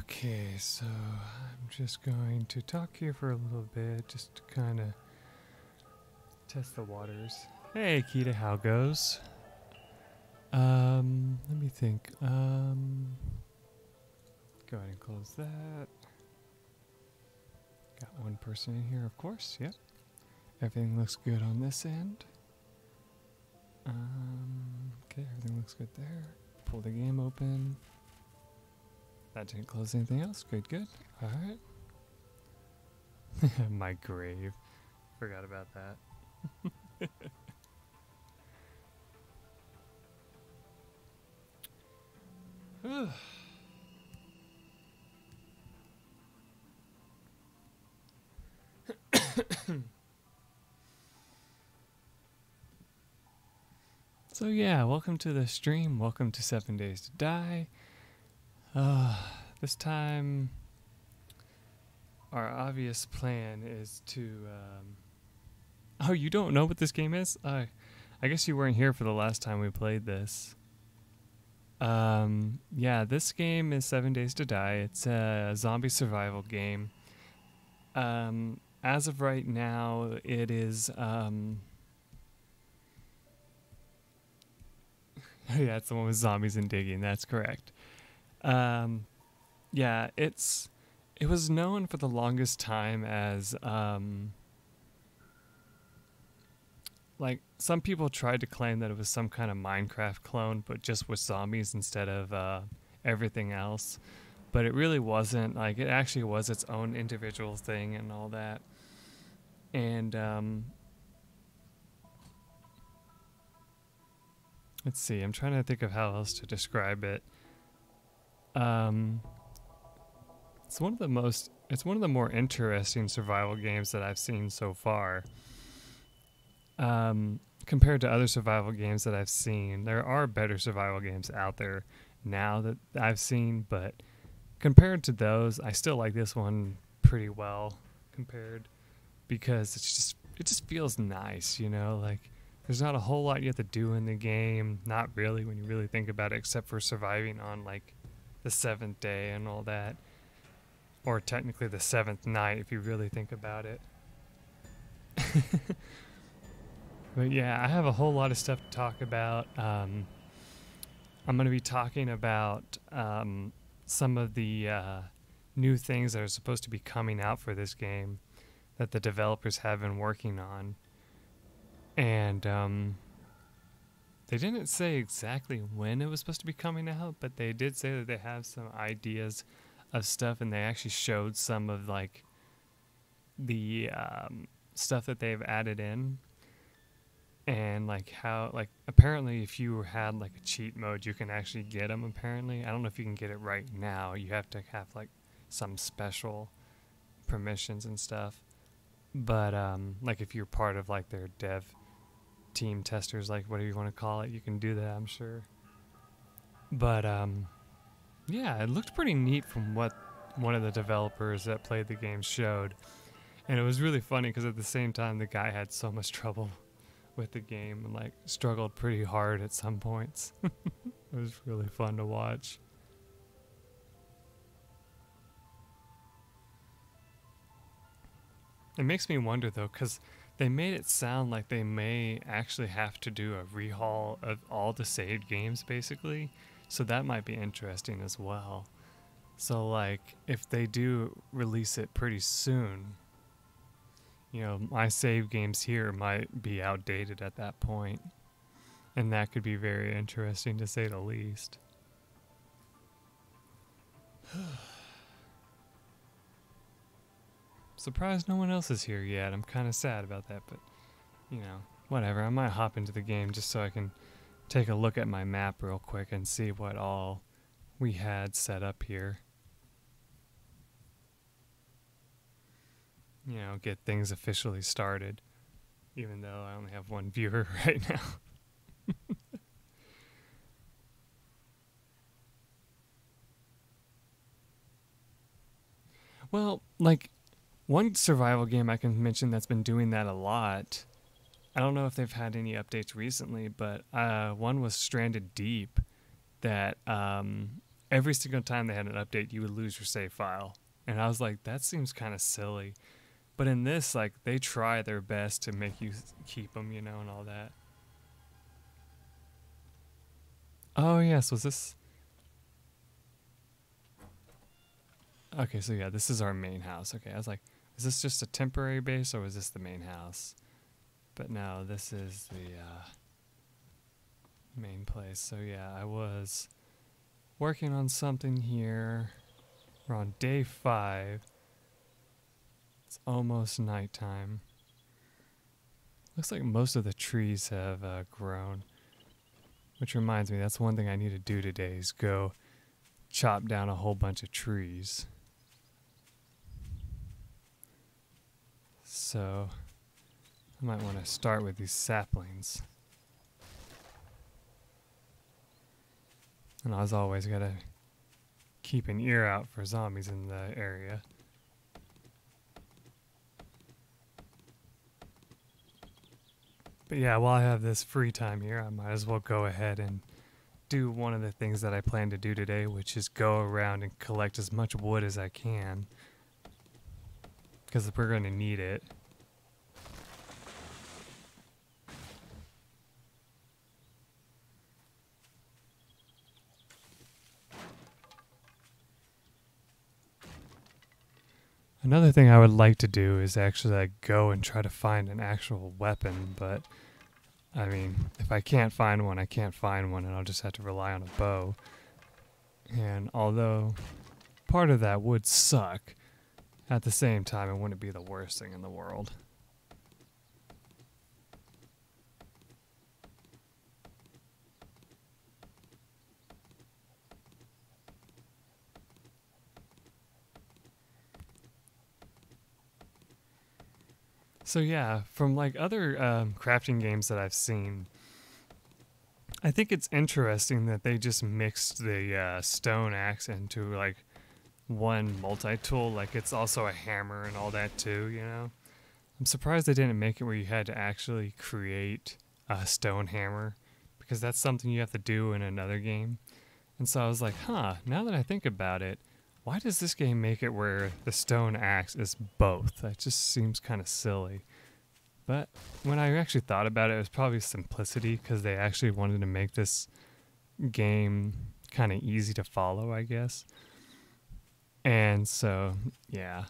Okay, so I'm just going to talk here for a little bit, just to kind of test the waters. Hey, Kita, how goes? Let me think. Go ahead and close that. Got one person in here, of course. Yep. Everything looks good on this end. Okay, everything looks good there. Pull the game open. That didn't close anything else. Good, good. Alright. My grave. Forgot about that. So yeah, welcome to the stream. Welcome to 7 Days to Die. This time, our obvious plan is to... Oh, you don't know what this game is? I guess you weren't here for the last time we played this. Yeah, this game is 7 Days to Die. It's a zombie survival game. As of right now, it is... Yeah, it's the one with zombies and digging. That's correct. Yeah, it was known for the longest time as like some people tried to claim that it was some kind of Minecraft clone, but just with zombies instead of everything else. But it really wasn't. Like, it actually was its own individual thing and all that. And let's see, I'm trying to think of how else to describe it. It's one of the more interesting survival games that I've seen so far. Compared to other survival games that I've seen, there are better survival games out there now that I've seen, but compared to those, I still like this one pretty well compared, because it just feels nice, you know, like there's not a whole lot you have to do in the game, not really when you really think about it, except for surviving on like the 7th day and all that, or technically the 7th night if you really think about it. But yeah, I have a whole lot of stuff to talk about. I'm going to be talking about some of the new things that are supposed to be coming out for this game that the developers have been working on. And they didn't say exactly when it was supposed to be coming out, but they did say that they have some ideas of stuff, and they actually showed some of like the stuff that they've added in. And like how, like, apparently if you had like a cheat mode, you can actually get them apparently. I don't know if you can get it right now. You have to have like some special permissions and stuff. But like if you're part of like their dev team, testers, like whatever you want to call it, you can do that, I'm sure. But yeah, it looked pretty neat from what one of the developers that played the game showed. And it was really funny because at the same time the guy had so much trouble with the game and like struggled pretty hard at some points. It was really fun to watch. It makes me wonder though, because they made it sound like they may actually have to do a rehaul of all the saved games basically, so that might be interesting as well. So like if they do release it pretty soon, you know, my save games here might be outdated at that point, and that could be very interesting to say the least. Surprised no one else is here yet. I'm kind of sad about that, but you know, whatever. I might hop into the game just so I can take a look at my map real quick and see what all we had set up here. You know, get things officially started, even though I only have one viewer right now. Well, like, one survival game I can mention that's been doing that a lot, I don't know if they've had any updates recently, but one was Stranded Deep that every single time they had an update, you would lose your save file. And I was like, that seems kind of silly. But in this, like, they try their best to make you keep them, you know, and all that. Oh, yes, was this... Okay, so yeah, this is our main house. Okay, I was like, is this just a temporary base, or was this the main house? But no, this is the main place. So yeah, I was working on something here. We're on day 5. It's almost nighttime. Looks like most of the trees have grown. Which reminds me, that's one thing I need to do today, is go chop down a whole bunch of trees. So I might want to start with these saplings. And as always, gotta keep an ear out for zombies in the area. But yeah, while I have this free time here, I might as well go ahead and do one of the things that I plan to do today, which is go around and collect as much wood as I can, because we're going to need it. Another thing I would like to do is actually like go and try to find an actual weapon, but I mean, if I can't find one, I can't find one, and I'll just have to rely on a bow. And although part of that would suck, at the same time it wouldn't be the worst thing in the world. So yeah, from like other crafting games that I've seen, I think it's interesting that they just mixed the stone axe into like one multi-tool. Like it's also a hammer and all that too, you know? I'm surprised they didn't make it where you had to actually create a stone hammer, because that's something you have to do in another game. And so I was like, huh, now that I think about it, why does this game make it where the stone axe is both? That just seems kind of silly. But when I actually thought about it, it was probably simplicity, because they actually wanted to make this game kind of easy to follow, I guess. And so, yeah.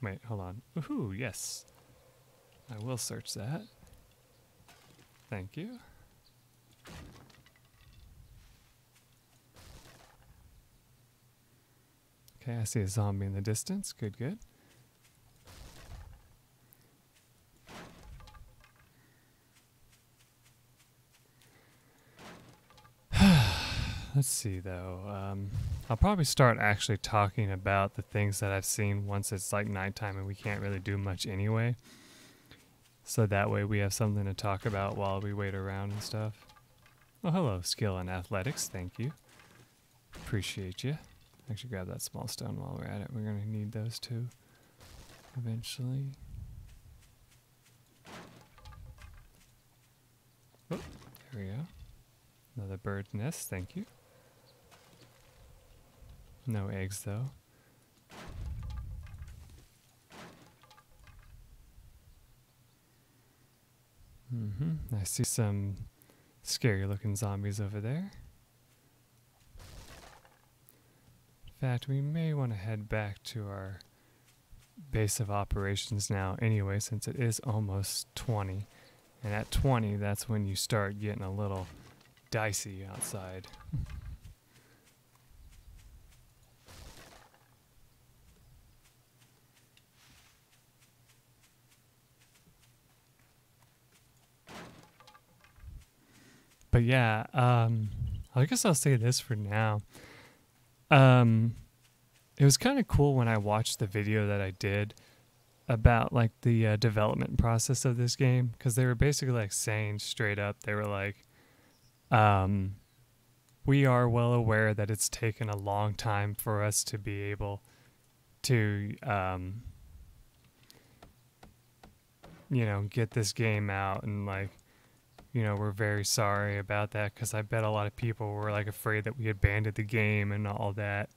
Wait, hold on. Woohoo, yes. I will search that. Thank you. Okay, I see a zombie in the distance. Good, good. Let's see, though. I'll probably start actually talking about the things that I've seen once it's like nighttime and we can't really do much anyway. So that way we have something to talk about while we wait around and stuff. Oh, hello, skill and athletics. Thank you. Appreciate you. Actually grab that small stone while we're at it. We're going to need those too eventually. Oh, there we go. Another bird's nest. Thank you. No eggs though. I see some scary looking zombies over there. In fact, we may want to head back to our base of operations now anyway, since it is almost 20. And at 20, that's when you start getting a little dicey outside. But yeah, I guess I'll say this for now. It was kind of cool when I watched the video that I did about like the development process of this game, because they were basically like saying straight up, they were like, we are well aware that it's taken a long time for us to be able to get this game out, and like, we're very sorry about that, because I bet a lot of people were like afraid that we abandoned the game and all that,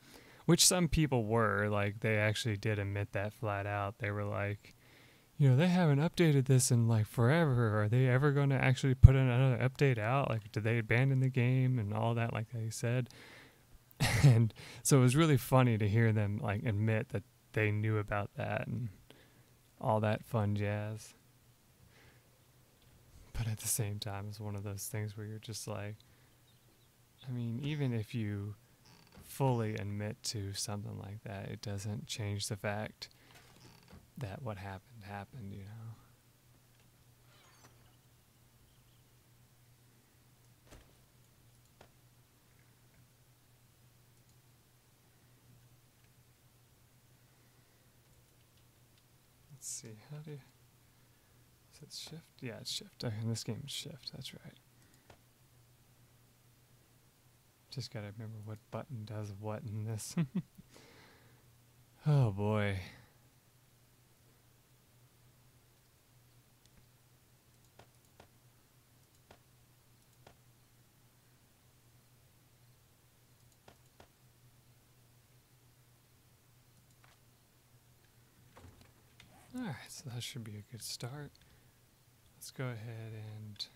which some people were. Like, they actually did admit that flat out. They were like, they haven't updated this in like forever. Are they ever going to actually put another update out? Like, did they abandon the game and all that, like they said? And so it was really funny to hear them like admit that they knew about that and all that fun jazz. But at the same time, it's one of those things where you're just like, I mean, even if you fully admit to something like that, it doesn't change the fact that what happened. Let's see, how do you... Is it shift? Yeah, it's shift. In this game, it's shift. That's right. Just gotta remember what button does what in this. Oh boy. Alright, so that should be a good start. Let's go ahead and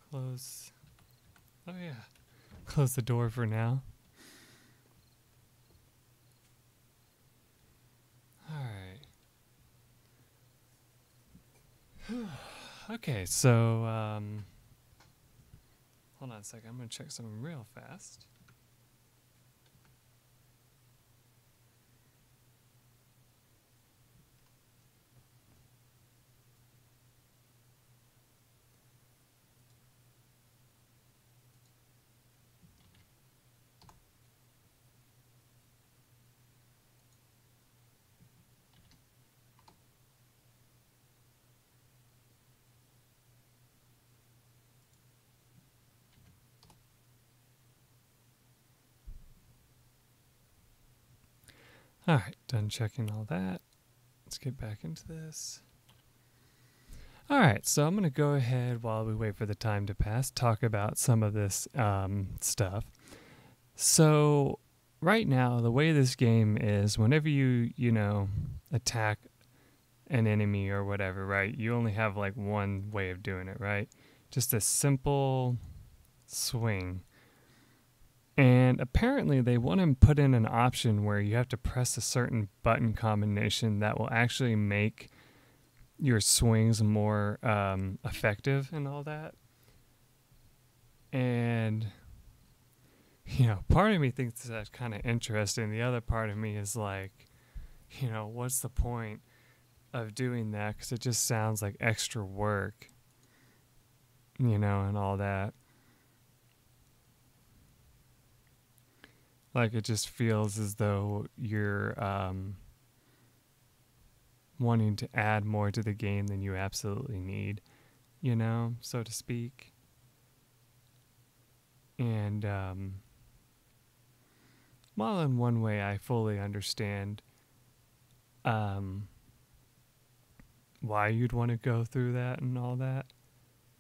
close. Oh yeah. Close the door for now. Alright. Okay, so hold on a second. I'm going to check something real fast. Alright, done checking all that. Let's get back into this. Alright, so I'm going to go ahead while we wait for the time to pass, talk about some of this stuff. So, right now, the way this game is, whenever you attack an enemy or whatever, right, you only have like one way of doing it, right? Just a simple swing. And apparently they want to put in an option where you have to press a certain button combination that will actually make your swings more effective and all that. And, part of me thinks that's kind of interesting. The other part of me is like, what's the point of doing that? Because it just sounds like extra work, and all that. Like, it just feels as though you're wanting to add more to the game than you absolutely need, so to speak. And while in one way I fully understand why you'd want to go through that and all that.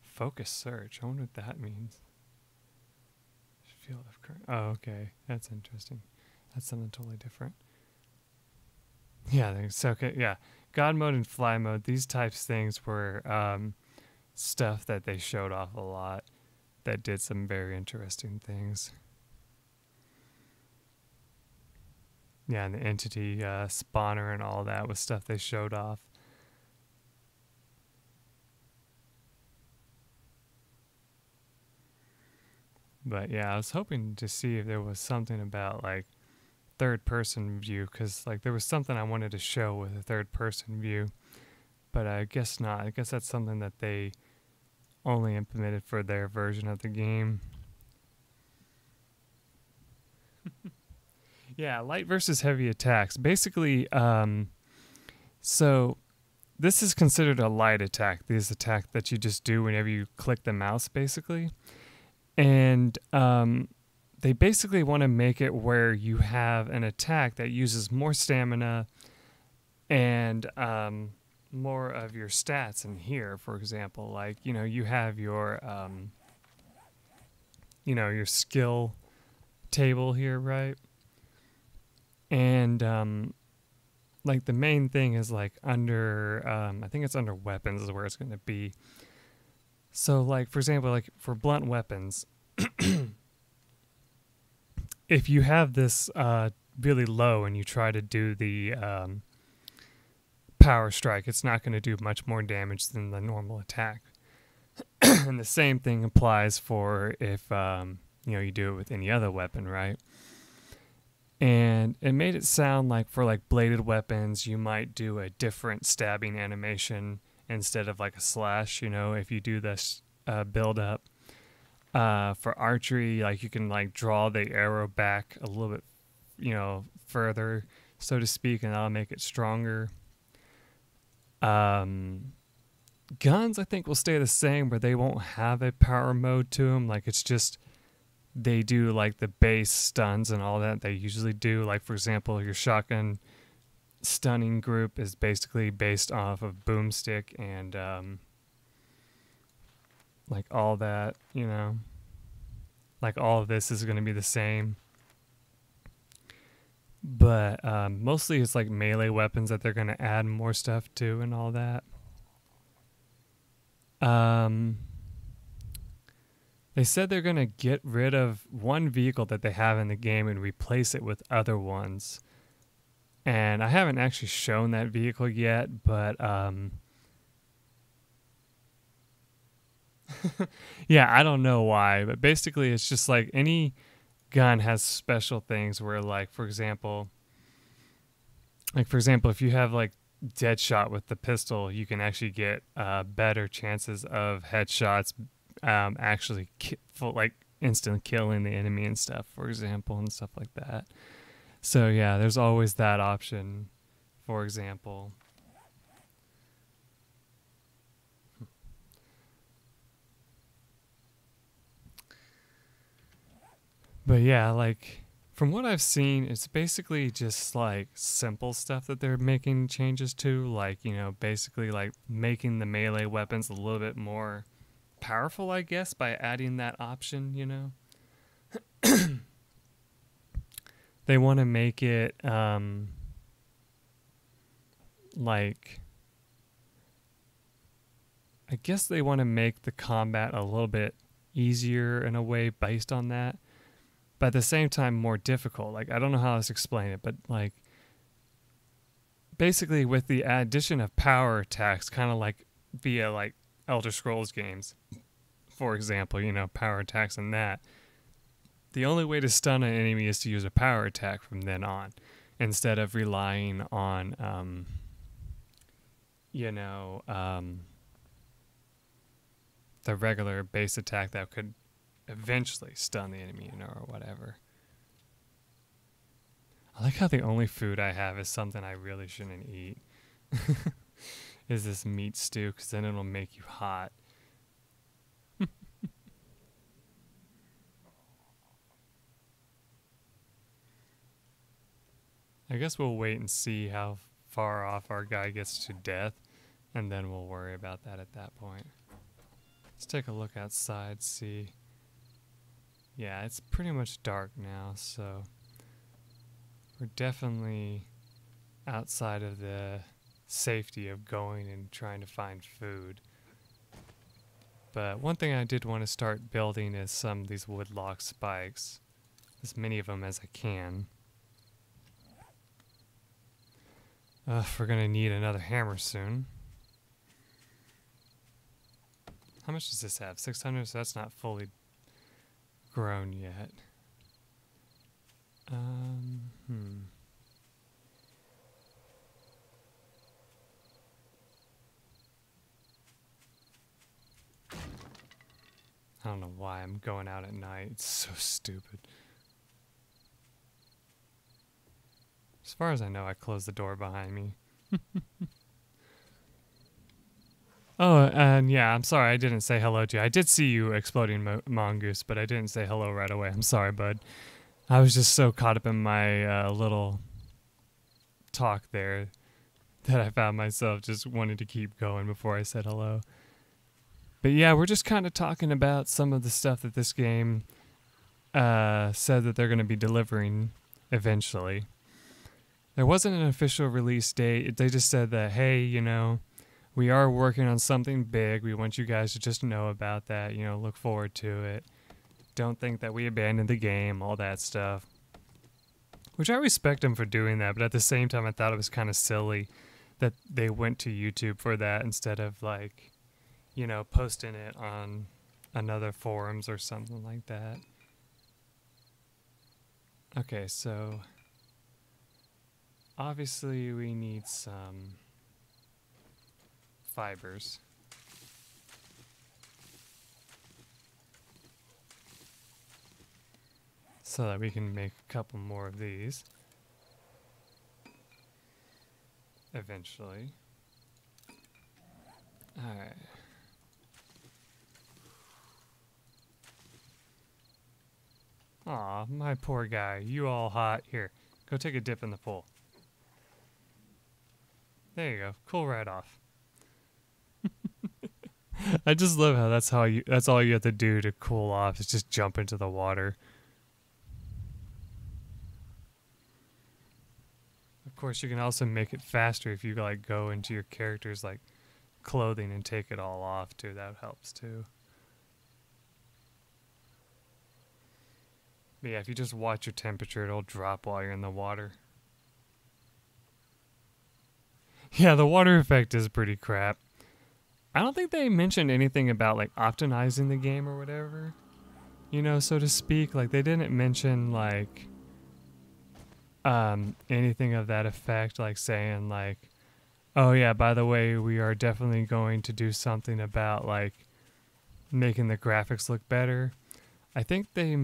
Focus search, I wonder what that means. Field of current. Oh, okay. That's interesting. That's something totally different. Yeah, it's okay. Yeah. God mode and fly mode, these types of things were stuff that they showed off a lot that did some very interesting things. Yeah, and the entity spawner and all that was stuff they showed off. But yeah, I was hoping to see if there was something about like third person view, because like there was something I wanted to show with a third person view, but I guess not. I guess that's something that they only implemented for their version of the game. Yeah, light versus heavy attacks. Basically, so this is considered a light attack. This attack that you just do whenever you click the mouse, basically. And they basically want to make it where you have an attack that uses more stamina and more of your stats in here. For example, like, you know, you have your you know, your skill table here, right? And like the main thing is like under I think it's under weapons is where it's going to be. So like, for example, like for blunt weapons, if you have this really low and you try to do the power strike, it's not going to do much more damage than the normal attack. And the same thing applies for if you know, you do it with any other weapon, right? And it made it sound like for like bladed weapons, you might do a different stabbing animation instead of like a slash, you know, if you do this build up. For archery, like you can like draw the arrow back a little bit, you know, further, so to speak, and that'll make it stronger. Guns, I think, will stay the same, but they won't have a power mode to them. Like, it's just, they do like the base stuns and all that they usually do. Like, for example, your shotgun stunning group is basically based off of boomstick and like all that, you know, like all of this is going to be the same. But mostly it's like melee weapons that they're going to add more stuff to and all that. They said they're going to get rid of one vehicle that they have in the game and replace it with other ones. And I haven't actually shown that vehicle yet, but yeah, I don't know why, but basically it's just like any gun has special things where, like, for example, if you have like Deadshot with the pistol, you can actually get better chances of headshots, actually like instant killing the enemy and stuff, for example, and stuff like that. So yeah, there's always that option, for example. But yeah, like, from what I've seen, it's basically just like simple stuff that they're making changes to, like, you know, basically like making the melee weapons a little bit more powerful, I guess, by adding that option, you know. They want to make it like, I guess they want to make the combat a little bit easier in a way based on that, but at the same time more difficult. Like, I don't know how else to explain it, but like basically with the addition of power attacks, kind of like via like Elder Scrolls games, for example, you know, power attacks and that, the only way to stun an enemy is to use a power attack from then on, instead of relying on you know, the regular base attack that could eventually stun the enemy, you know, or whatever. I like how the only food I have is something I really shouldn't eat. Is this meat stew, because then it'll make you hot. I guess we'll wait and see how far off our guy gets to death, and then we'll worry about that at that point. Let's take a look outside, see. Yeah, it's pretty much dark now, so we're definitely outside of the safety of going and trying to find food. But one thing I did want to start building is some of these woodlock spikes, as many of them as I can. We're gonna need another hammer soon. How much does this have? 600, so that's not fully grown yet. I don't know why I'm going out at night. It's so stupid. As far as I know, I closed the door behind me. Oh, and yeah, I'm sorry I didn't say hello to you. I did see you exploding mongoose, but I didn't say hello right away. I'm sorry, bud. I was just so caught up in my little talk there that I found myself just wanting to keep going before I said hello. But yeah, we're just kind of talking about some of the stuff that this game said that they're going to be delivering eventually. There wasn't an official release date. They just said that, hey, we are working on something big. We want you guys to just know about that, look forward to it. Don't think that we abandoned the game, all that stuff. Which I respect them for doing that, but at the same time I thought it was kind of silly that they went to YouTube for that instead of like, posting it on another forums or something like that. Okay, so obviously we need some fibers. So that we can make a couple more of these. Eventually. Alright. Aw, my poor guy. You all hot. Here, go take a dip in the pool. There you go. Cool right off. I just love how that's all you have to do to cool off is just jump into the water. Of course, you can also make it faster if you like go into your character's like clothing and take it all off too. That helps too. But yeah, if you just watch your temperature, it'll drop while you're in the water. Yeah, the water effect is pretty crap. I don't think they mentioned anything about like optimizing the game or whatever, so to speak. Like they didn't mention like anything of that effect, like saying like, oh yeah, by the way, we are definitely going to do something about like making the graphics look better. I think they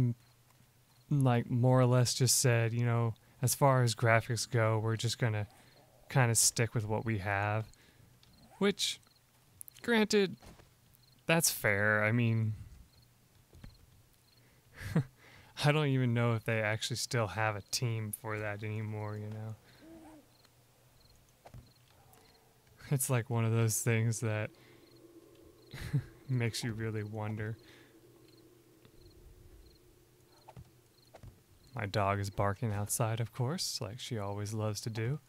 like more or less just said, as far as graphics go, we're just gonna kind of stick with what we have, which granted, that's fair. I mean, I don't even know if they actually still have a team for that anymore, It's like one of those things that makes you really wonder. My dog is barking outside, of course, like she always loves to do.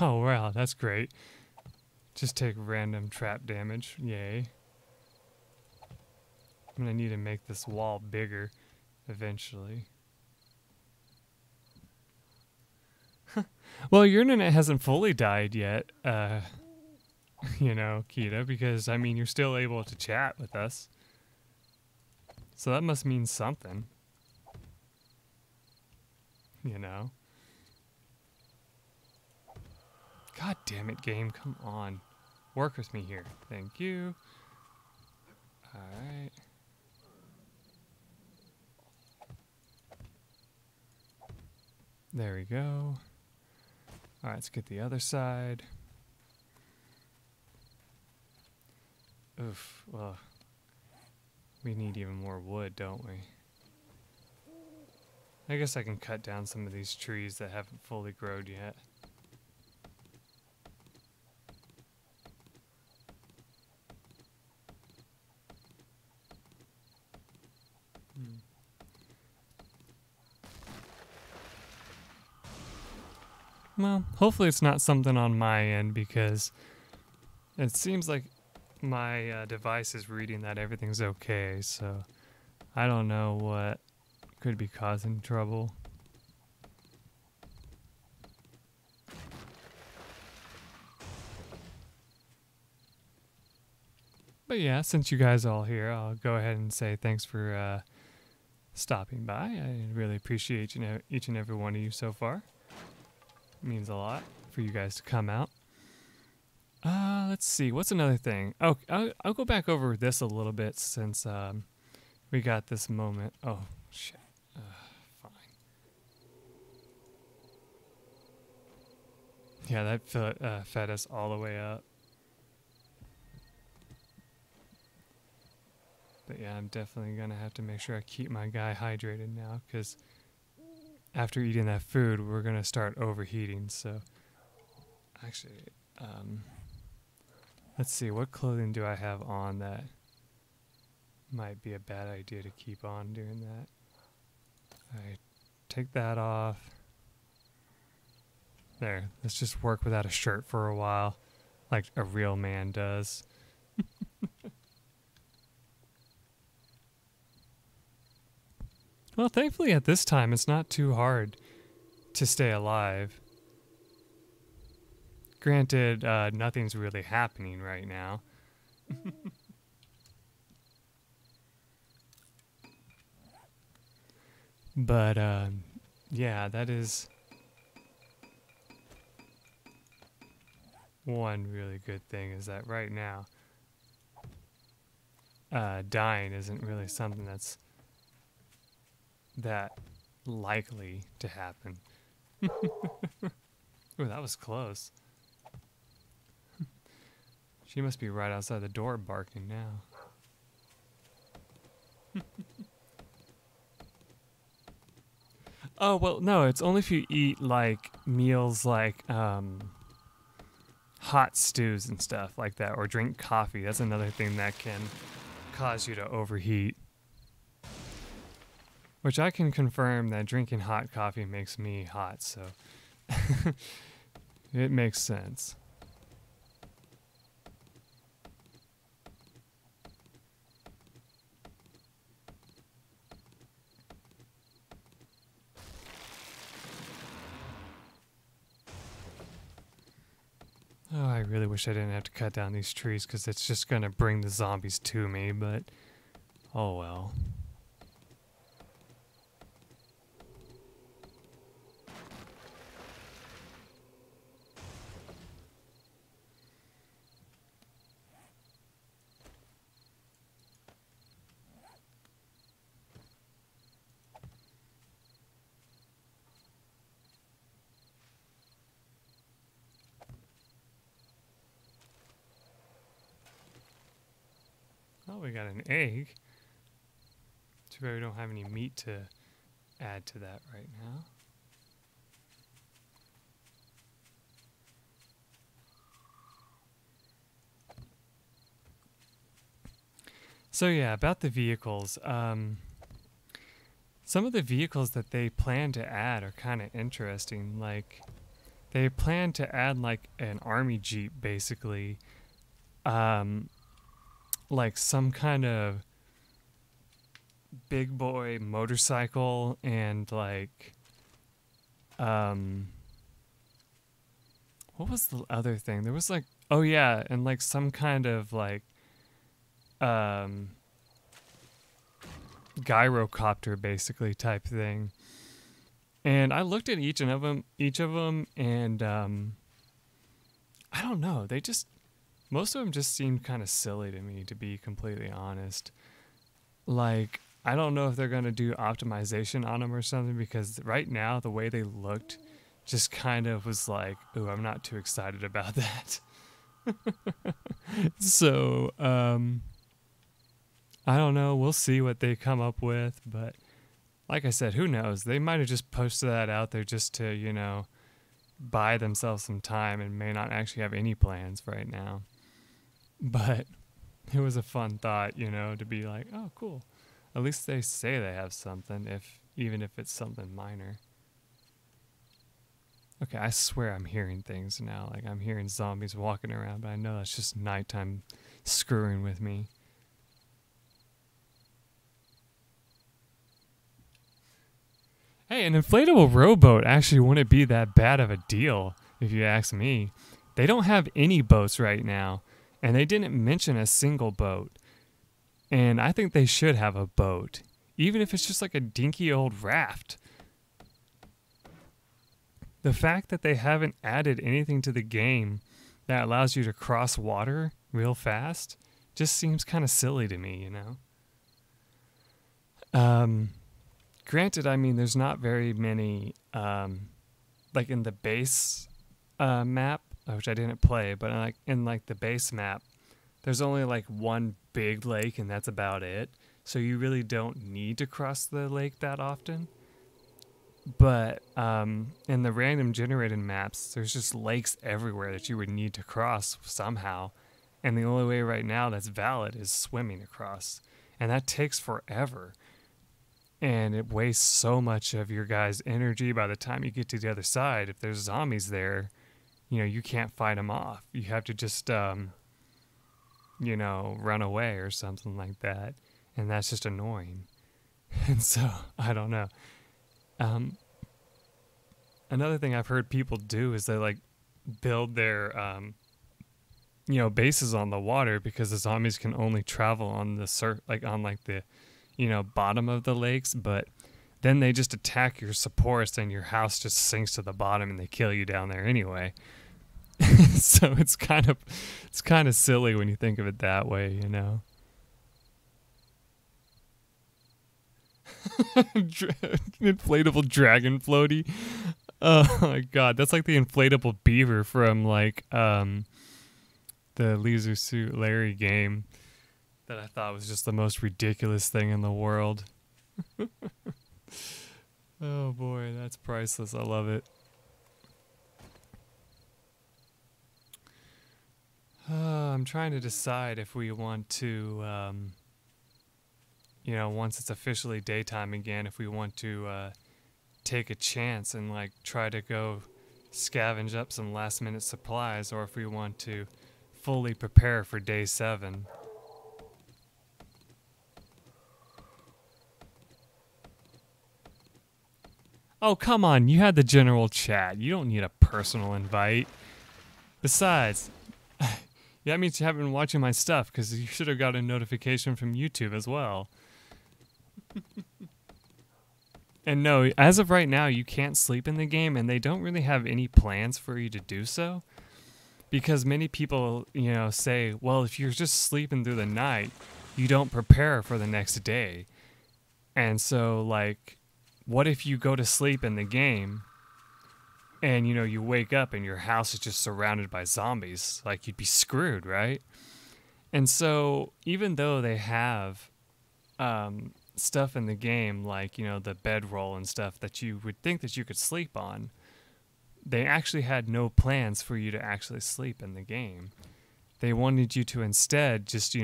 Oh, wow, that's great. Just take random trap damage. Yay. I'm gonna need to make this wall bigger eventually. Well, your internet hasn't fully died yet, Kita, because, I mean, you're still able to chat with us. So that must mean something. God damn it, game, come on. Work with me here. Thank you. Alright. There we go. Alright, let's get the other side. Oof, well, we need even more wood, don't we? I guess I can cut down some of these trees that haven't fully grown yet. Well, hopefully it's not something on my end, because it seems like my device is reading that everything's okay, so I don't know what could be causing trouble. But yeah, since you guys are all here, I'll go ahead and say thanks for stopping by. I really appreciate each and every one of you so far. It means a lot for you guys to come out. Let's see. What's another thing? Oh, I'll go back over this a little bit since we got this moment. Oh, shit. Fine. Yeah, that fed us all the way up. But yeah, I'm definitely going to have to make sure I keep my guy hydrated now, because after eating that food, we're going to start overheating. So, actually, let's see, what clothing do I have on that might be a bad idea to keep on doing that? Alright, take that off. There, let's just work without a shirt for a while, like a real man does. Well, thankfully at this time, it's not too hard to stay alive. Granted, nothing's really happening right now. But, yeah, that is one really good thing, is that right now, dying isn't really something that's that likely to happen. Ooh, that was close. She must be right outside the door barking now. Oh, well, no, it's only if you eat, like, meals like, hot stews and stuff like that, or drink coffee. That's another thing that can cause you to overheat. Which I can confirm that drinking hot coffee makes me hot, so it makes sense. Oh, I really wish I didn't have to cut down these trees, because it's just going to bring the zombies to me, but oh well. Oh, we got an egg. Too bad we don't have any meat to add to that right now. So yeah, about the vehicles. Some of the vehicles that they plan to add are kind of interesting. Like, they plan to add like an army jeep, basically. Like some kind of big boy motorcycle, and like, what was the other thing? There was like, oh yeah, and like some kind of like, gyrocopter basically type thing. And I looked at each of them, and I don't know, most of them just seemed kind of silly to me, to be completely honest. Like, I don't know if they're going to do optimization on them or something, because right now the way they looked just kind of was like, ooh, I'm not too excited about that. So, I don't know. We'll see what they come up with, but like I said, who knows? They might have just posted that out there just to, you know, buy themselves some time, and may not actually have any plans right now. But it was a fun thought, you know, to be like, oh, cool. At least they say they have something, even if it's something minor. Okay, I swear I'm hearing things now. Like, I'm hearing zombies walking around, but I know that's just nighttime screwing with me. Hey, an inflatable rowboat actually wouldn't be that bad of a deal, if you ask me. They don't have any boats right now, and they didn't mention a single boat. And I think they should have a boat, even if it's just like a dinky old raft. The fact that they haven't added anything to the game that allows you to cross water real fast just seems kind of silly to me, you know? Granted, I mean, there's not very many, like in the base map, which I didn't play, but like in like the base map, there's only like one big lake, and that's about it. So you really don't need to cross the lake that often. But in the random generated maps, there's just lakes everywhere that you would need to cross somehow. And the only way right now that's valid is swimming across. And that takes forever. And it wastes so much of your guys' energy by the time you get to the other side. If there's zombies there, you can't fight them off. You have to just, run away or something like that. And that's just annoying. And so, I don't know. Another thing I've heard people do is they like build their bases on the water, because the zombies can only travel on the bottom of the lakes, but then they just attack your supports and your house just sinks to the bottom and they kill you down there anyway. So it's kind of silly when you think of it that way, Inflatable dragon floaty. Oh my god, that's like the inflatable beaver from the Leisure Suit Larry game that I thought was just the most ridiculous thing in the world. Oh boy, that's priceless. I love it. I'm trying to decide if we want to, once it's officially daytime again, if we want to take a chance and try to go scavenge up some last minute supplies, or if we want to fully prepare for day 7. Oh, come on, you had the general chat. You don't need a personal invite. Besides, that means you haven't been watching my stuff, because you should have got a notification from YouTube as well. And no, as of right now, you can't sleep in the game, and they don't really have any plans for you to do so. Because many people, say, well, if you're just sleeping through the night, you don't prepare for the next day. And so, what if you go to sleep in the game and, you wake up and your house is just surrounded by zombies? You'd be screwed, right? And so, even though they have stuff in the game, the bedroll and stuff that you would think that you could sleep on, they actually had no plans for you to actually sleep in the game. They wanted you to instead just,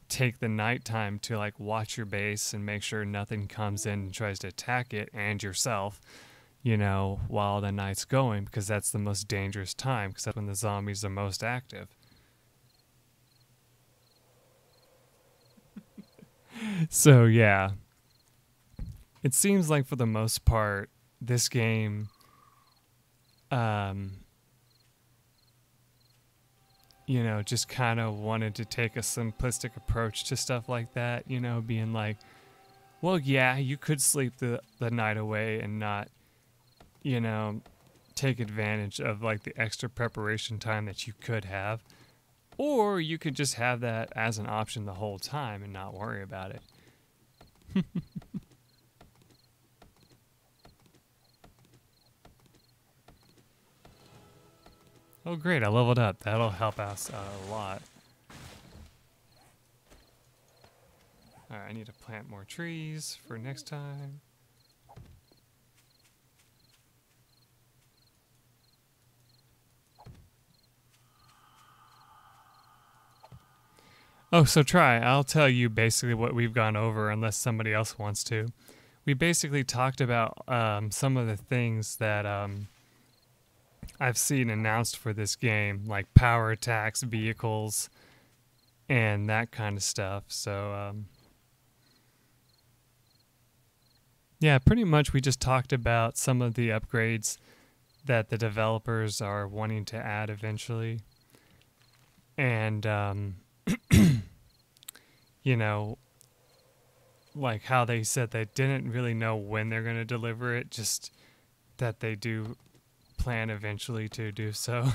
take the nighttime to watch your base and make sure nothing comes in and tries to attack it and yourself, while the night's going, because that's the most dangerous time, because that's when the zombies are most active. So yeah, it seems like for the most part, this game, just kind of wanted to take a simplistic approach to stuff like that, being like, well, yeah, you could sleep the night away and not, take advantage of the extra preparation time that you could have. Or you could just have that as an option the whole time and not worry about it. Oh great, I leveled up. That'll help us a lot. Alright, I need to plant more trees for next time. Oh, so I'll tell you basically what we've gone over, unless somebody else wants to. We basically talked about some of the things that I've seen announced for this game, like power attacks, vehicles, and that kind of stuff. So, yeah, pretty much we just talked about some of the upgrades that the developers are wanting to add eventually. And, how they said they didn't really know when they're going to deliver it, just that they do plan eventually to do so.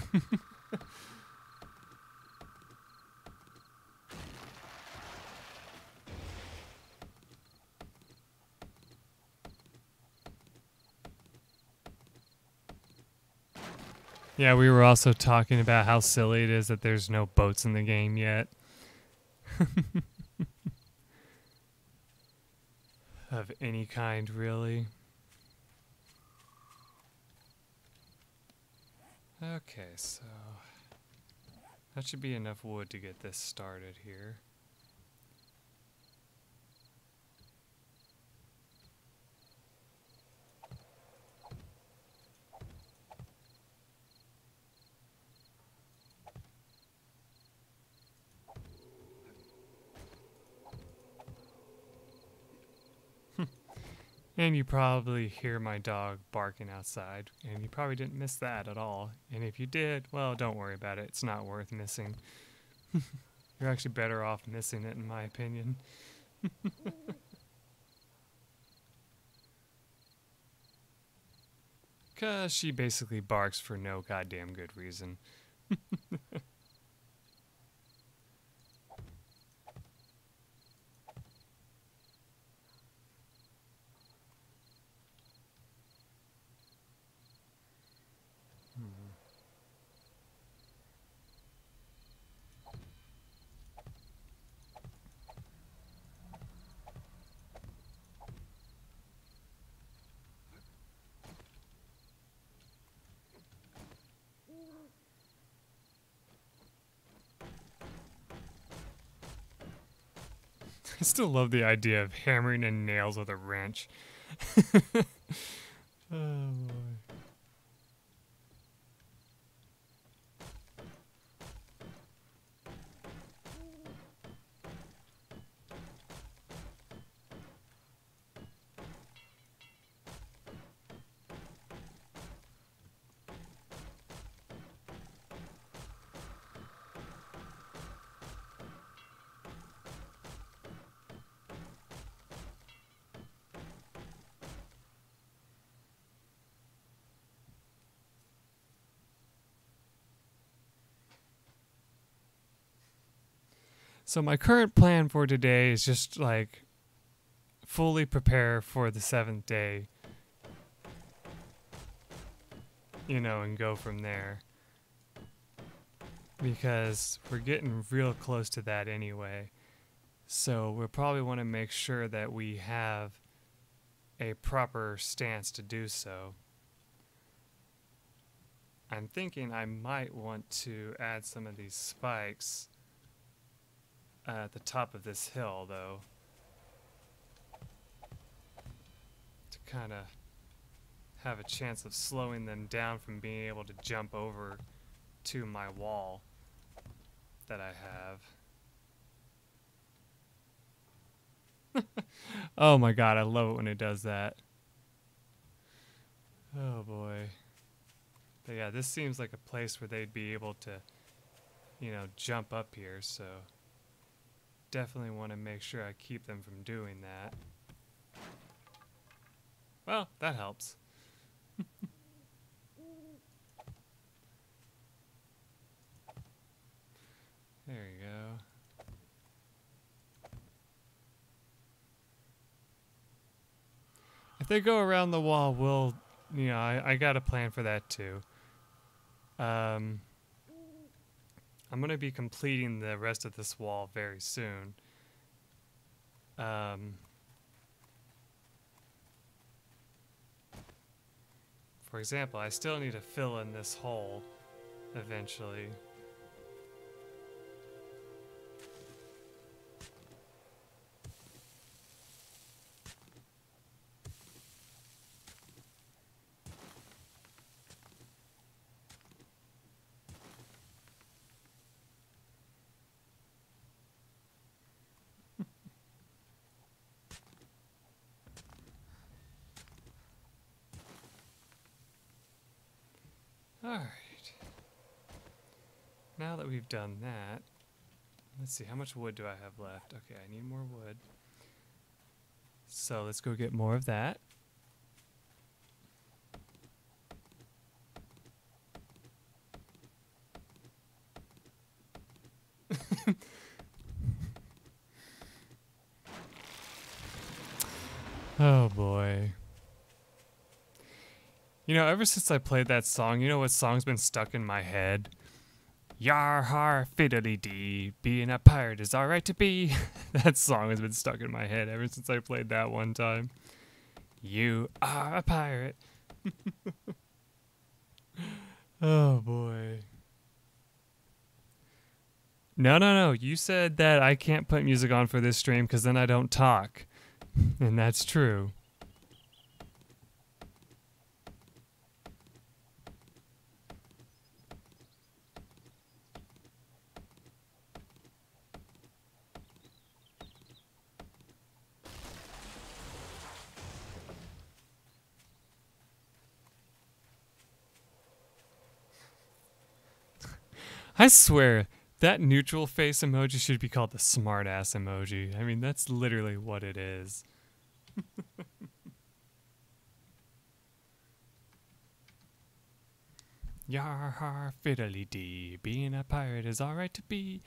Yeah, we were also talking about how silly it is that there's no boats in the game yet. Of any kind, really. Okay, so that should be enough wood to get this started here. And you probably hear my dog barking outside, and you probably didn't miss that at all. And if you did, well, don't worry about it. It's not worth missing. You're actually better off missing it, in my opinion. 'Cause she basically barks for no goddamn good reason. I still love the idea of hammering in nails with a wrench. Oh boy. So my current plan for today is just like fully prepare for the 7th day, you know, and go from there. Because we're getting real close to that anyway. So we'll probably want to make sure that we have a proper stance to do so. I'm thinking I might want to add some of these spikes at the top of this hill, though, to kind of have a chance of slowing them down from being able to jump over to my wall that I have. Oh my god, I love it when it does that. Oh boy. But yeah, this seems like a place where they'd be able to, you know, jump up here, so definitely want to make sure I keep them from doing that. Well, that helps. There you go. If they go around the wall, we'll, you know, I got a plan for that too. I'm going to be completing the rest of this wall very soon. For example, I still need to fill in this hole eventually. Alright. Now that we've done that, let's see, how much wood do I have left? Okay, I need more wood. So let's go get more of that. Oh boy. You know, ever since I played that song, you know what song's been stuck in my head? Yar har fiddly dee, being a pirate is alright to be. That song has been stuck in my head ever since I played that one time. You are a pirate. Oh boy. No. You said that I can't put music on for this stream because then I don't talk. And that's true. I swear, that neutral face emoji should be called the smart ass emoji. I mean, that's literally what it is. Yar har fiddly dee, being a pirate is alright to be.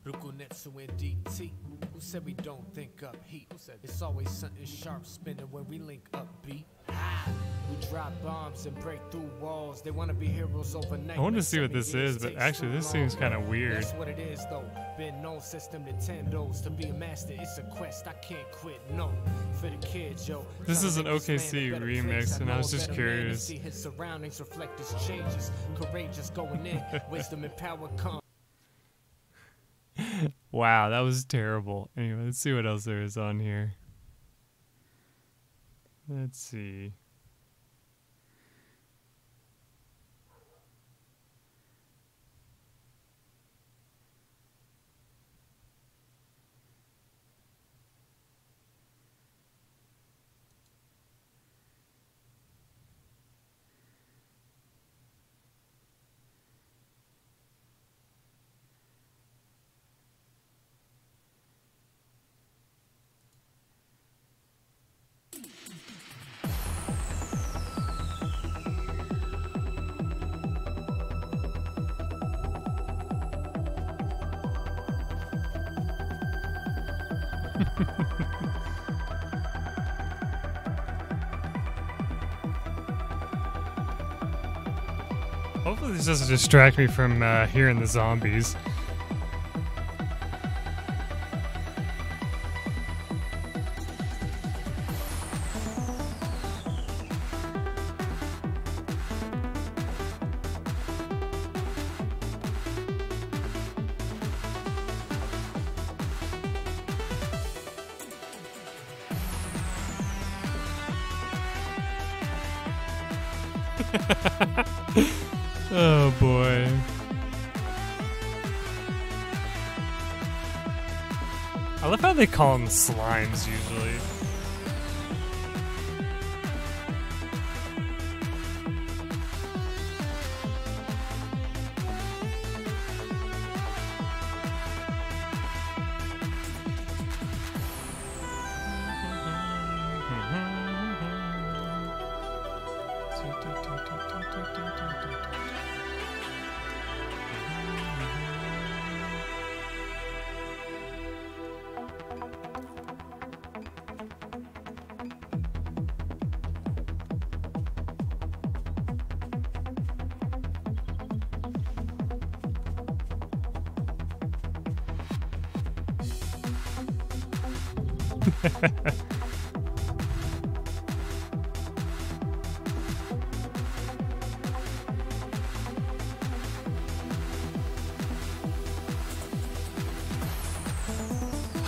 Rukunetsu and DT. Who said we don't think up heat? Who said it's always something sharp spinning when we link up beat? We drop bombs and break through walls. They want to be heroes overnight. I want to see what this is, but actually this seems kind of weird. That's what it is though. Been known system Nintendos. To be a master, it's a quest. I can't quit, no. For the kids, yo. This is an OKC remix, and I was just curious. See his surroundings reflect his changes. Courageous going in. Wisdom and power come. Wow, that was terrible. Anyway, let's see what else there is on here. Let's see. Hopefully this doesn't distract me from hearing the zombies. Oh boy. I love how they call them slimes usually.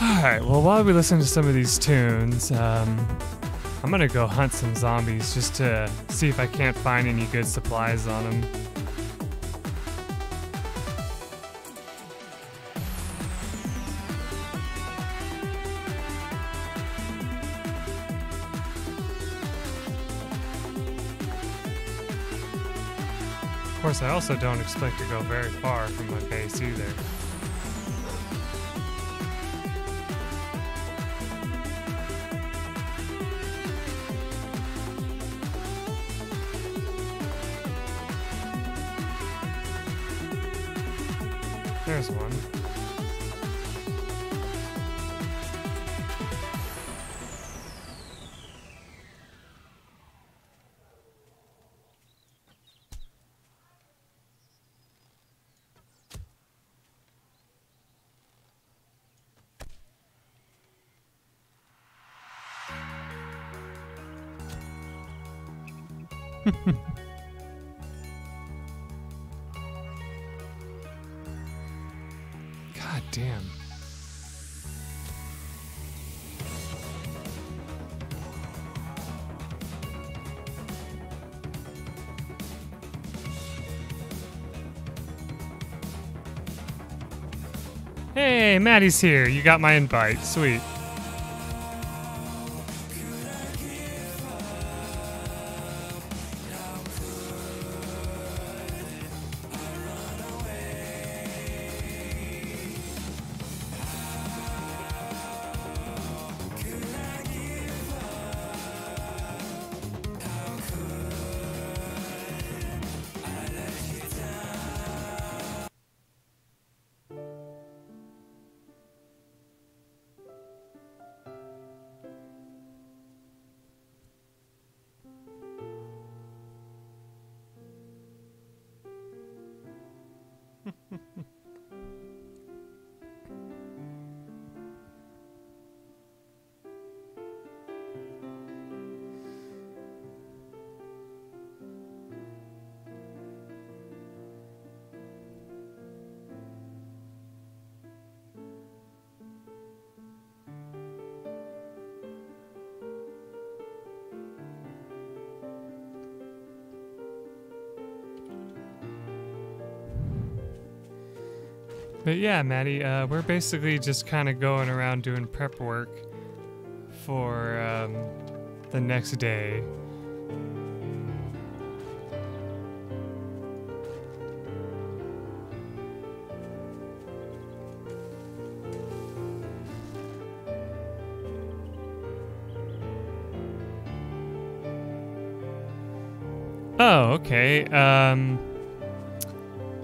Alright, well, while we listen to some of these tunes, I'm gonna go hunt some zombies just to see if I can't find any good supplies on them. Of course, I also don't expect to go very far from my base either. There's one. God damn. Hey, Maddie's here. You got my invite. Sweet. But yeah, Maddie, we're basically just kind of going around doing prep work for the next day. Oh, okay.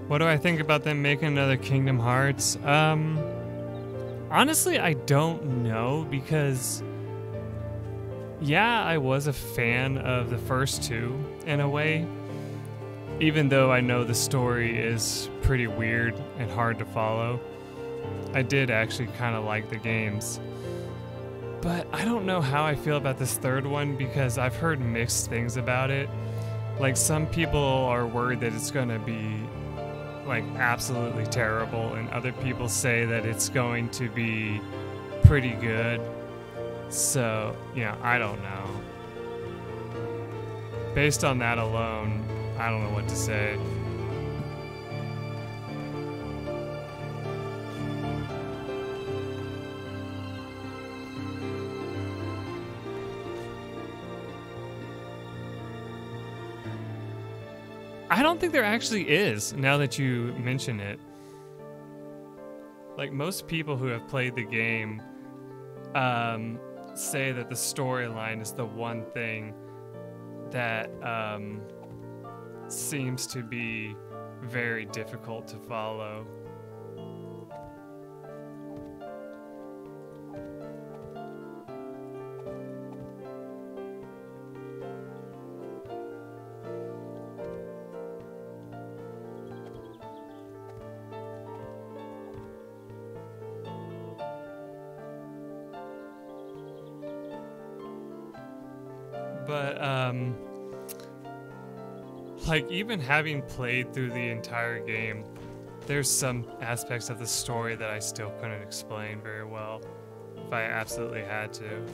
What do I think about them making another Kingdom Hearts? Honestly, I don't know because, yeah, I was a fan of the first two in a way, even though I know the story is pretty weird and hard to follow. I did actually kind of like the games. But I don't know how I feel about this third one because I've heard mixed things about it. Like, some people are worried that it's going to be like absolutely terrible, and other people say that it's going to be pretty good. So, yeah, I don't know. Based on that alone, I don't know what to say. I don't think there actually is, now that you mention it. Like, most people who have played the game say that the storyline is the one thing that seems to be very difficult to follow. But, like, even having played through the entire game, there's some aspects of the story that I still couldn't explain very well, if I absolutely had to.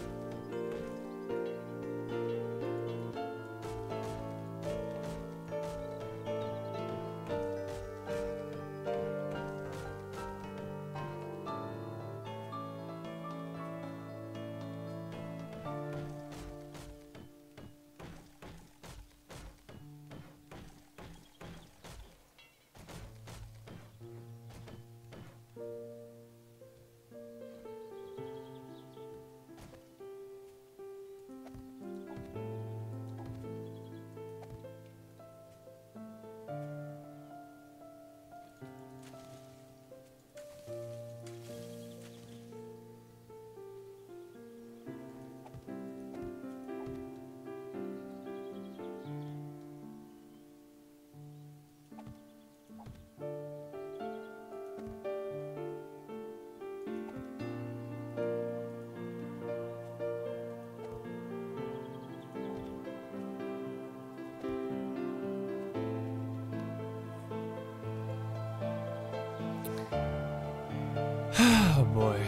boy.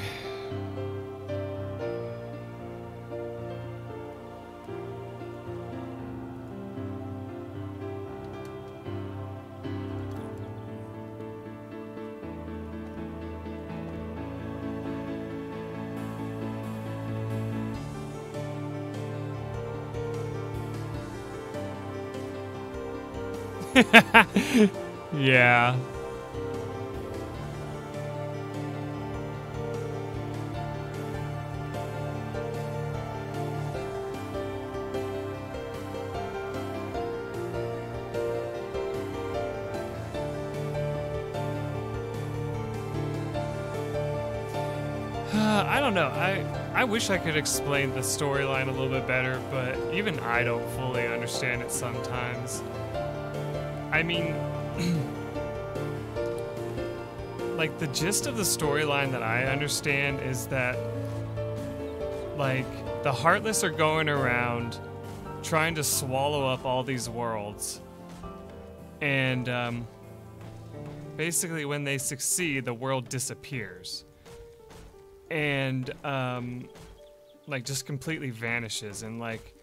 Yeah. I don't know. I wish I could explain the storyline a little bit better, but even I don't fully understand it sometimes. I mean, like, the gist of the storyline that I understand is that, like, the Heartless are going around trying to swallow up all these worlds. And basically when they succeed, the world disappears. And like, just completely vanishes. And like,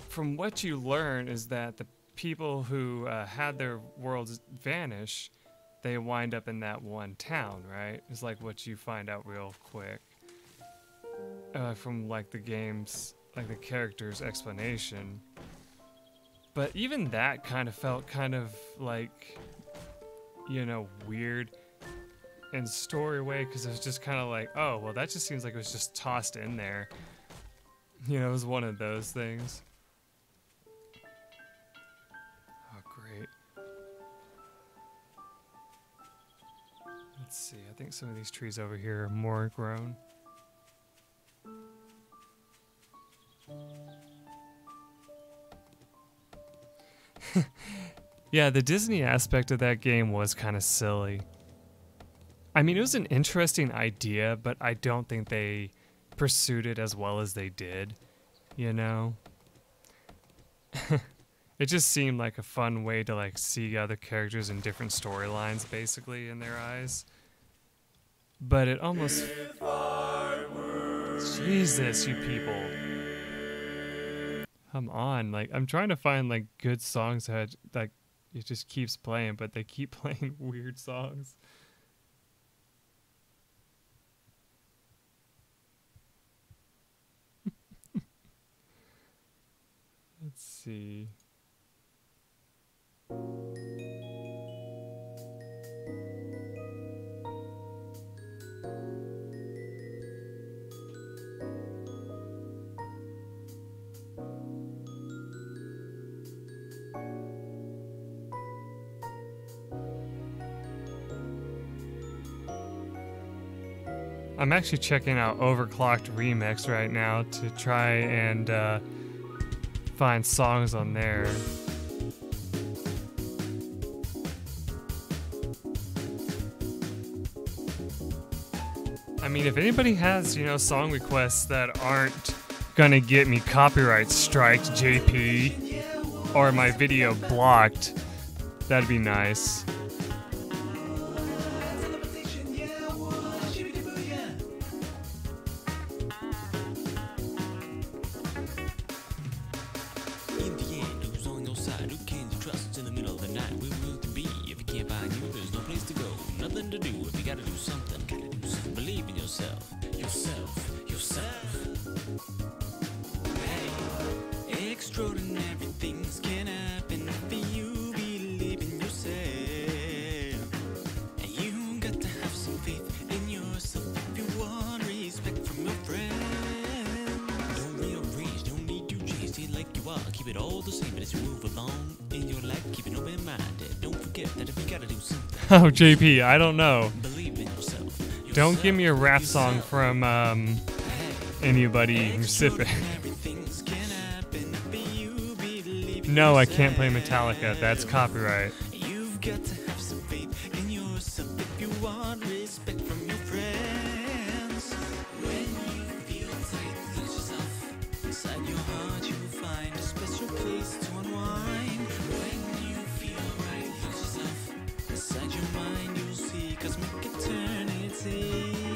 from what you learn is that the people who had their worlds vanish, they wind up in that one town, right? It's like what you find out real quick from like the game's, like the character's explanation. But even that kind of felt kind of like, you know, weird in story way, because it was just kind of like, oh, well, that just seems like it was just tossed in there. You know, it was one of those things. Oh, great. Let's see, I think some of these trees over here are more grown. Yeah, the Disney aspect of that game was kind of silly. I mean, it was an interesting idea, but I don't think they pursued it as well as they did, you know? It just seemed like a fun way to like see other characters in different storylines basically in their eyes. But it almost... Jesus, you people. Come on, like, I'm trying to find like good songs that like it just keeps playing, but they keep playing weird songs. Let's see. I'm actually checking out Overclocked Remix right now to try and find songs on there. I mean, if anybody has, you know, song requests that aren't gonna get me copyright striked, JP, or my video blocked, that'd be nice. Extraordinary things can happen if you believe in yourself. And you got to have some faith in yourself if you want respect from your friends. Don't rearrange, don't need to change, stay like you are. Keep it all the same as you move along in your life. Keep it open-minded. Don't forget that if you gotta do something. Oh, JP, I don't know. Believe in yourself. Don't give me a rap song from anybody specific. No, I can't play Metallica. That's copyright. You've got to have some faith in yourself if you want respect from your friends. When you feel tight, lose yourself. Inside your heart, you'll find a special place to unwind. When you feel right, lose yourself. Inside your mind, you'll see cosmic eternity.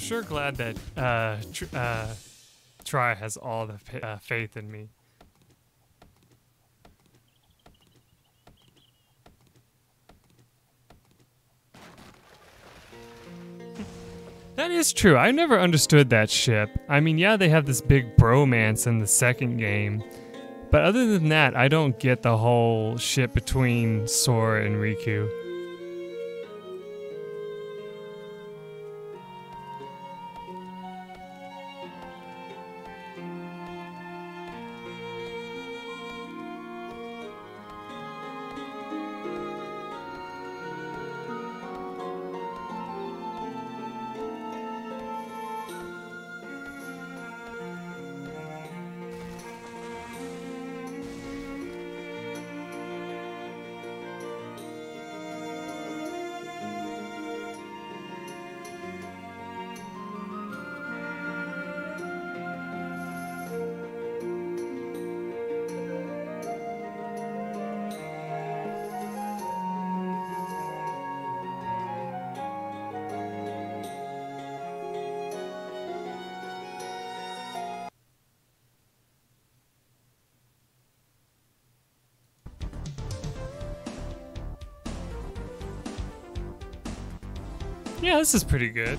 sure glad that Try has all the faith in me. That is true. I never understood that ship. I mean, yeah, they have this big bromance in the second game. But other than that, I don't get the whole ship between Sora and Riku. Yeah, this is pretty good.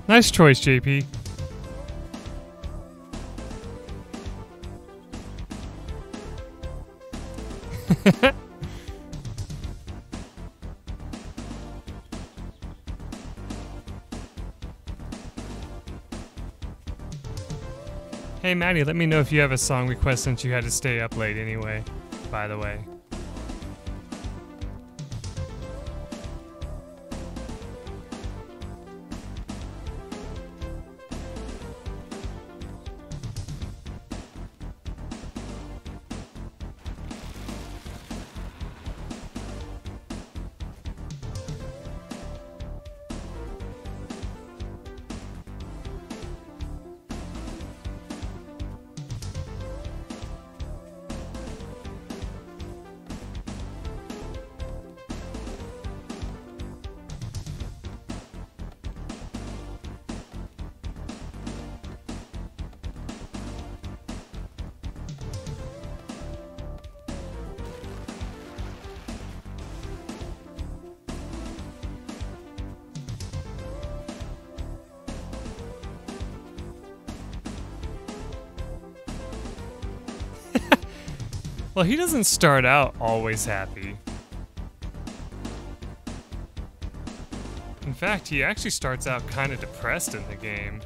Nice choice, JP. Hey, Maddie, let me know if you have a song request since you had to stay up late anyway, by the way. Well, he doesn't start out always happy. In fact, he actually starts out kind of depressed in the game.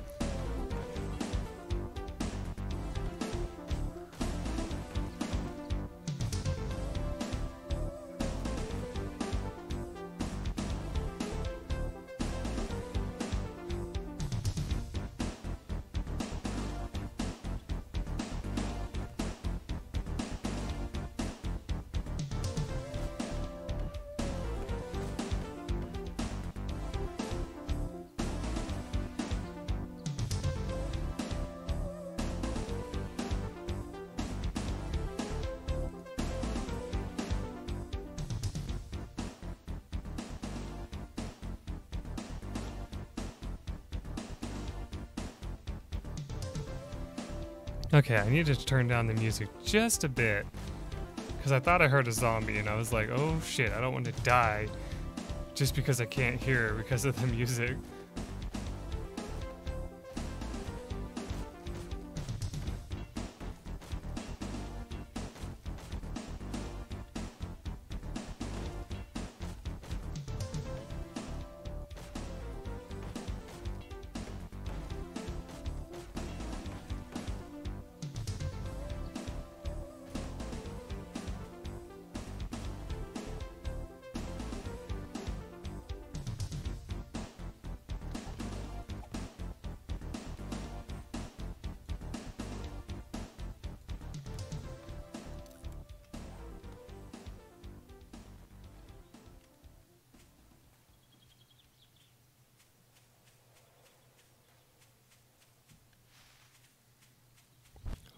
Okay, I need to turn down the music just a bit. Because I thought I heard a zombie and I was like, oh shit, I don't want to die just because I can't hear it because of the music.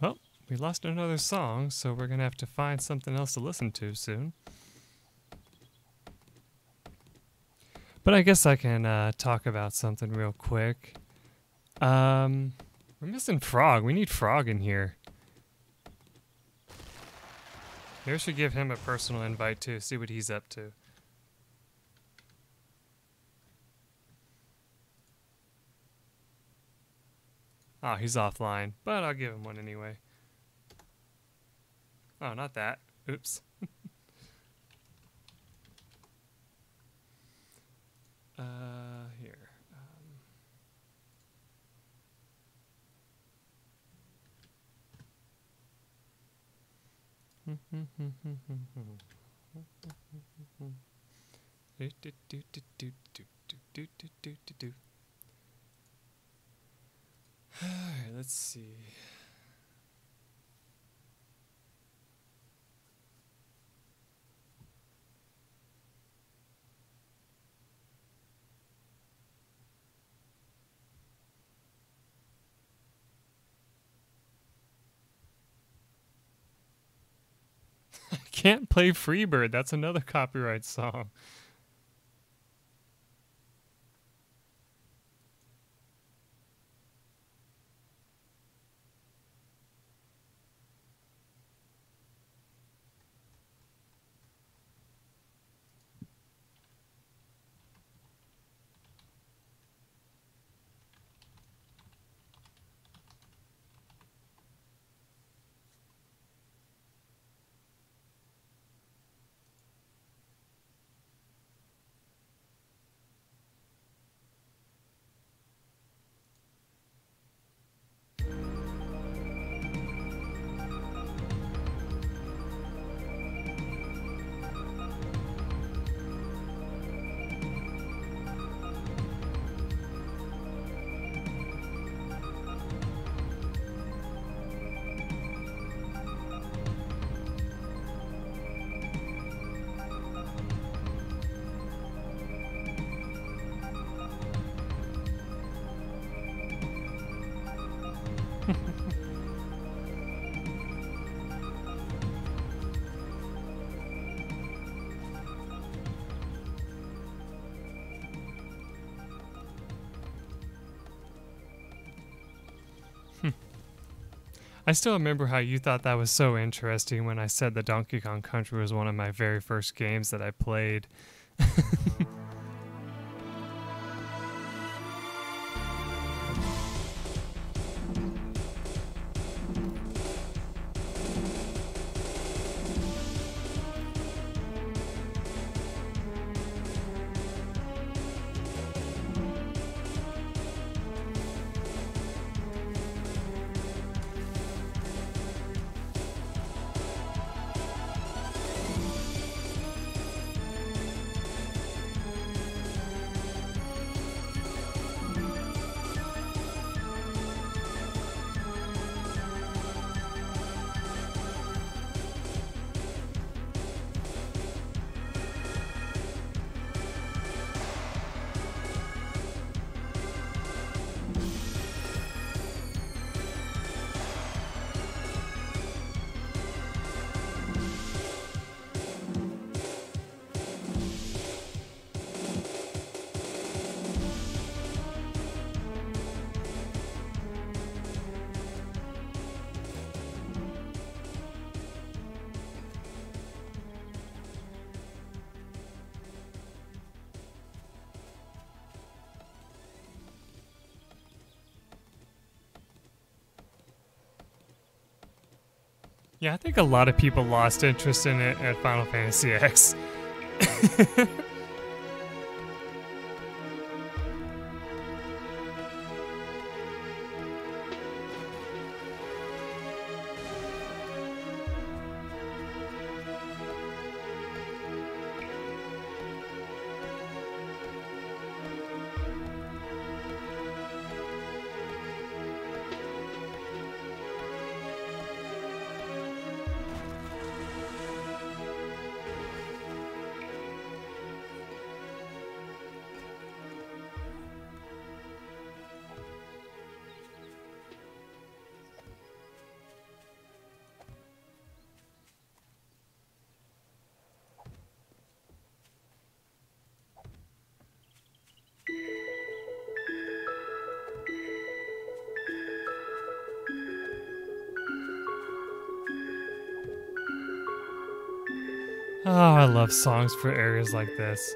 Well, we lost another song, so we're going to have to find something else to listen to soon. But I guess I can talk about something real quick. We're missing Frog. We need Frog in here. Maybe I should give him a personal invite too, see what he's up to. Oh, he's offline, but I'll give him one anyway. Oh, not that. Oops. Here. Alright, let's see. Can't play Freebird. That's another copyright song. I still remember how you thought that was so interesting when I said that Donkey Kong Country was one of my very first games that I played. Yeah, I think a lot of people lost interest in it at Final Fantasy X. Oh, I love songs for areas like this.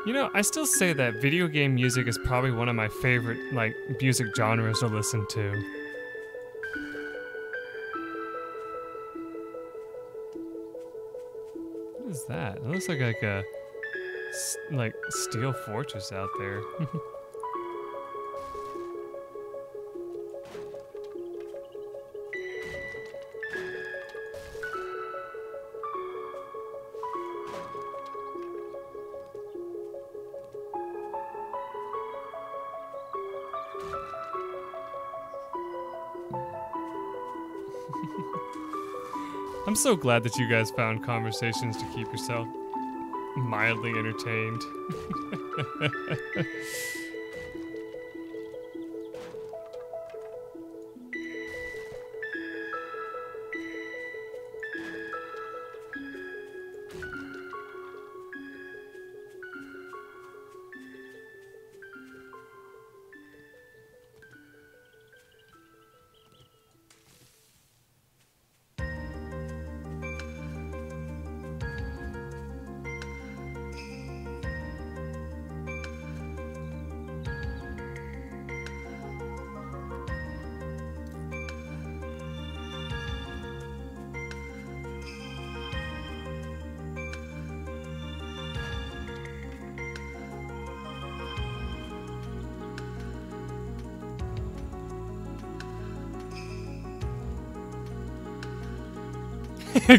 You know, I still say that video game music is probably one of my favorite, like, music genres to listen to. What is that? It looks like a steel fortress out there. I'm so glad that you guys found conversations to keep yourself mildly entertained.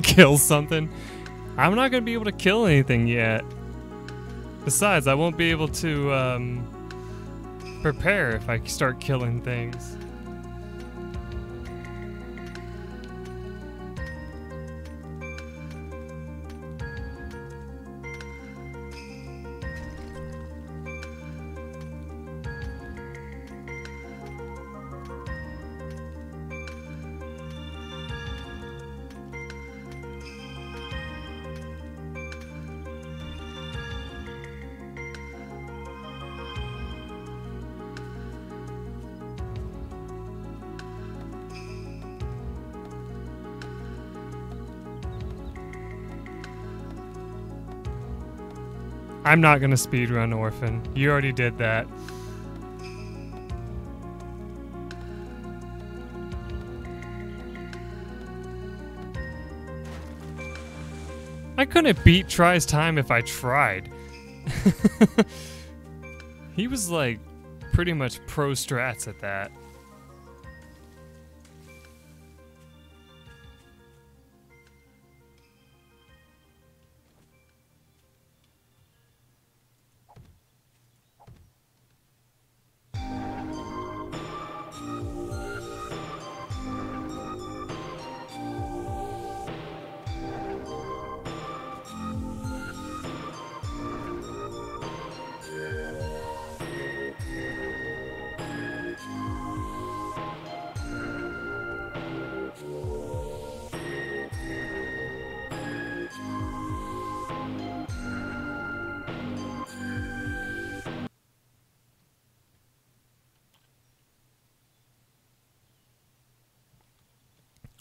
Kill something? I'm not gonna be able to kill anything yet. Besides, I won't be able to prepare if I start killing things. I'm not gonna speedrun Orphan. You already did that. I couldn't beat Try's time if I tried. He was like pretty much pro strats at that.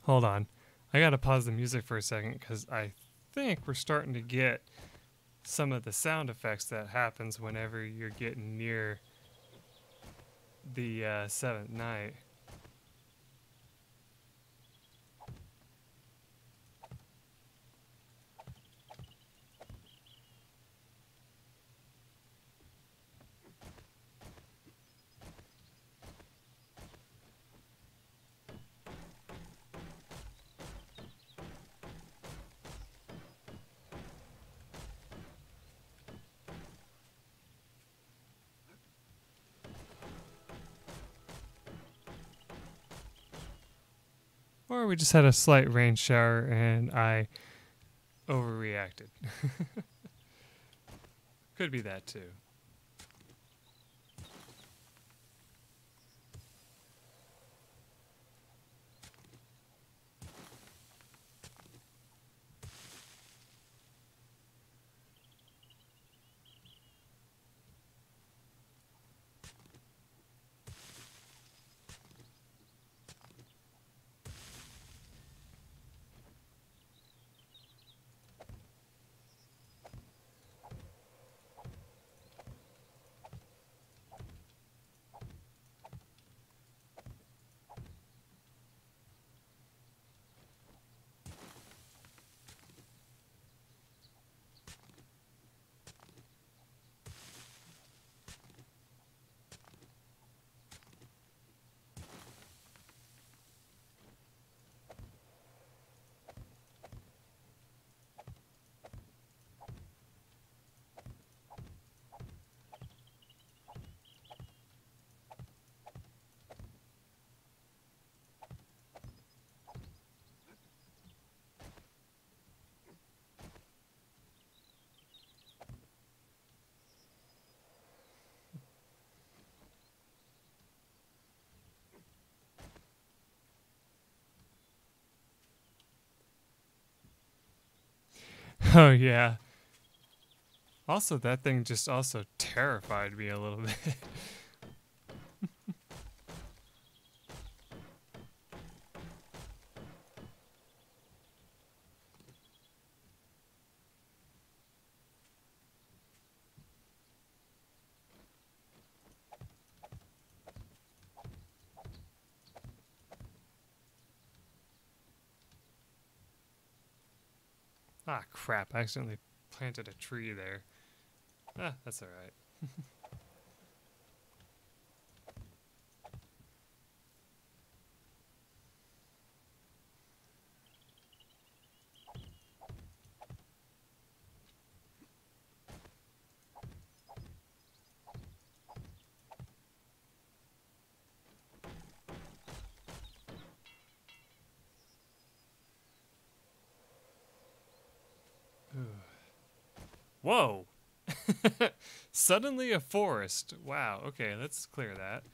Hold on. I gotta pause the music for a second because I think we're starting to get some of the sound effects that happens whenever you're getting near the seventh night. Or we just had a slight rain shower and I overreacted. Could be that too. Oh, yeah. Also, that thing just also terrified me a little bit. Ah, crap. I accidentally planted a tree there. Ah, that's alright. Whoa! Suddenly a forest. Wow, okay, let's clear that.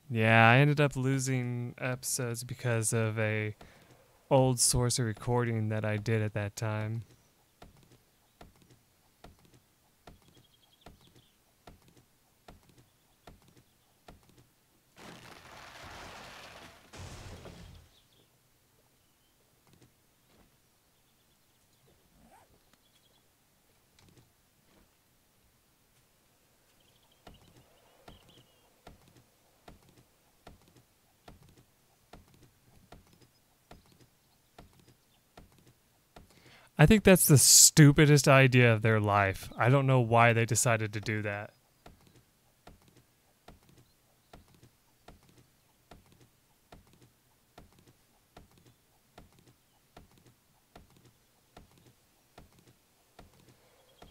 Yeah, I ended up losing episodes because of a old source of recording that I did at that time. I think that's the stupidest idea of their life. I don't know why they decided to do that.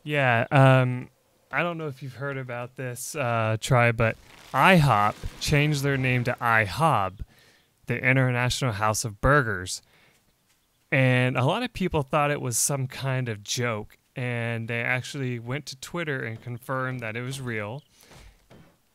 Yeah, I don't know if you've heard about this tribe, but IHOP changed their name to IHOB, the International House of Burgers. And a lot of people thought it was some kind of joke, and they actually went to Twitter and confirmed that it was real.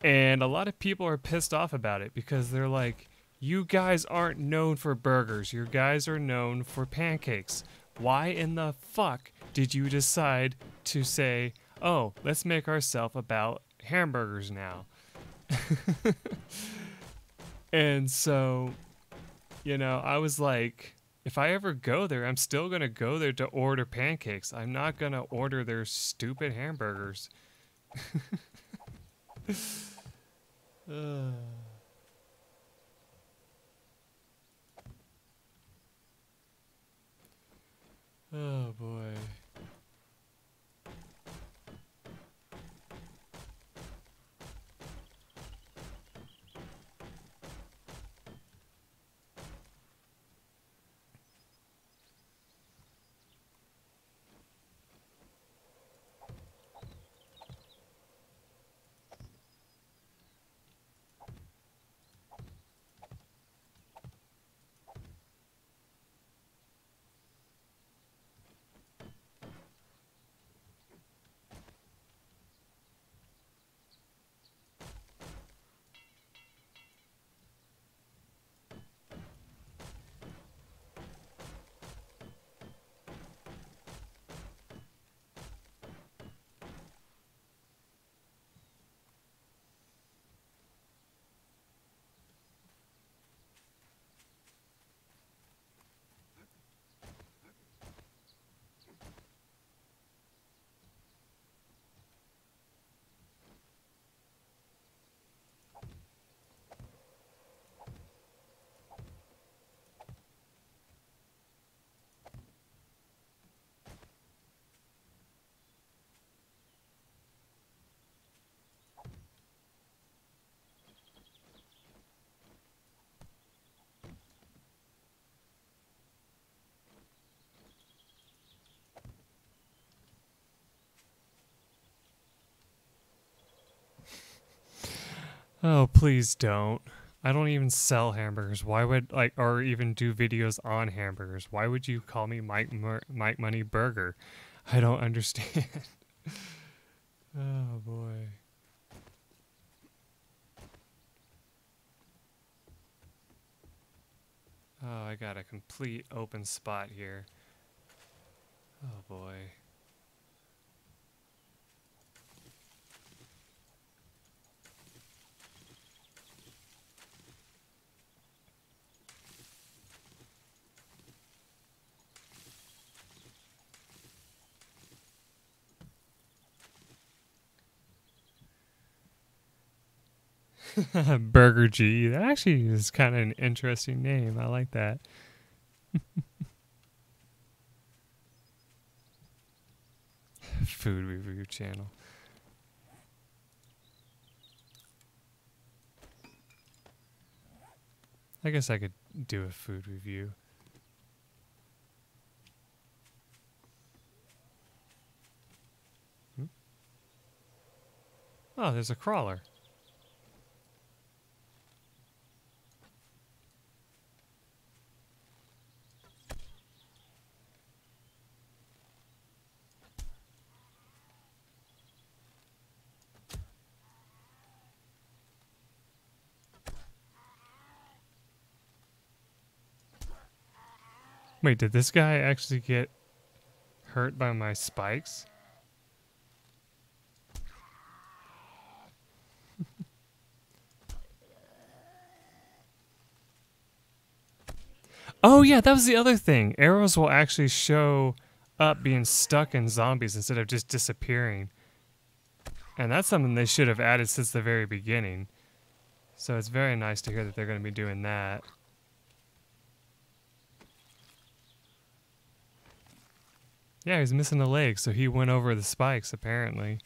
And a lot of people are pissed off about it because they're like, you guys aren't known for burgers. You guys are known for pancakes. Why in the fuck did you decide to say, oh, let's make ourselves about hamburgers now? And so, I was like, if I ever go there, I'm still going to go there to order pancakes. I'm not going to order their stupid hamburgers. Oh boy. Oh, please don't. I don't even sell hamburgers. Why would or even do videos on hamburgers? Why would you call me Mike Money Burger? I don't understand. Oh boy. Oh, I got a complete open spot here. Oh boy. Burger G. That actually is kind of an interesting name. I like that. Food review channel. I guess I could do a food review. Oh, there's a crawler. Wait, did this guy actually get hurt by my spikes? Oh yeah, that was the other thing. Arrows will actually show up being stuck in zombies instead of just disappearing. And that's something they should have added since the very beginning. So it's very nice to hear that they're going to be doing that. Yeah, he's missing a leg, so he went over the spikes, apparently.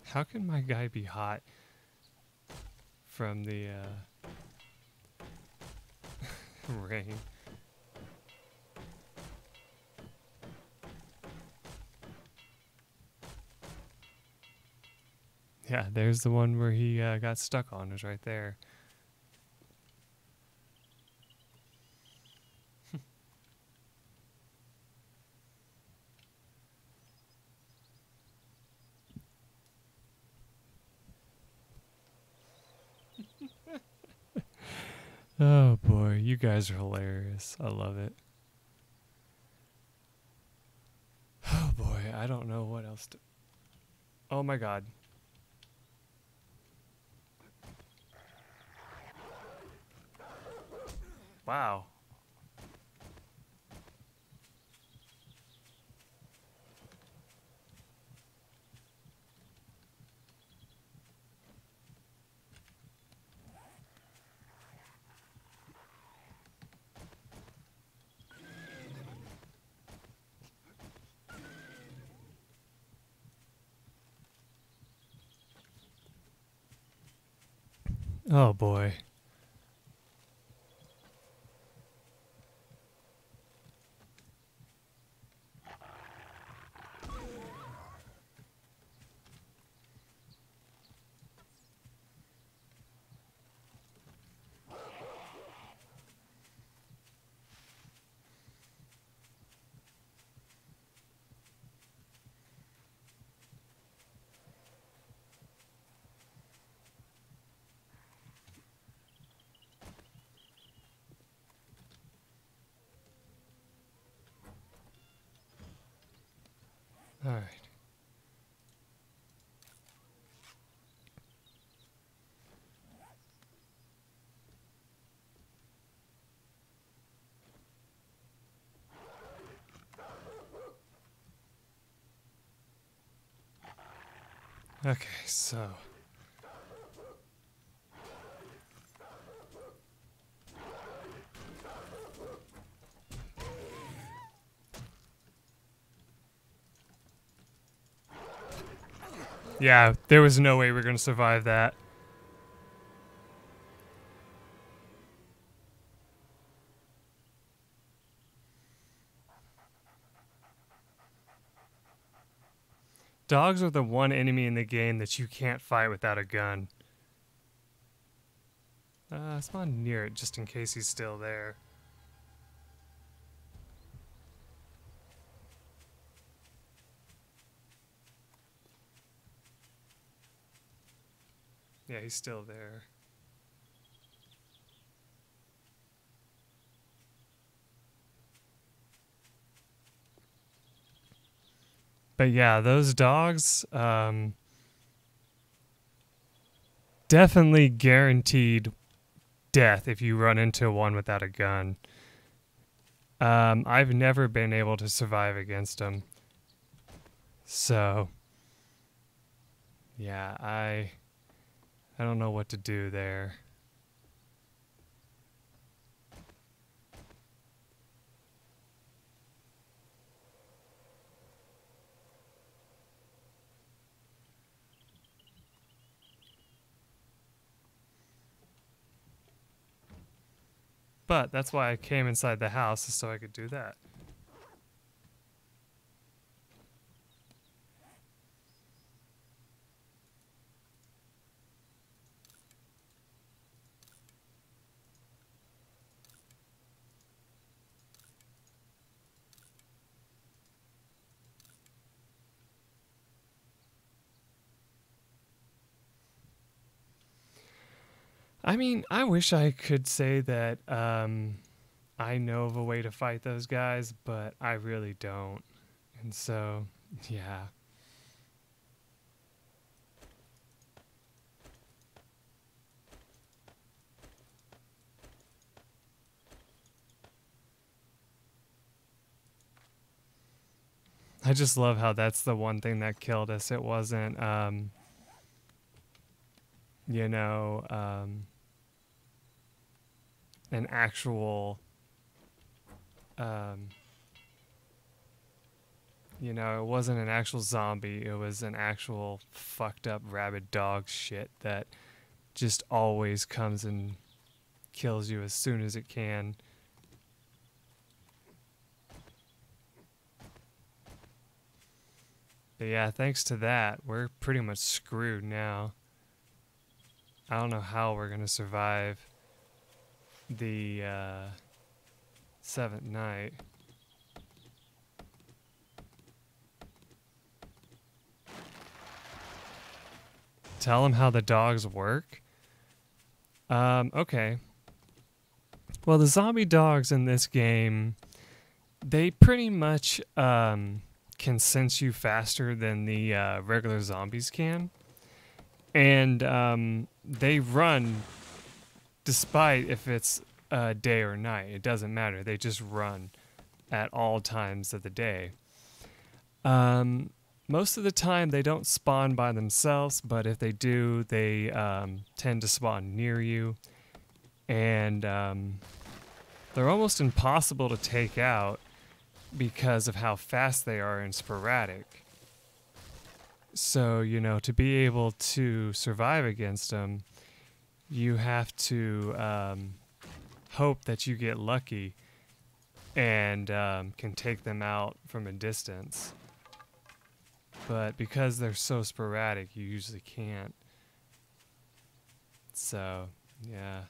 How can my guy be hot from the rain? Yeah, there's the one where he got stuck on. It was right there. Oh boy, you guys are hilarious. I love it. Oh boy, I don't know what else to... Oh my god. Wow. Oh boy. All right. Okay, so... Yeah, there was no way we were going to survive that. Dogs are the one enemy in the game that you can't fight without a gun. Spawn near it just in case he's still there. Yeah, he's still there. But yeah, those dogs, definitely guaranteed death if you run into one without a gun. I've never been able to survive against them. So, yeah, I don't know what to do there. But that's why I came inside the house, is so I could do that. I mean, I wish I could say that I know of a way to fight those guys, but I really don't. And so, yeah. I just love how that's the one thing that killed us. It wasn't, you know, an actual, you know, it wasn't an actual zombie. It was an actual fucked up rabid dog shit that just always comes and kills you as soon as it can. But yeah, thanks to that, we're pretty much screwed now. I don't know how we're gonna survive the 7th night. Tell them how the dogs work? Okay. Well, the zombie dogs in this game, they pretty much can sense you faster than the regular zombies can. And they run despite if it's day or night. It doesn't matter. They just run at all times of the day. Most of the time they don't spawn by themselves, but if they do, they tend to spawn near you. And they're almost impossible to take out because of how fast they are and sporadic. So, you know, to be able to survive against them, you have to hope that you get lucky and can take them out from a distance. But because they're so sporadic, you usually can't. So, yeah.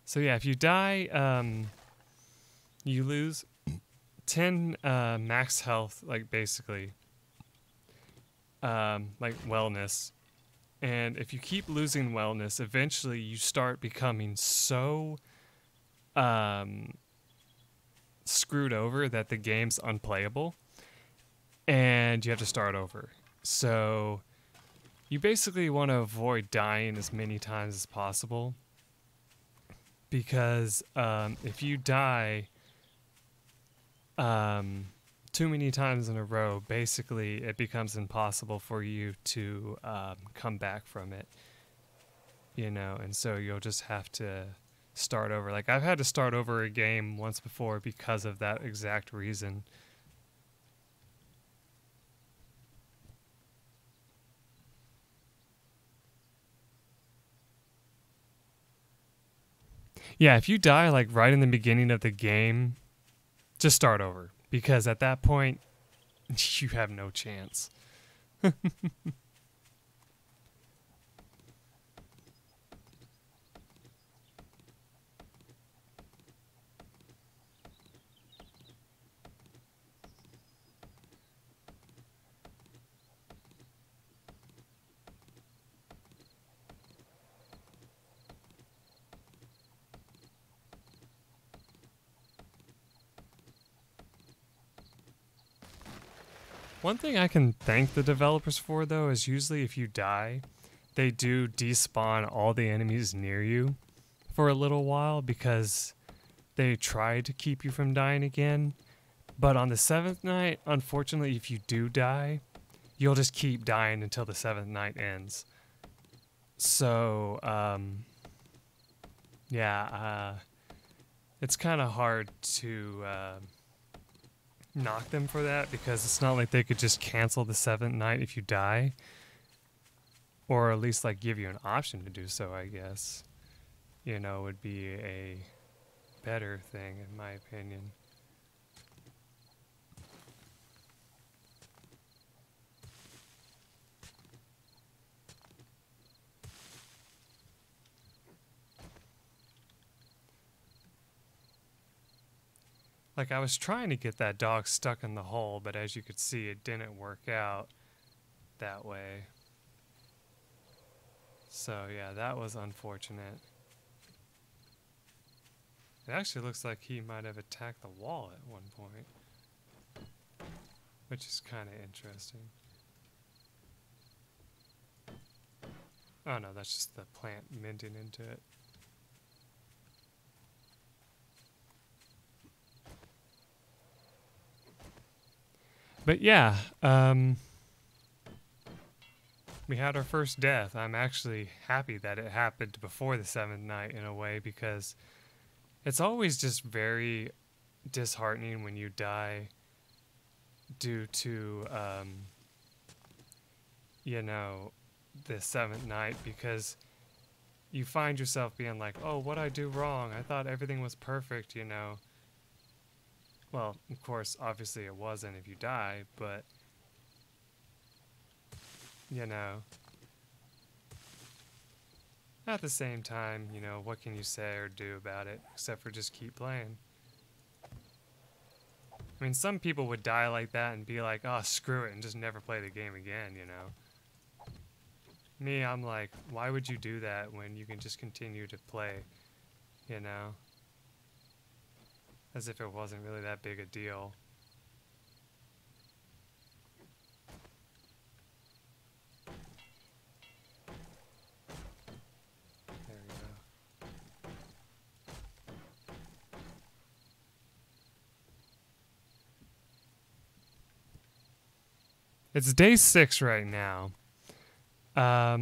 So yeah, if you die, you lose 10 max health, like basically, like wellness. And if you keep losing wellness, eventually you start becoming so screwed over that the game's unplayable, and you have to start over. So you basically want to avoid dying as many times as possible, because if you die too many times in a row, basically it becomes impossible for you to come back from it, you know, and so you'll just have to start over. Like, I've had to start over a game once before because of that exact reason. Yeah, if you die like right in the beginning of the game, just start over, because at that point you have no chance. One thing I can thank the developers for, though, is usually if you die, they do despawn all the enemies near you for a little while because they try to keep you from dying again. But on the 7th night, unfortunately, if you do die, you'll just keep dying until the 7th night ends. So, it's kind of hard to knock them for that because it's not like they could just cancel the 7th night if you die. Or at least like give you an option to do so, I guess. You know, would be a better thing in my opinion. Like, I was trying to get that dog stuck in the hole, but as you could see, it didn't work out that way. So, yeah, that was unfortunate. It actually looks like he might have attacked the wall at one point, which is kind of interesting. Oh no, that's just the plant minting into it. But yeah, we had our first death. I'm actually happy that it happened before the 7th night in a way, because it's always just very disheartening when you die due to, you know, the 7th night, because you find yourself being like, oh, what'd I do wrong? I thought everything was perfect, you know. Well, of course, obviously it wasn't if you die, but, you know, at the same time, you know, what can you say or do about it, except for just keep playing? I mean, some people would die like that and be like, oh, screw it, and just never play the game again, you know? Me, I'm like, why would you do that when you can just continue to play, you know? As if it wasn't really that big a deal. There we go. It's day 6 right now. I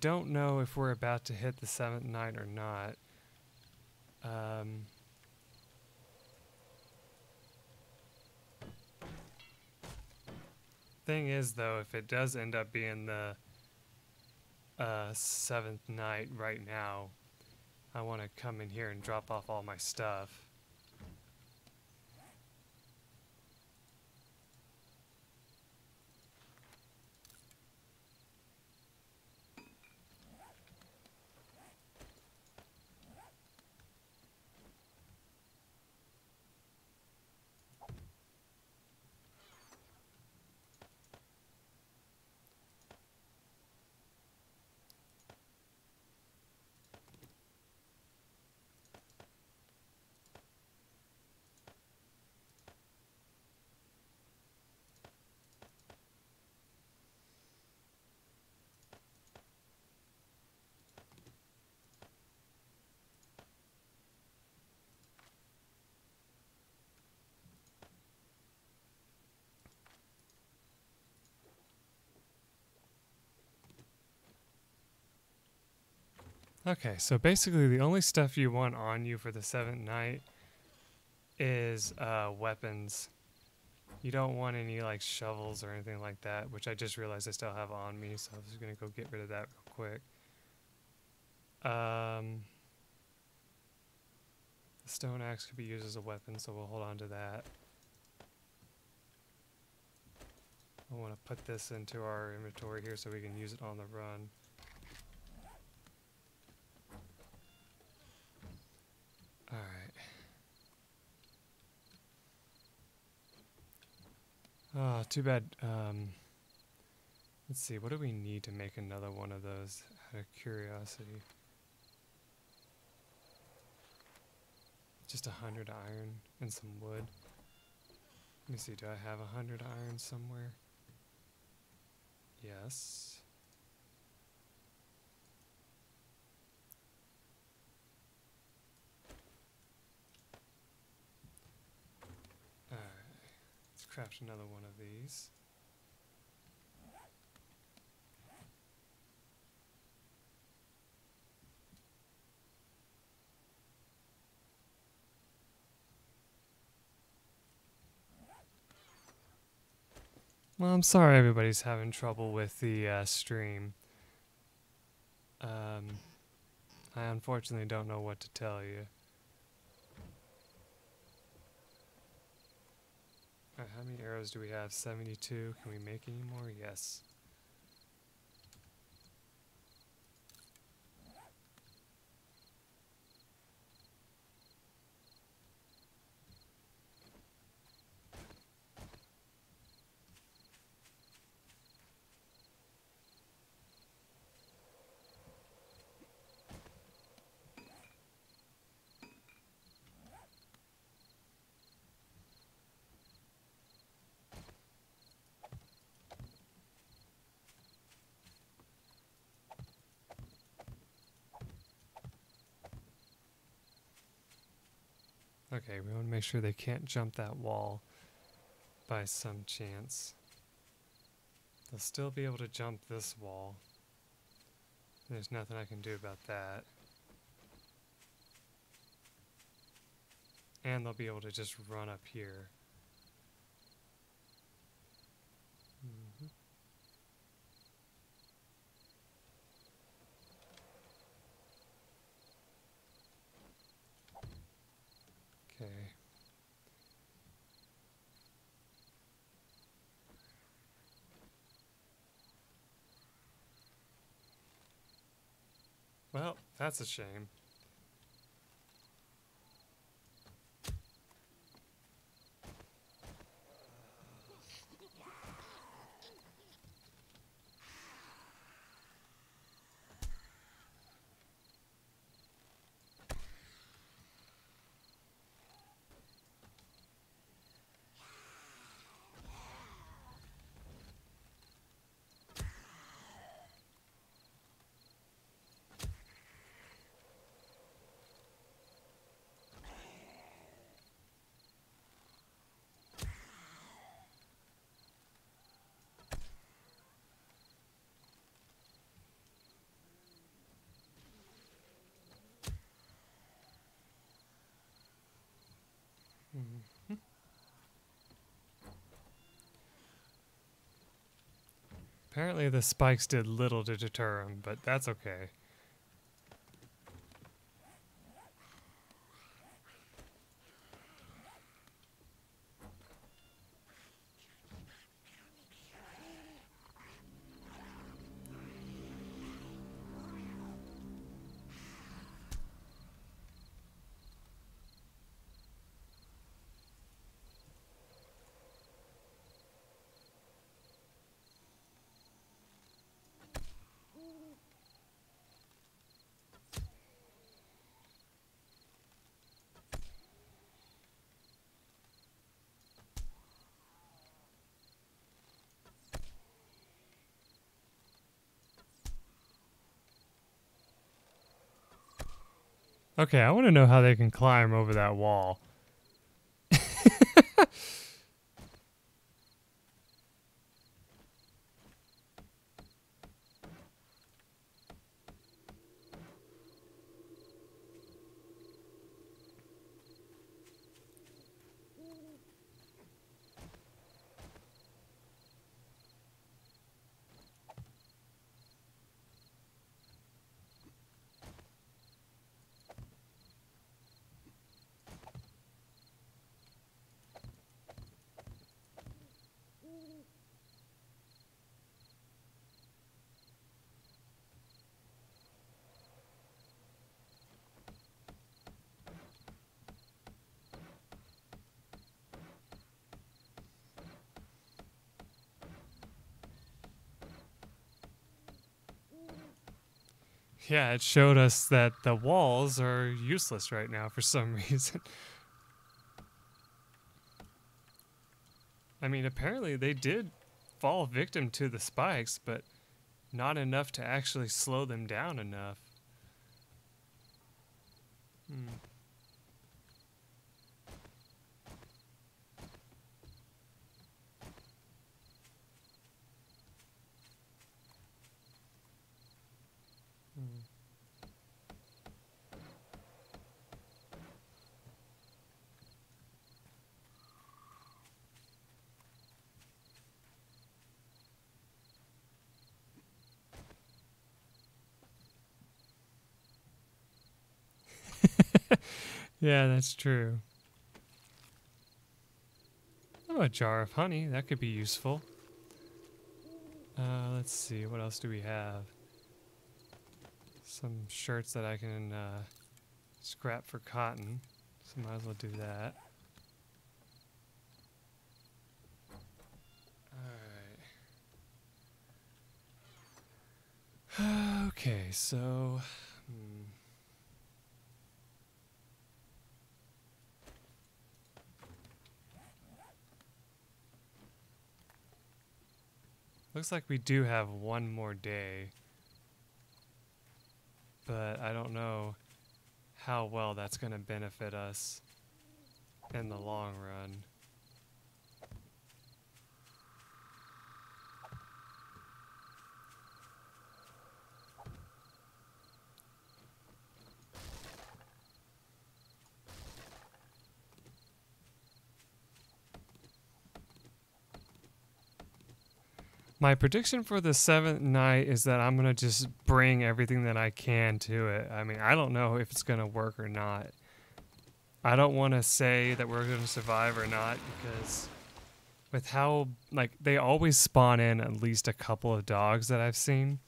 don't know if we're about to hit the 7th night or not. Thing is, though, if it does end up being the 7th night right now, I want to come in here and drop off all my stuff. Okay, so basically the only stuff you want on you for the 7th night is weapons. You don't want any like shovels or anything like that, which I just realized I still have on me, so I was just gonna go get rid of that real quick. The stone axe could be used as a weapon, so we'll hold on to that. I want to put this into our inventory here so we can use it on the run. Alright. Oh, too bad. Let's see, what do we need to make another one of those out of curiosity? Just 100 iron and some wood. Let me see, do I have 100 iron somewhere? Yes. Alright, let's craft another one of these. Well, I'm sorry everybody's having trouble with the stream. I unfortunately don't know what to tell you. Alright, how many arrows do we have? 72. Can we make any more? Yes. Okay, we want to make sure they can't jump that wall by some chance. They'll still be able to jump this wall. There's nothing I can do about that. And they'll be able to just run up here. Mhm. Okay. Well, that's a shame. Mhm. Apparently the spikes did little to deter him, but that's okay. Okay, I want to know how they can climb over that wall. Yeah, it showed us that the walls are useless right now for some reason. I mean, apparently they did fall victim to the spikes, but not enough to actually slow them down enough. Hmm. Yeah, that's true. Oh, a jar of honey. That could be useful. Let's see. What else do we have? Some shirts that I can scrap for cotton. So might as well do that. Alright. Okay, so... Looks like we do have one more day. But I don't know how well that's going to benefit us in the long run. My prediction for the seventh night is that I'm going to just bring everything that I can to it. I mean, I don't know if it's going to work or not. I don't want to say that we're going to survive or not because with how, like, they always spawn in at least a couple of dogs that I've seen.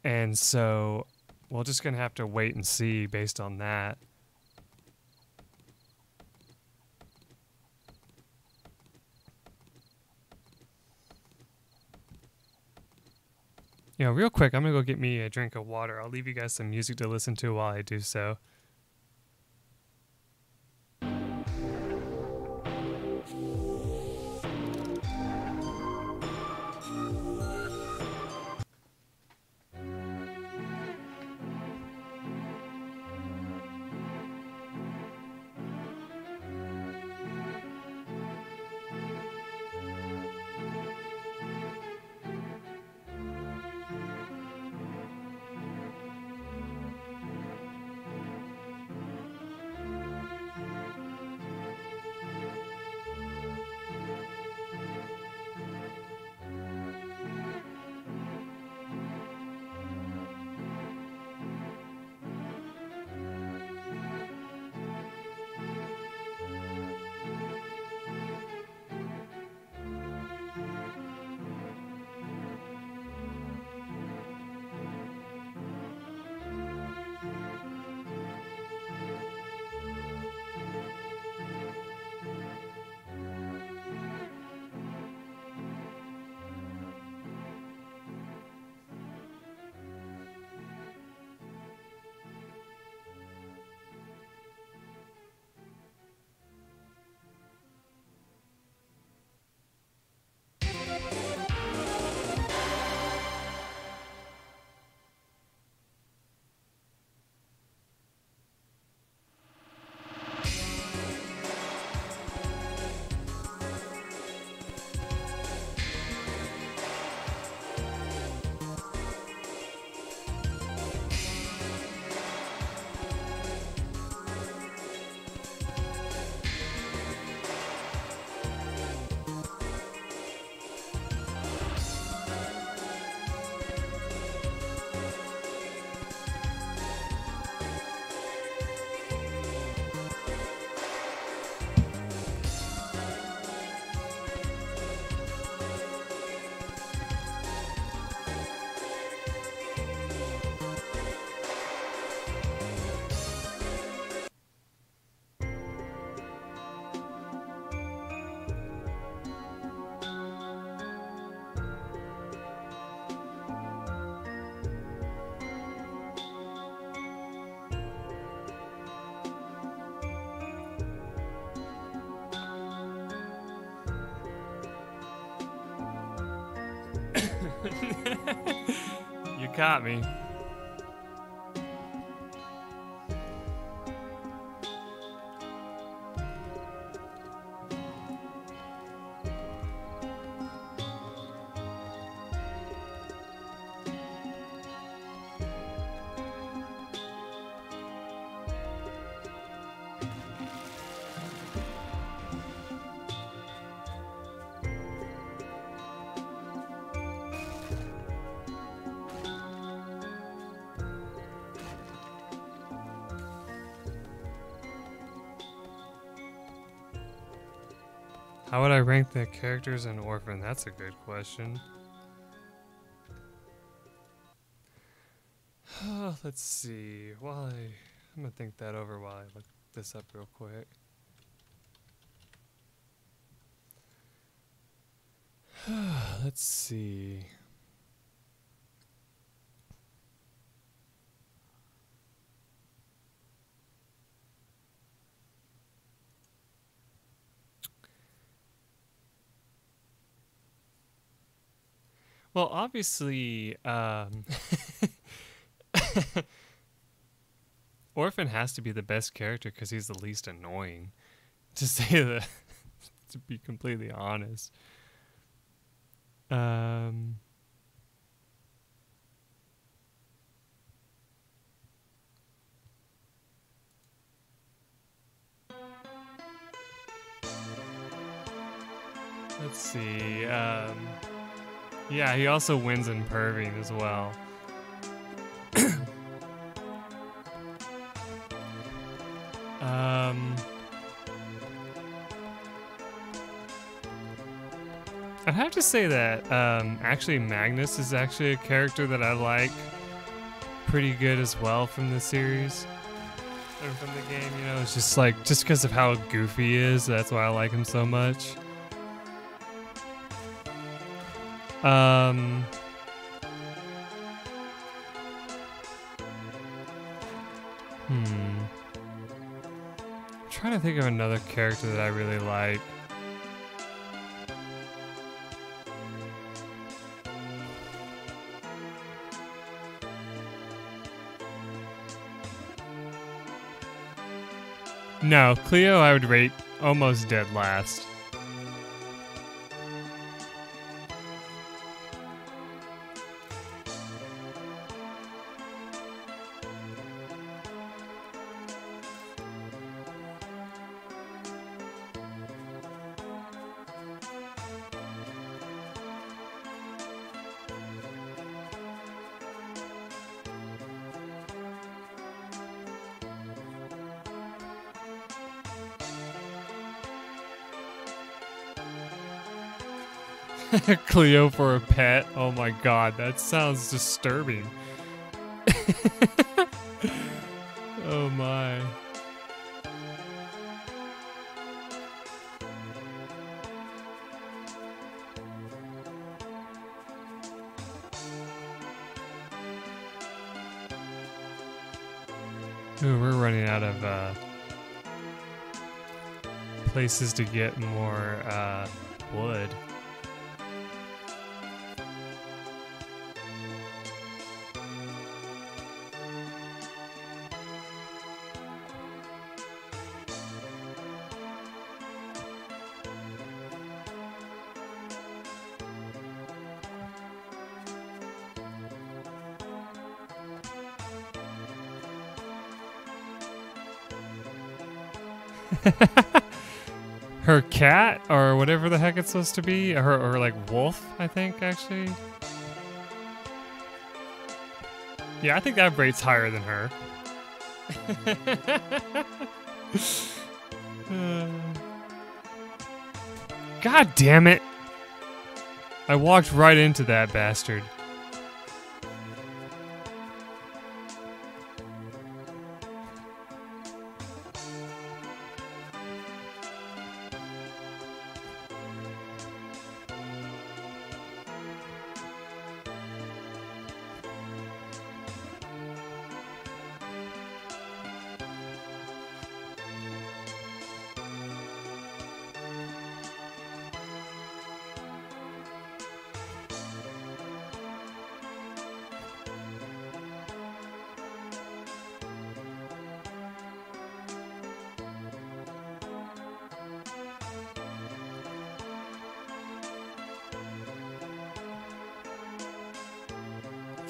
And so we're just going to have to wait and see based on that. You know, real quick, I'm going to go get me a drink of water. I'll leave you guys some music to listen to while I do so. You caught me. How would I rank the characters in Orphan? That's a good question. Let's see. I'm gonna think that over while I look this up real quick. Let's see. Well, obviously, Orphan has to be the best character because he's the least annoying, to say that, to be completely honest. Let's see. Yeah, he also wins in perving as well. I'd have to say that actually Magnus is actually a character that I like pretty good as well from the series and from the game. You know, it's just like just because of how goofy he is, that's why I like him so much. I'm trying to think of another character that I really like. No, Cleo I would rate almost dead last. Cleo for a pet? Oh my god, that sounds disturbing. Oh my. Ooh, we're running out of places to get more wood. Her cat, or whatever the heck it's supposed to be, or like wolf, I think, actually. Yeah, I think that rate's higher than her. God damn it! I walked right into that bastard.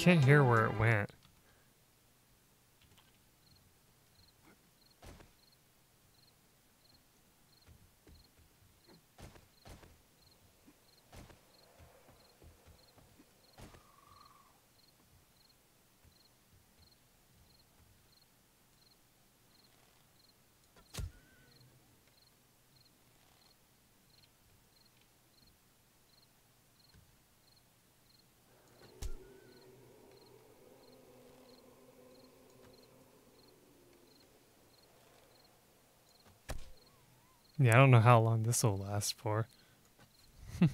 can't hear where it went. Yeah, I don't know how long this will last for. It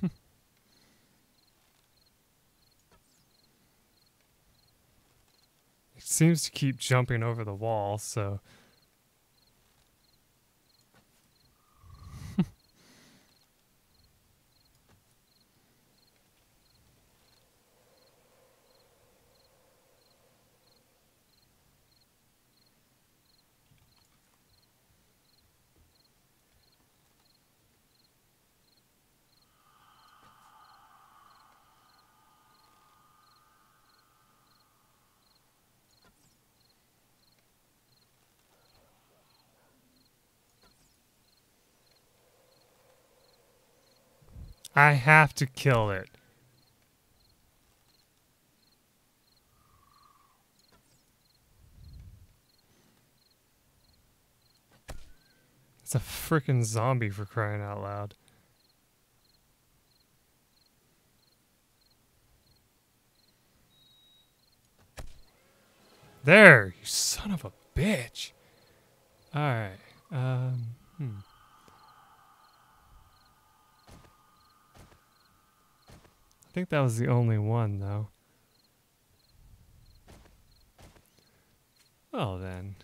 seems to keep jumping over the wall, so... I have to kill it. It's a freaking zombie, for crying out loud. There, you son of a bitch. Alright. I think that was the only one, though. Well, then.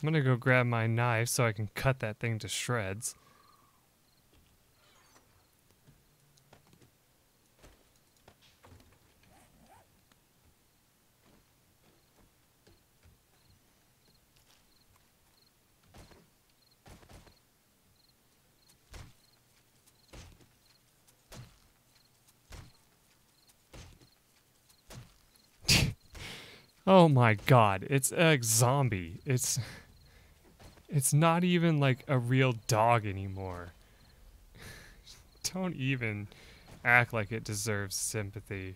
I'm gonna go grab my knife so I can cut that thing to shreds. Oh my god, it's a zombie. It's not even like a real dog anymore. Don't even act like it deserves sympathy.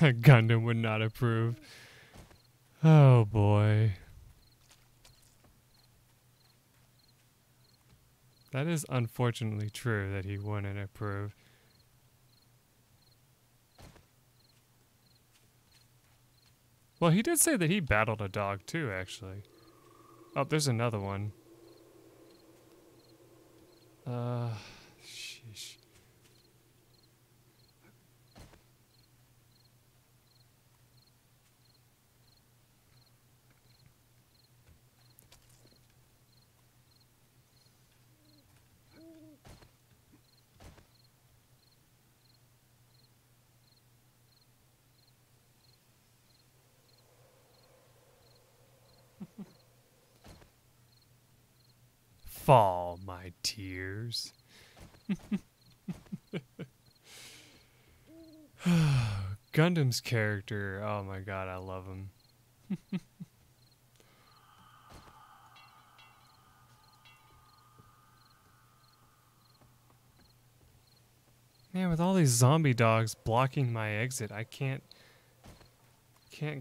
Gundam would not approve. Oh boy. That is unfortunately true that he wouldn't approve. Well, he did say that he battled a dog too, actually. Oh, there's another one. Sheesh. Fall, my tears. Gundam's character, oh my god, I love him. Man, with all these zombie dogs blocking my exit, I can't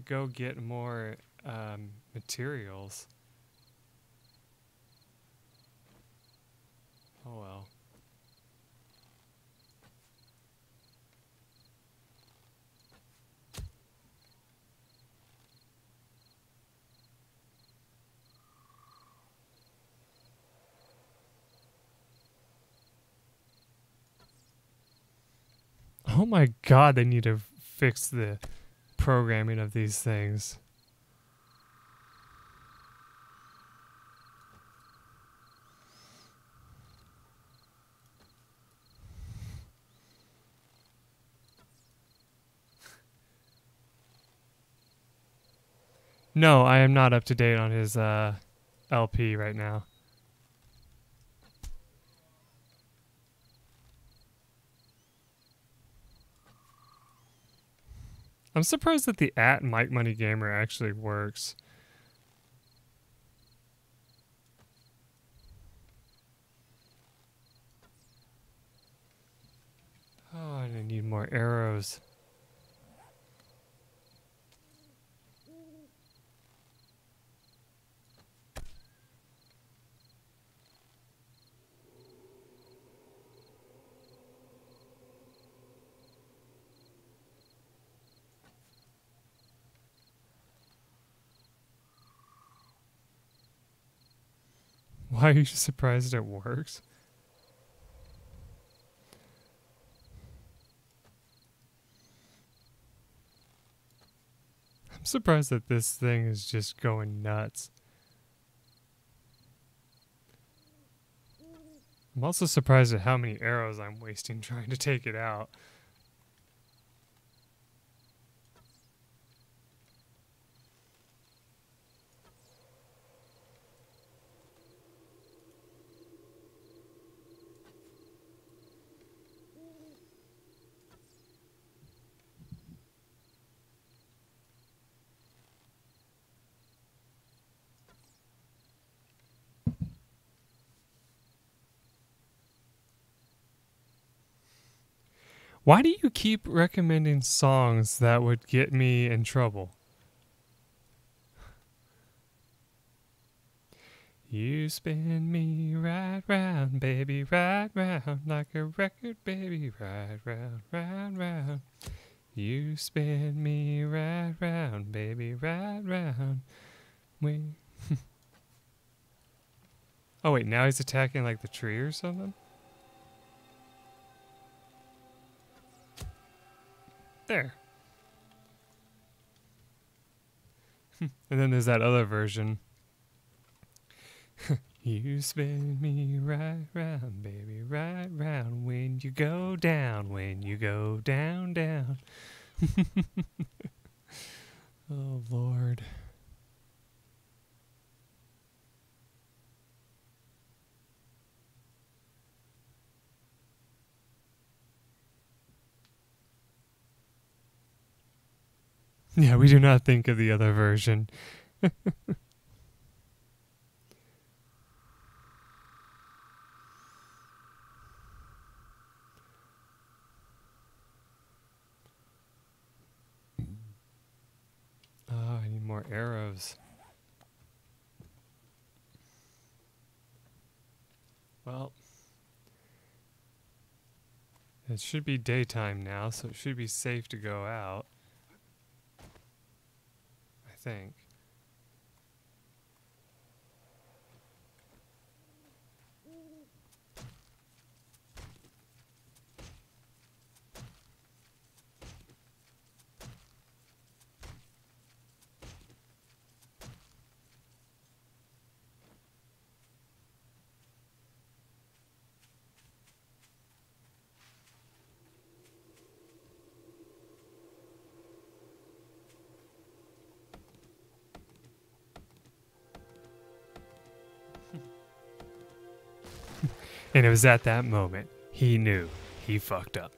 go get more materials. Oh well. Oh my god, they need to fix the programming of these things. No, I am not up to date on his LP right now. I'm surprised that the @MikeMoneyGamer actually works. Oh, and I need more arrows. Why are you surprised it works? I'm surprised that this thing is just going nuts. I'm also surprised at how many arrows I'm wasting trying to take it out. Why do you keep recommending songs that would get me in trouble? You spin me right round, baby, right round, like a record, baby, right round, round, round. You spin me right round, baby, right round. We. Oh wait, now he's attacking like the tree or something? There. And then there's that other version. You spin me right round, baby, right round. When you go down, when you go down, down. Oh, Lord. Yeah, we do not think of the other version. Oh, I need more arrows. Well, it should be daytime now, so it should be safe to go out. I think. And it was at that moment he knew he fucked up.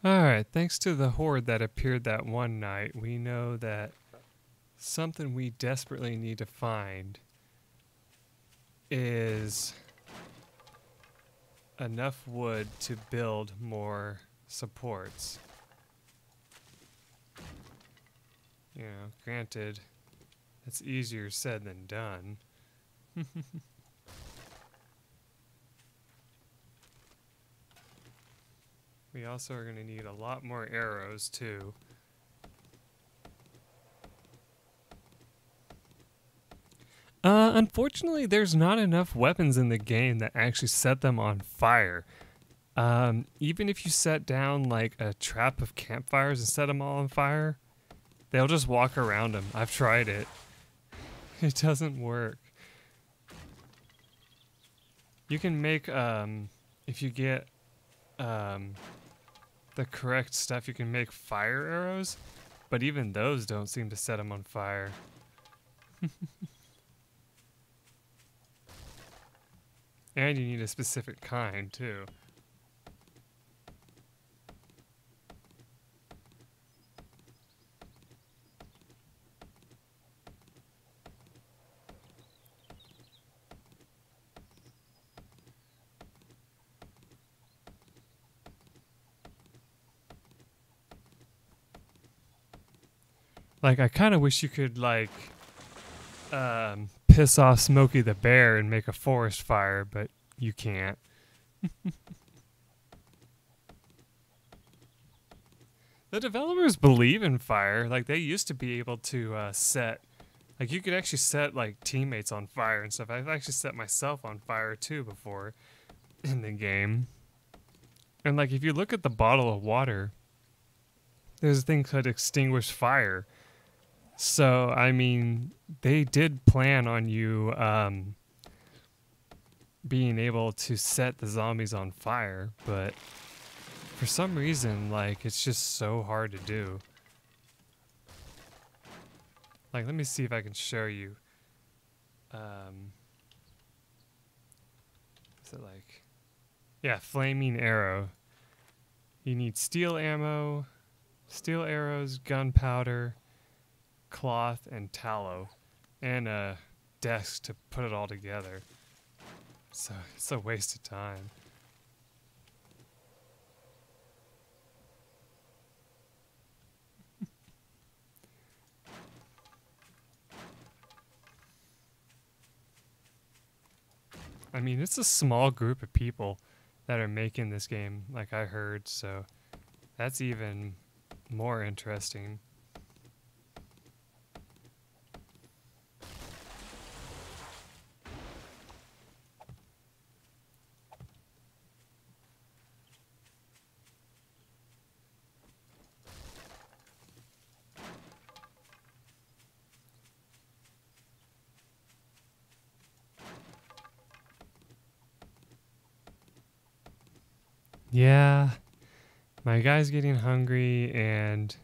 Alright, thanks to the horde that appeared that one night, we know that something we desperately need to find is enough wood to build more supports. You know, granted, that's easier said than done. We also are going to need a lot more arrows, too. Unfortunately, there's not enough weapons in the game that actually set them on fire. Even if you set down like a trap of campfires and set them all on fire, they'll just walk around them. I've tried it. It doesn't work. You can make, if you get the correct stuff, you can make fire arrows, but even those don't seem to set them on fire. And you need a specific kind, too. Like, I kind of wish you could, like, piss off Smokey the Bear and make a forest fire, but you can't. The developers believe in fire. Like, they used to be able to set... Like, you could actually set, like, teammates on fire and stuff. I've actually set myself on fire, too, before in the game. And, like, if you look at the bottle of water, there's a thing called extinguish fire. So, I mean, they did plan on you being able to set the zombies on fire, but for some reason, like, it's just so hard to do. Like, let me see if I can show you. Is it like... Yeah, flaming arrow. You need steel ammo, steel arrows, gunpowder, cloth, and tallow, and a desk to put it all together. So it's a waste of time. I mean, it's a small group of people that are making this game, like I heard, so that's even more interesting. Yeah, my guy's getting hungry, and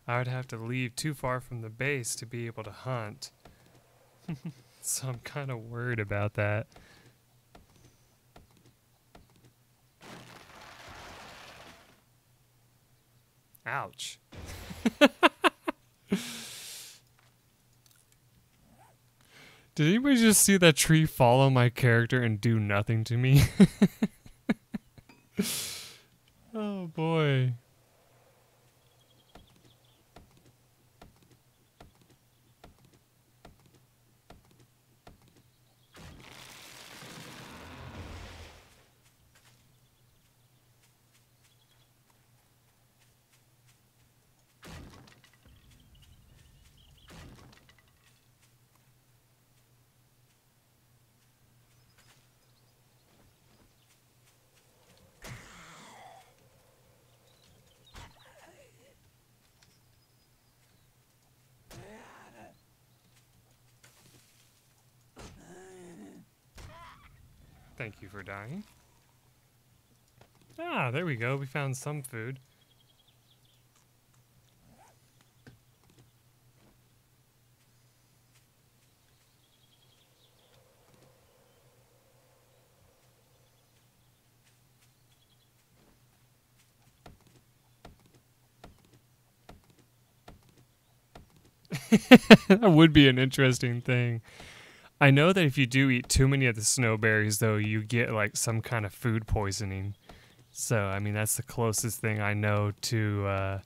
I would have to leave too far from the base to be able to hunt. So I'm kind of worried about that. Ouch. Did anybody just see that tree follow my character and do nothing to me? Oh boy. Thank you for dying. Ah, there we go. We found some food. That would be an interesting thing. I know that if you do eat too many of the snowberries, though, you get like some kind of food poisoning. So, I mean, that's the closest thing I know to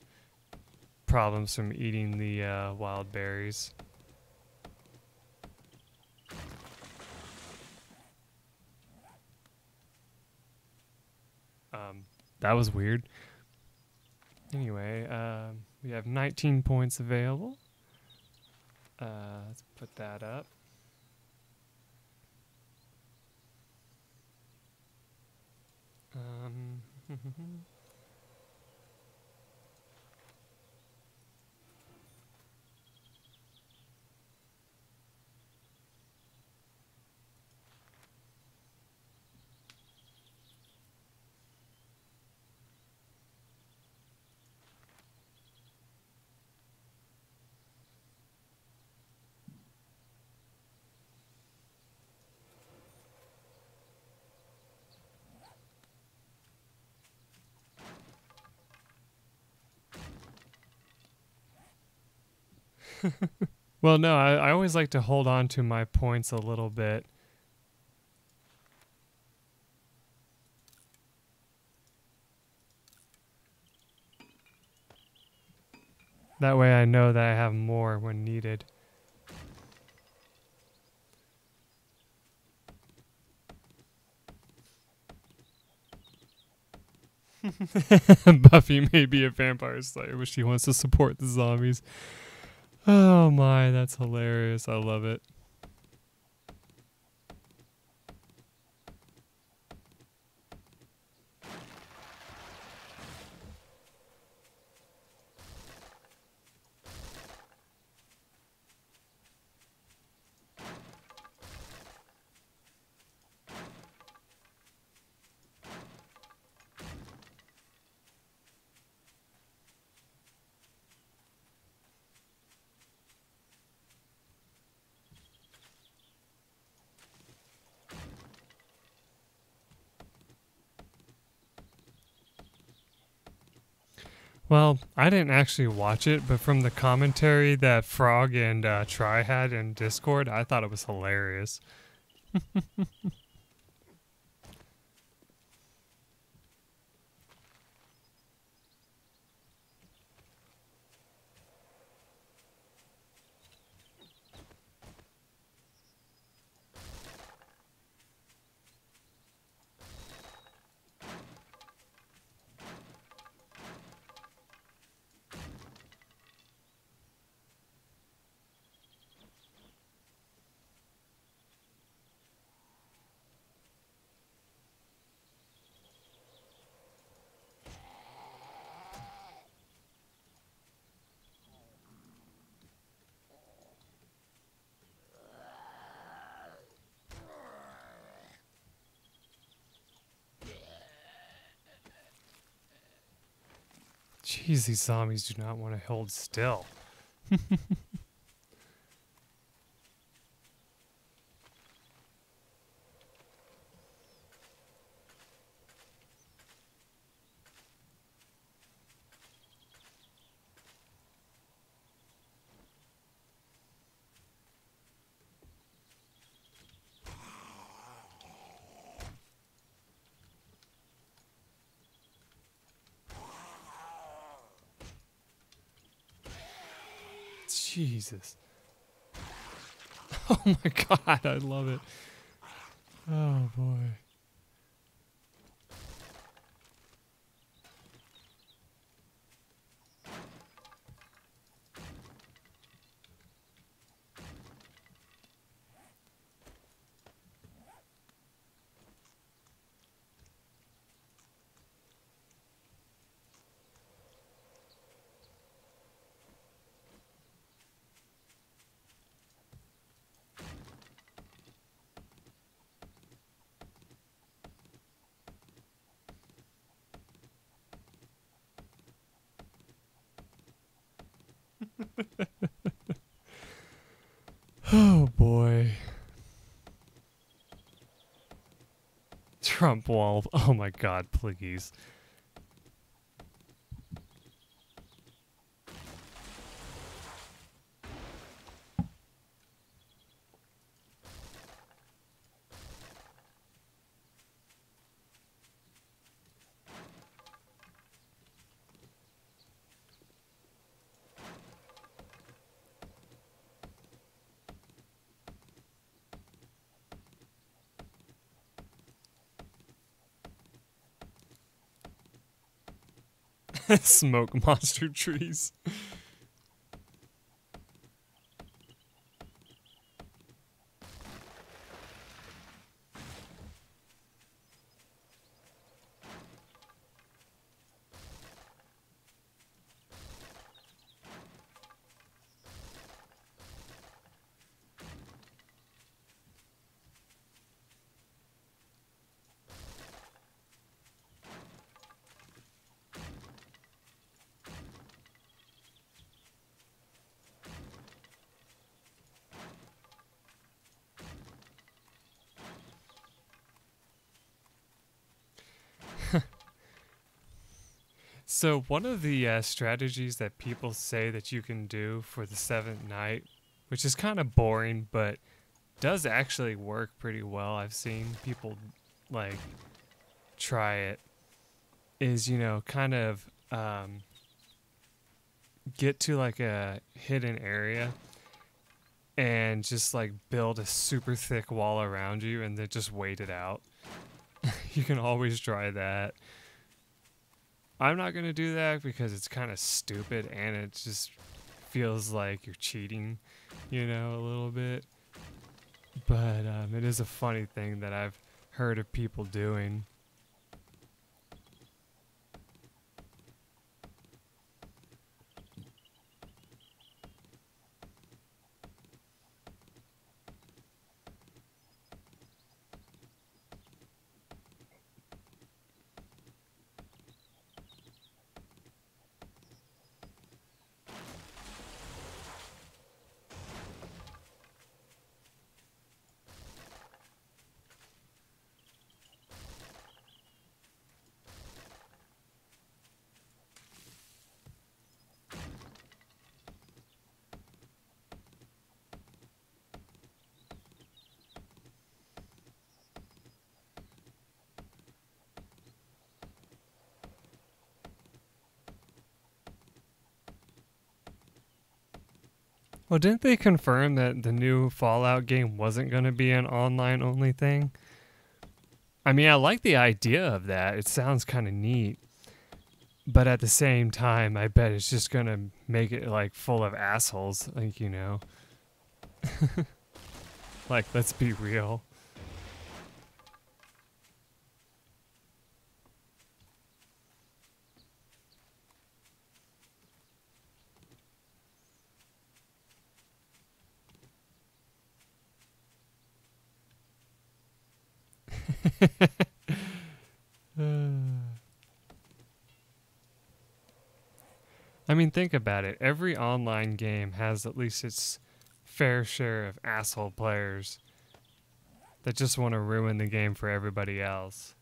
problems from eating the wild berries. That was weird. Anyway, we have 19 points available. Let's put that up. Well, no, I always like to hold on to my points a little bit. That way I know that I have more when needed. Buffy may be a vampire slayer, but she wants to support the zombies. Oh my, that's hilarious. I love it. Well, I didn't actually watch it, but from the commentary that Frog and Try had in Discord, I thought it was hilarious. Jeez, these zombies do not want to hold still. Jesus. Oh my god, I love it. Oh boy. Oh boy. Trump wall. Oh my god, please. Smoke monster trees. So one of the strategies that people say that you can do for the seventh night, which is kind of boring, but does actually work pretty well. I've seen people like try it. Is kind of get to like a hidden area and just like build a super thick wall around you and then just wait it out. You can always try that. I'm not going to do that because it's kind of stupid and it just feels like you're cheating, a little bit. But it is a funny thing that I've heard of people doing. Well, didn't they confirm that the new Fallout game wasn't going to be an online only thing? I mean, I like the idea of that. It sounds kind of neat. But at the same time, I bet it's just going to make it like full of assholes. Like, like, let's be real. I mean, think about it. Every online game has at least its fair share of asshole players that just want to ruin the game for everybody else.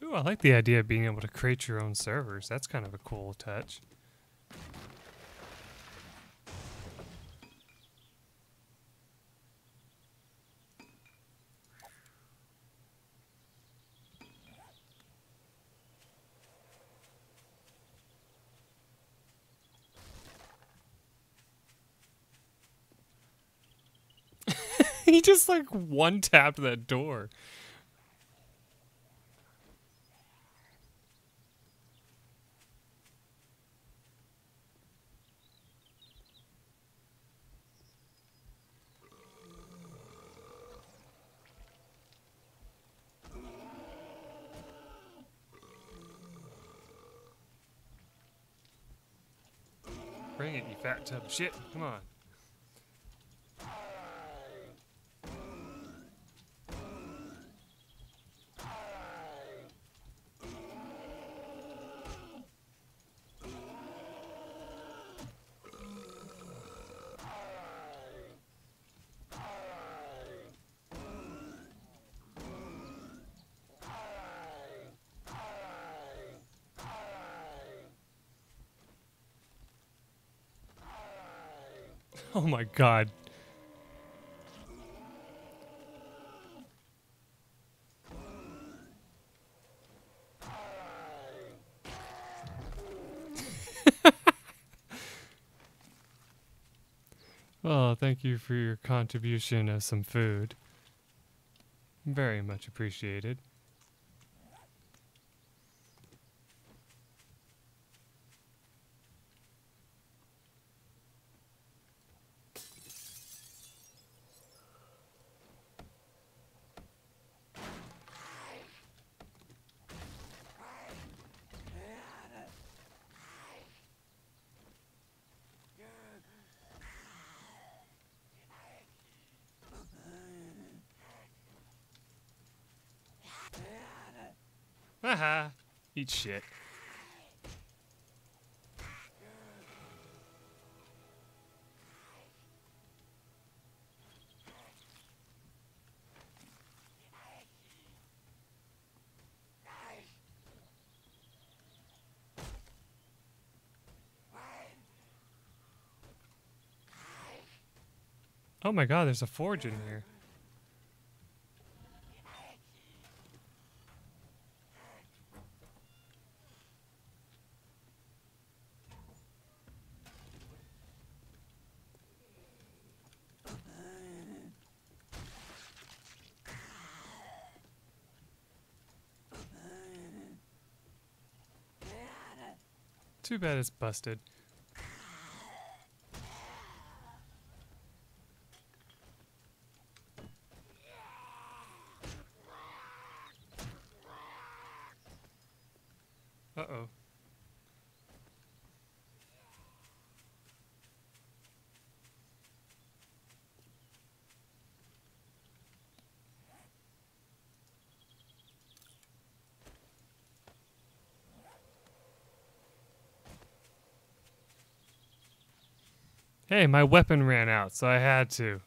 Ooh, I like the idea of being able to create your own servers. That's kind of a cool touch. He just like one tapped that door. Bring it, you fat tub of shit. Come on. Oh my god. Well, thank you for your contribution of some food. Very much appreciated. Haha. Eat shit. Oh my god, there's a forge in here. Too bad it's busted. Uh-oh. Hey, my weapon ran out, so I had to.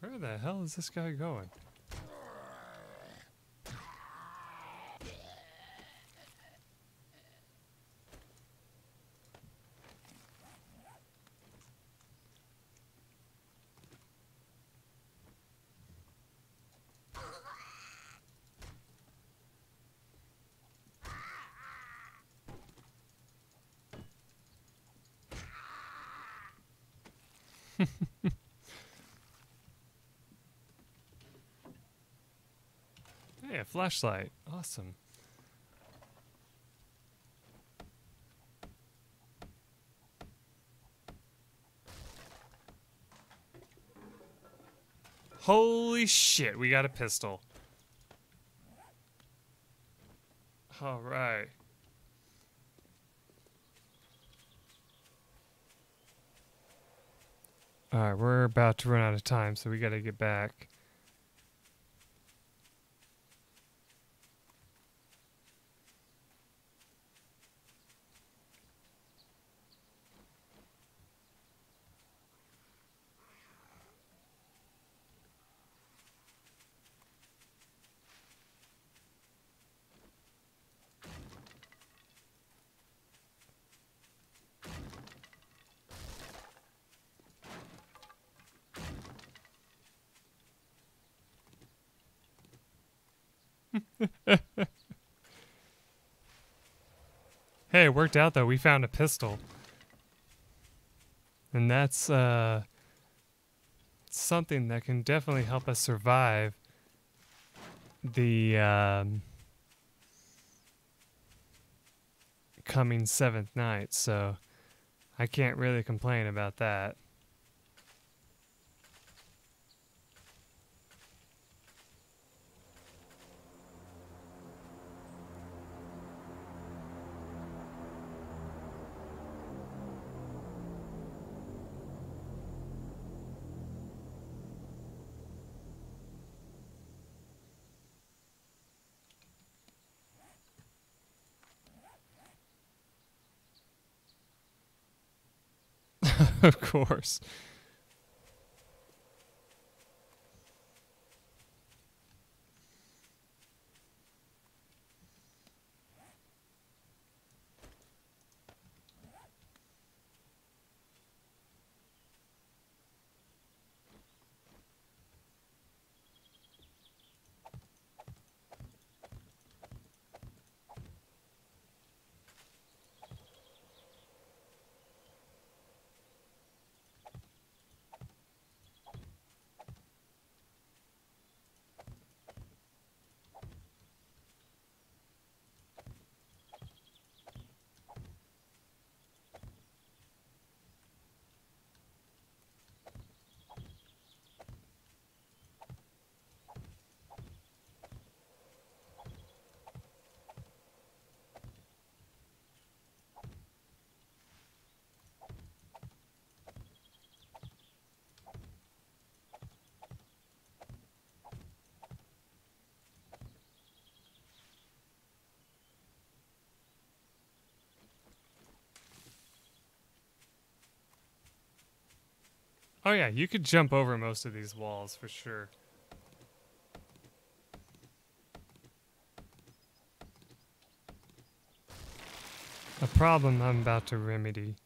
Where the hell is this guy going? Hey, a flashlight. Awesome. Holy shit, we got a pistol. All right. All right, we're about to run out of time, so we got to get back. Hey, it worked out though. We found a pistol. And that's something that can definitely help us survive the coming seventh night. So I can't really complain about that. Of course. Oh yeah, you could jump over most of these walls for sure. A problem I'm about to remedy.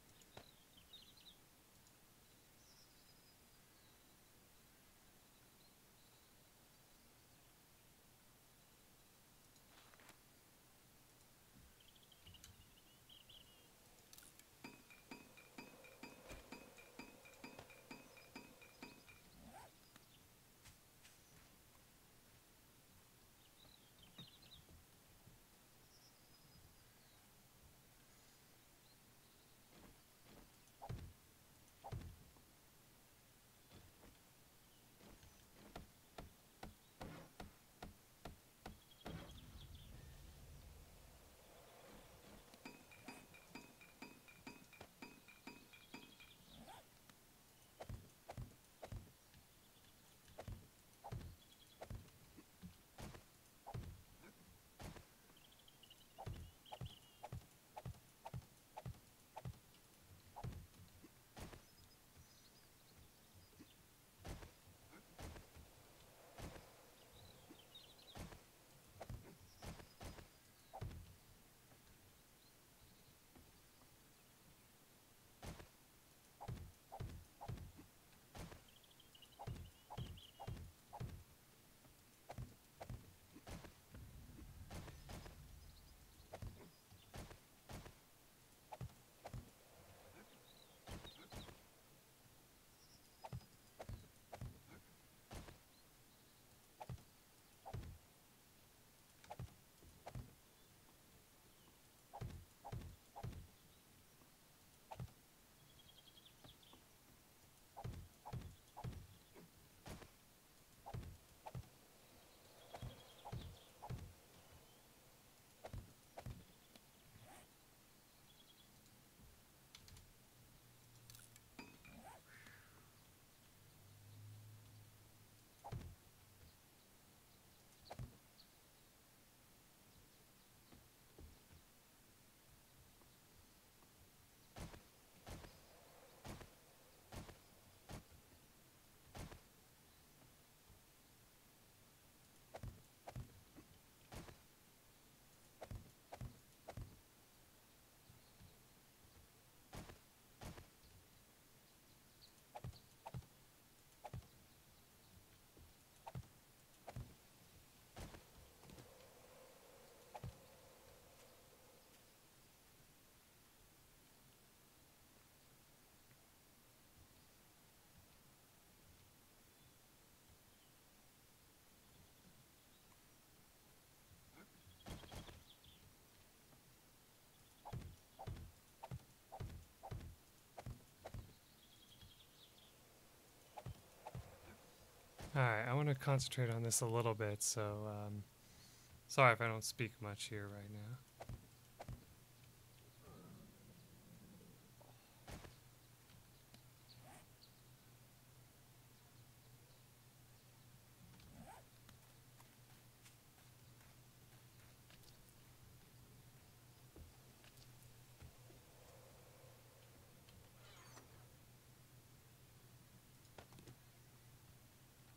Alright, I want to concentrate on this a little bit, so sorry if I don't speak much here right now.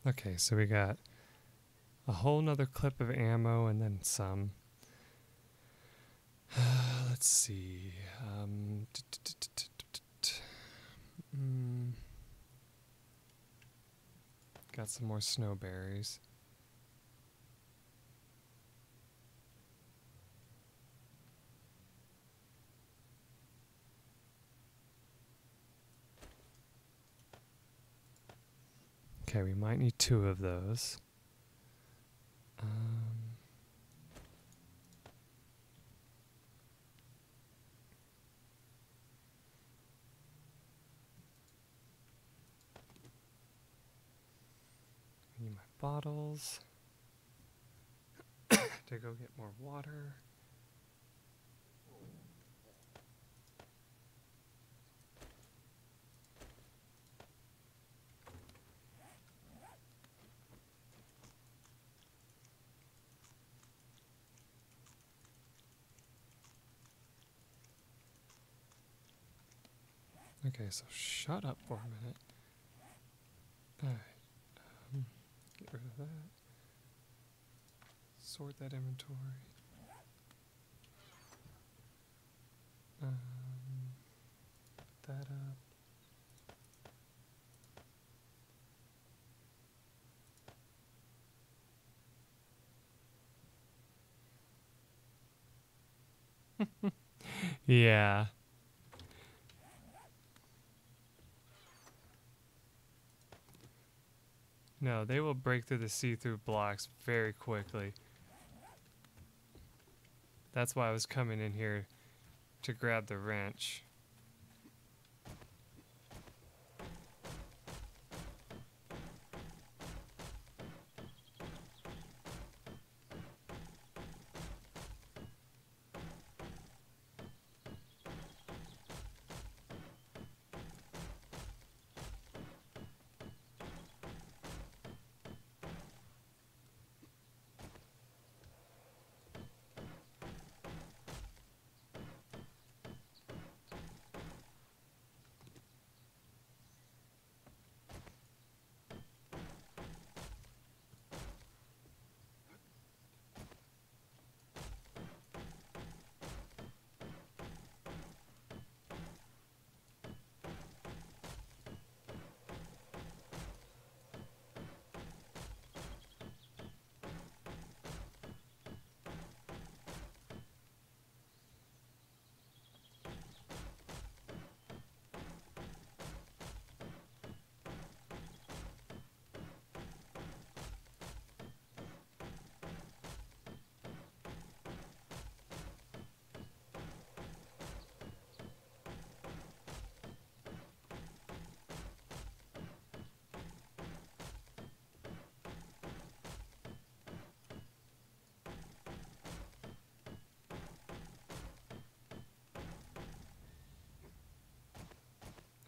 Okay, so we got a whole nother clip of ammo and then some. Let's see. Got some more snowberries. Okay, we might need 2 of those. I need my bottles to go get more water. Okay, so shut up for a minute. Alright. Get rid of that. Sort that inventory. Put that up. Yeah. No, they will break through the see-through blocks very quickly. That's why I was coming in here to grab the wrench.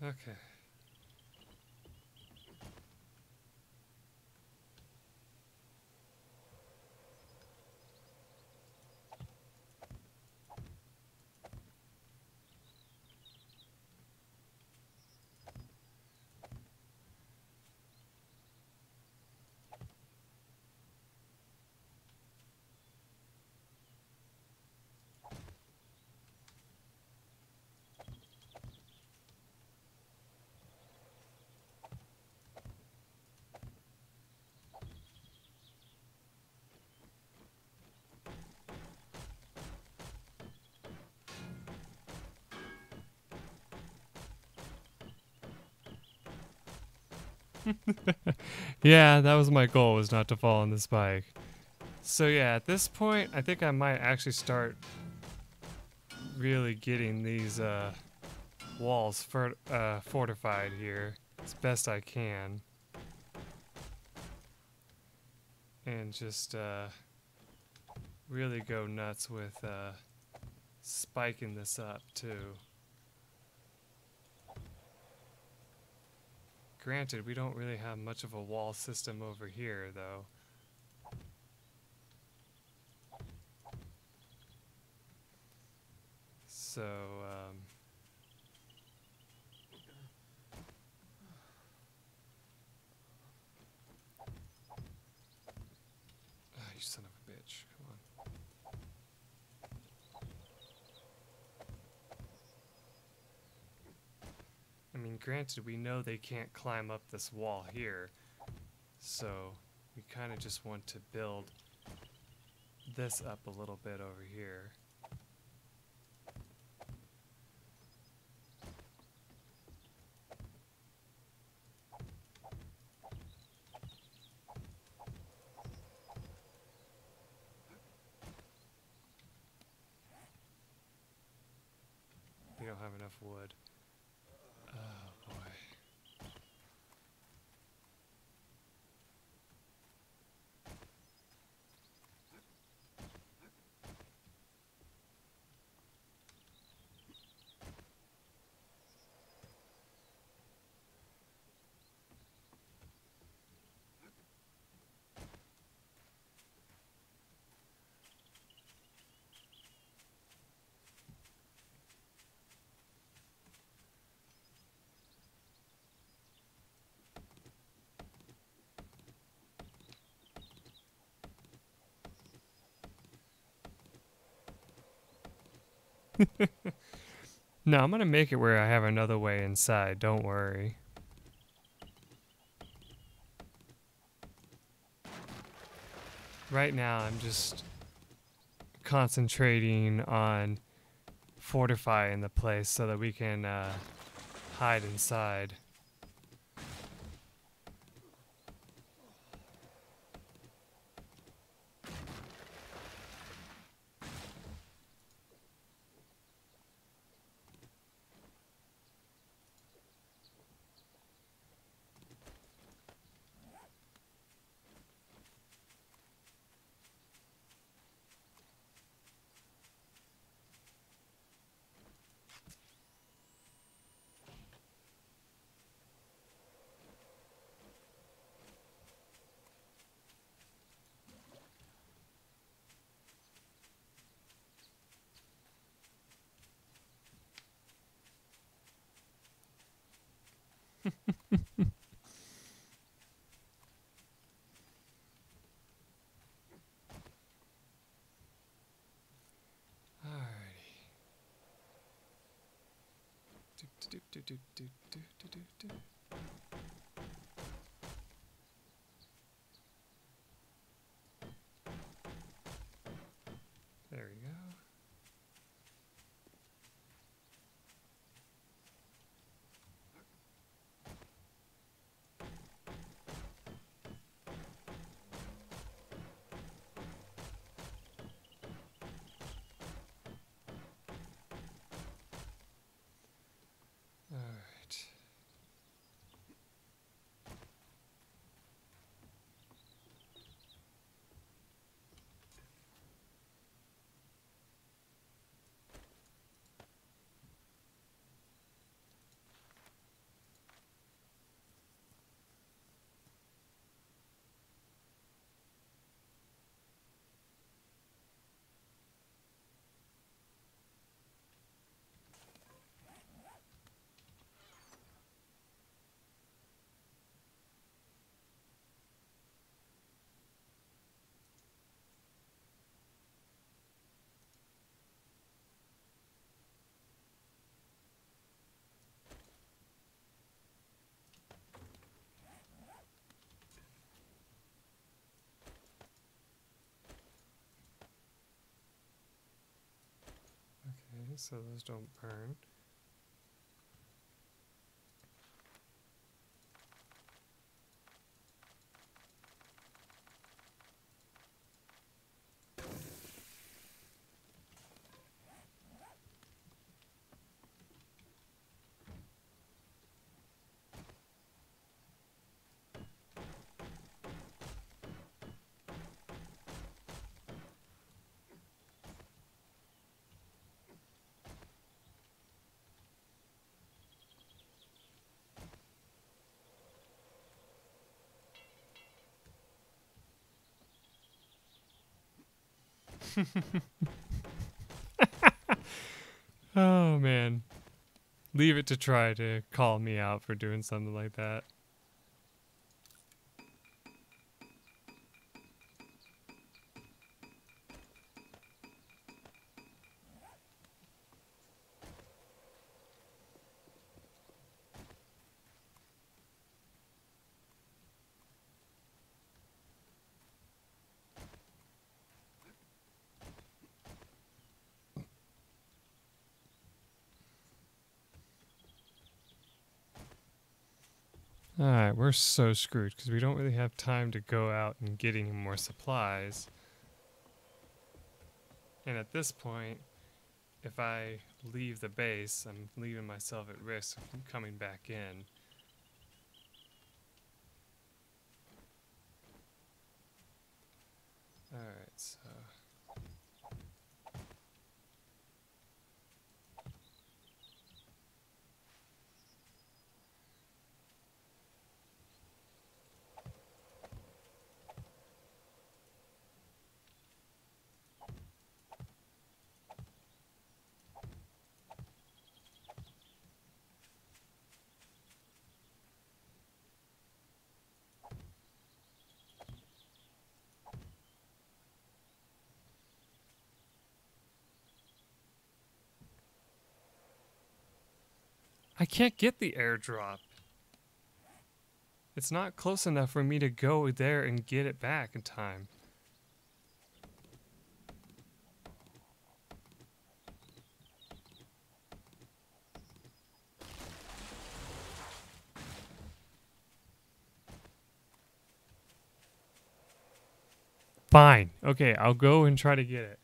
Okay. Yeah, that was my goal, was not to fall on this bike. So yeah, at this point, I think I might actually start really getting these walls fortified here as best I can. and just really go nuts with spiking this up too. Granted, we don't really have much of a wall system over here, though. So, you son of a bitch. Come on. I mean, granted, we know they can't climb up this wall here, so we kind of just want to build this up a little bit over here. We don't have enough wood. Oh boy. No, I'm gonna make it where I have another way inside, don't worry. Right now, I'm just concentrating on fortifying the place so that we can hide inside. There we go. All right. Okay, so those don't burn. Oh, man. Leave it to try to call me out for doing something like that. Alright, we're so screwed because we don't really have time to go out and get any more supplies. And at this point, if I leave the base, I'm leaving myself at risk of coming back in. Alright, so... I can't get the airdrop. It's not close enough for me to go there and get it back in time. Fine. Okay, I'll go and try to get it.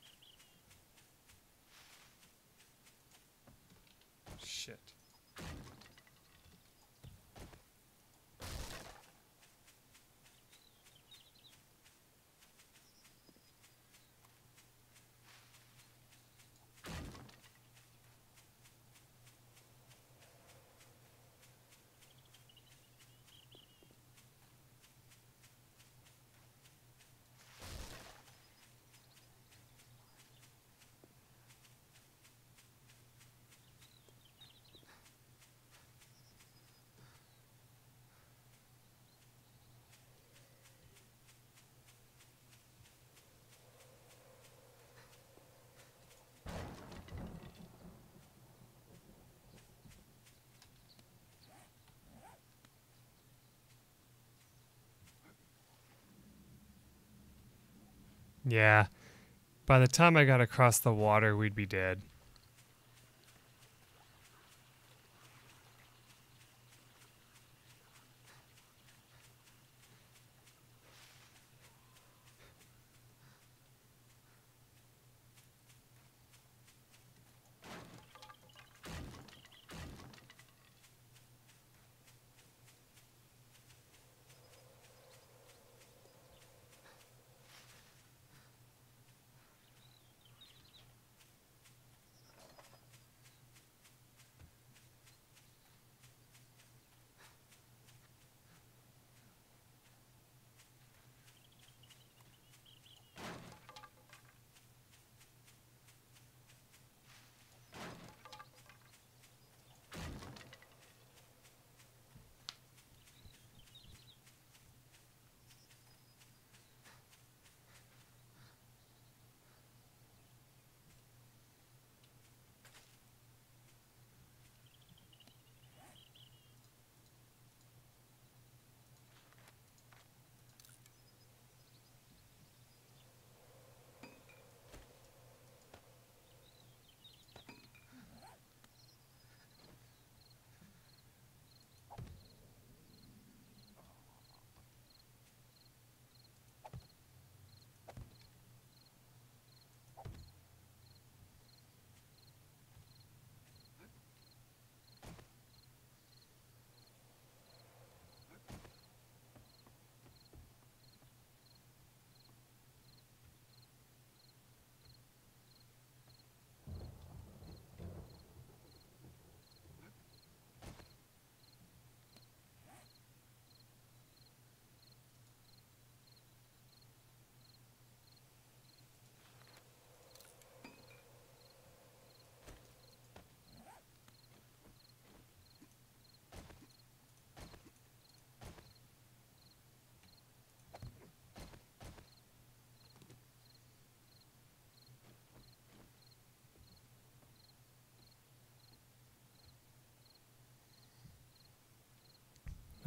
Shit. Yeah. By the time I got across the water, we'd be dead.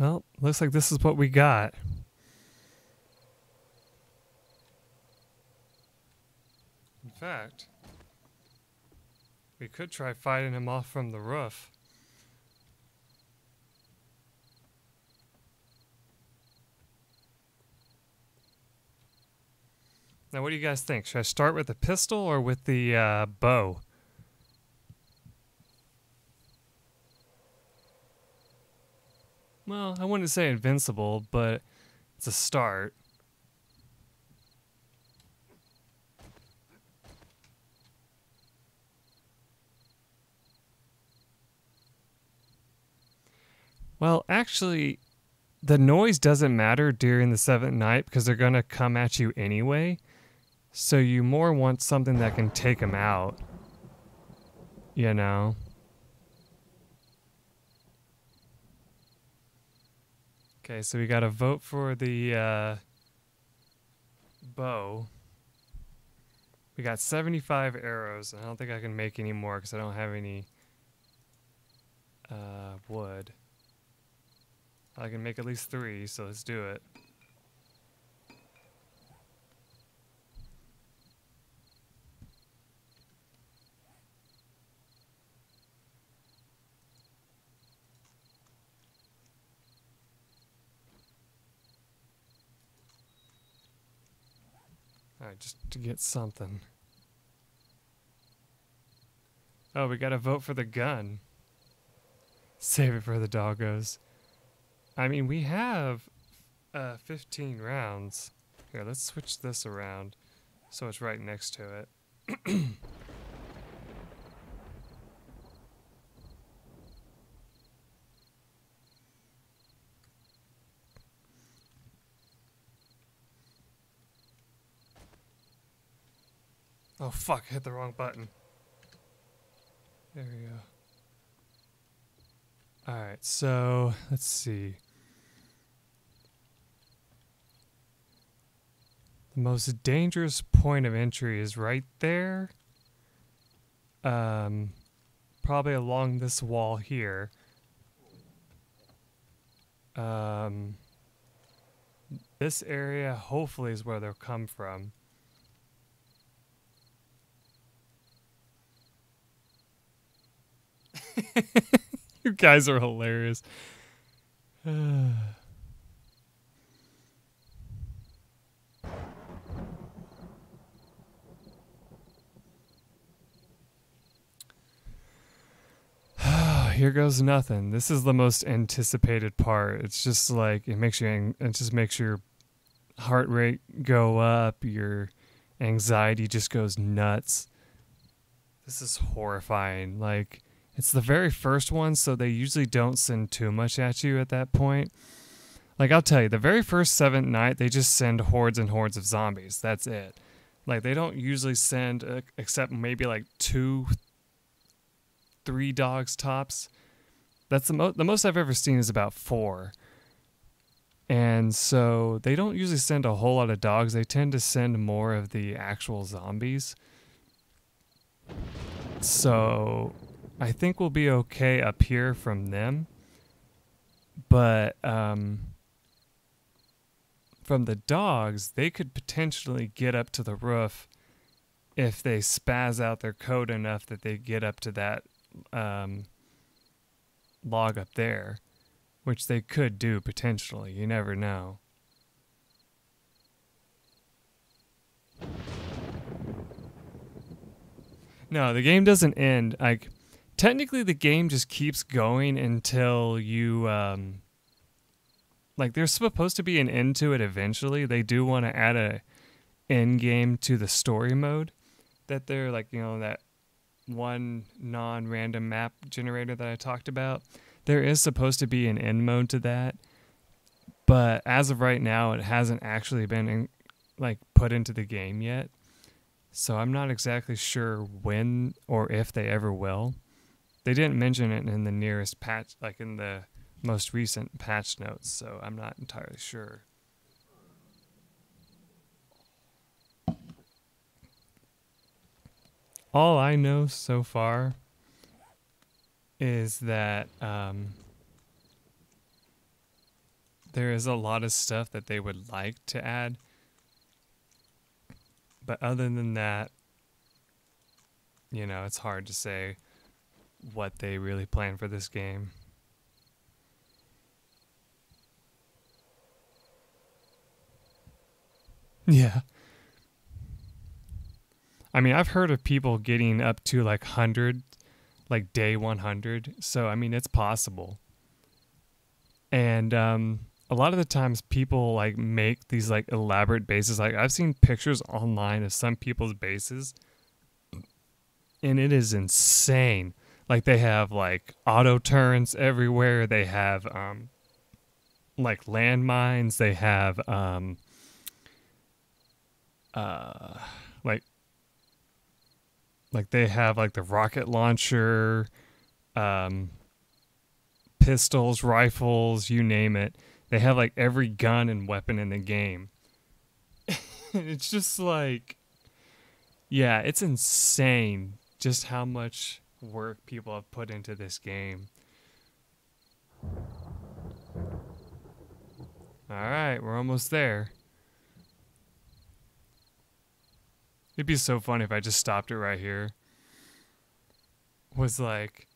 Well, looks like this is what we got. In fact, we could try fighting him off from the roof. Now, what do you guys think? Should I start with the pistol or with the bow? Well, I wouldn't say invincible, but it's a start. Well, actually, the noise doesn't matter during the 7th night because they're going to come at you anyway. So you more want something that can take them out. You know? Okay, so we got to vote for the bow. We got 75 arrows, and I don't think I can make any more because I don't have any wood. I can make at least 3, so let's do it. Alright, just to get something. Oh, we gotta vote for the gun. Save it for the doggos. I mean, we have 15 rounds. Here, let's switch this around so it's right next to it. Oh fuck, I hit the wrong button. There we go. Alright, so let's see. The most dangerous point of entry is right there. Probably along this wall here. This area hopefully is where they'll come from. You guys are hilarious. Here goes nothing. This is the most anticipated part. It's just like it just makes your heart rate go up, your anxiety just goes nuts. This is horrifying. Like, it's the very first one, so they usually don't send too much at you at that point. Like, I'll tell you, the very first 7th night, they just send hordes and hordes of zombies. That's it. Like, they don't usually send, except maybe like 2, 3 dogs tops. That's the most I've ever seen is about 4. And so they don't usually send a whole lot of dogs. They tend to send more of the actual zombies. So I think we'll be okay up here from them. But from the dogs, they could potentially get up to the roof if they spaz out their code enough that they get up to that log up there, which they could do potentially. You never know. No, the game doesn't end. Like, technically the game just keeps going until you like, there's supposed to be an end to it eventually. They do want to add a end game to the story mode that they're like, you know, that one non-random map generator that I talked about. There is supposed to be an end mode to that, but as of right now, it hasn't actually been put into the game yet. So I'm not exactly sure when or if they ever will. They didn't mention it in the nearest patch, like in the most recent patch notes, so I'm not entirely sure. All I know so far is that there is a lot of stuff that they would like to add. But other than that, you know, it's hard to say what they really plan for this game. Yeah. I mean, I've heard of people getting up to like 100, like day 100. So, I mean, it's possible. And a lot of the times people like make these like elaborate bases. Like I've seen pictures online of some people's bases, and it is insane. Like they have like auto turrets everywhere. They have like landmines. They have like they have like the rocket launcher, pistols, rifles, you name it. They have like every gun and weapon in the game. It's just like, yeah, it's insane just how much work people have put into this game. Alright, we're almost there. It'd be so funny if I just stopped it right here. Was like,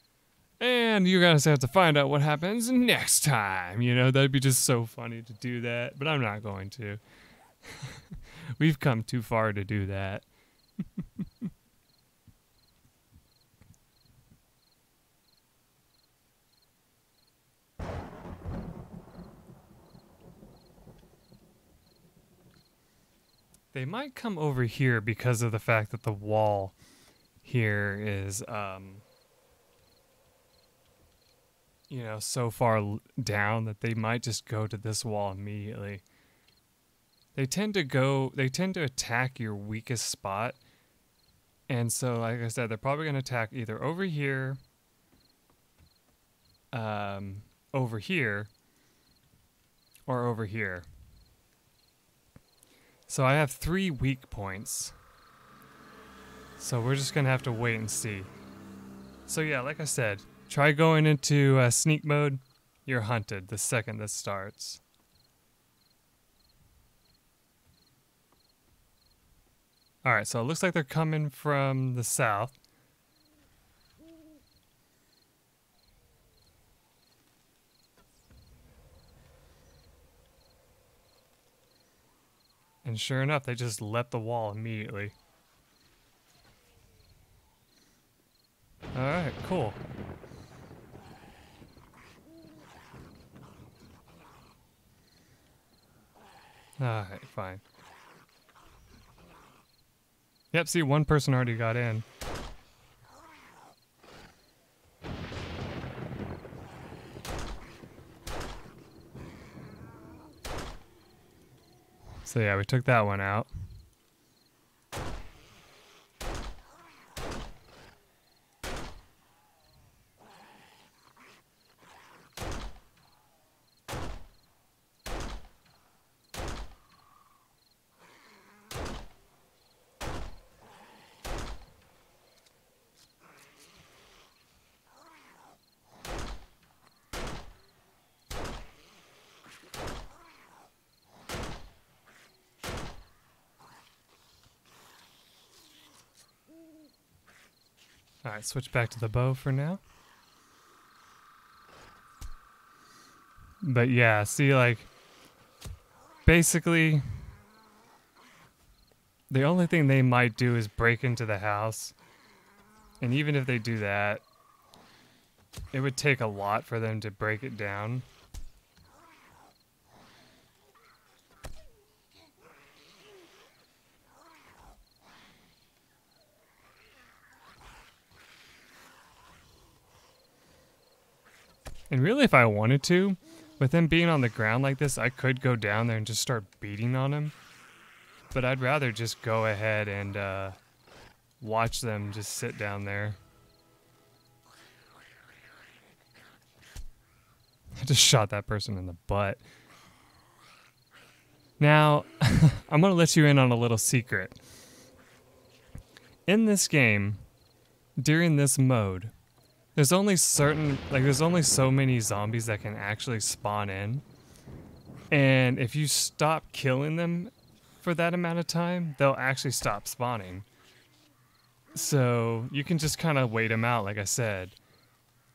and you guys have to find out what happens next time. You know, that'd be just so funny to do that. But I'm not going to. We've come too far to do that. They might come over here because of the fact that the wall here is, you know, so far down that they might just go to this wall immediately. They tend to attack your weakest spot. And so, like I said, they're probably going to attack either over here, or over here. So I have 3 weak points. So we're just going to have to wait and see. So yeah, like I said, try going into sneak mode. You're hunted the second this starts. Alright, so it looks like they're coming from the south. And sure enough, they just left the wall immediately. Alright, cool. Alright, fine. Yep, see, one person already got in. So yeah, we took that one out. Alright, switch back to the bow for now. But yeah, see, like, basically, the only thing they might do is break into the house. And even if they do that, it would take a lot for them to break it down. And really, if I wanted to, with him being on the ground like this, I could go down there and just start beating on him. But I'd rather just go ahead and watch them just sit down there. I just shot that person in the butt. Now, I'm going to let you in on a little secret. In this game, during this mode, there's only so many zombies that can actually spawn in. And if you stop killing them for that amount of time, they'll actually stop spawning. So you can just kind of wait them out, like I said.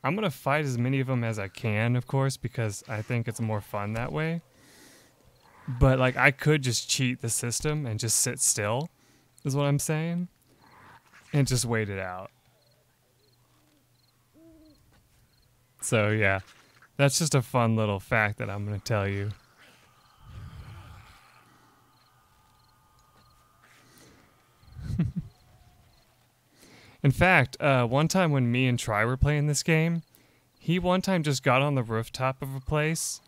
I'm going to fight as many of them as I can, of course, because I think it's more fun that way. But, like, I could just cheat the system and just sit still, is what I'm saying. And just wait it out. So, yeah. That's just a fun little fact that I'm going to tell you. In fact, one time when me and Try were playing this game, he one time just got on the rooftop of a place.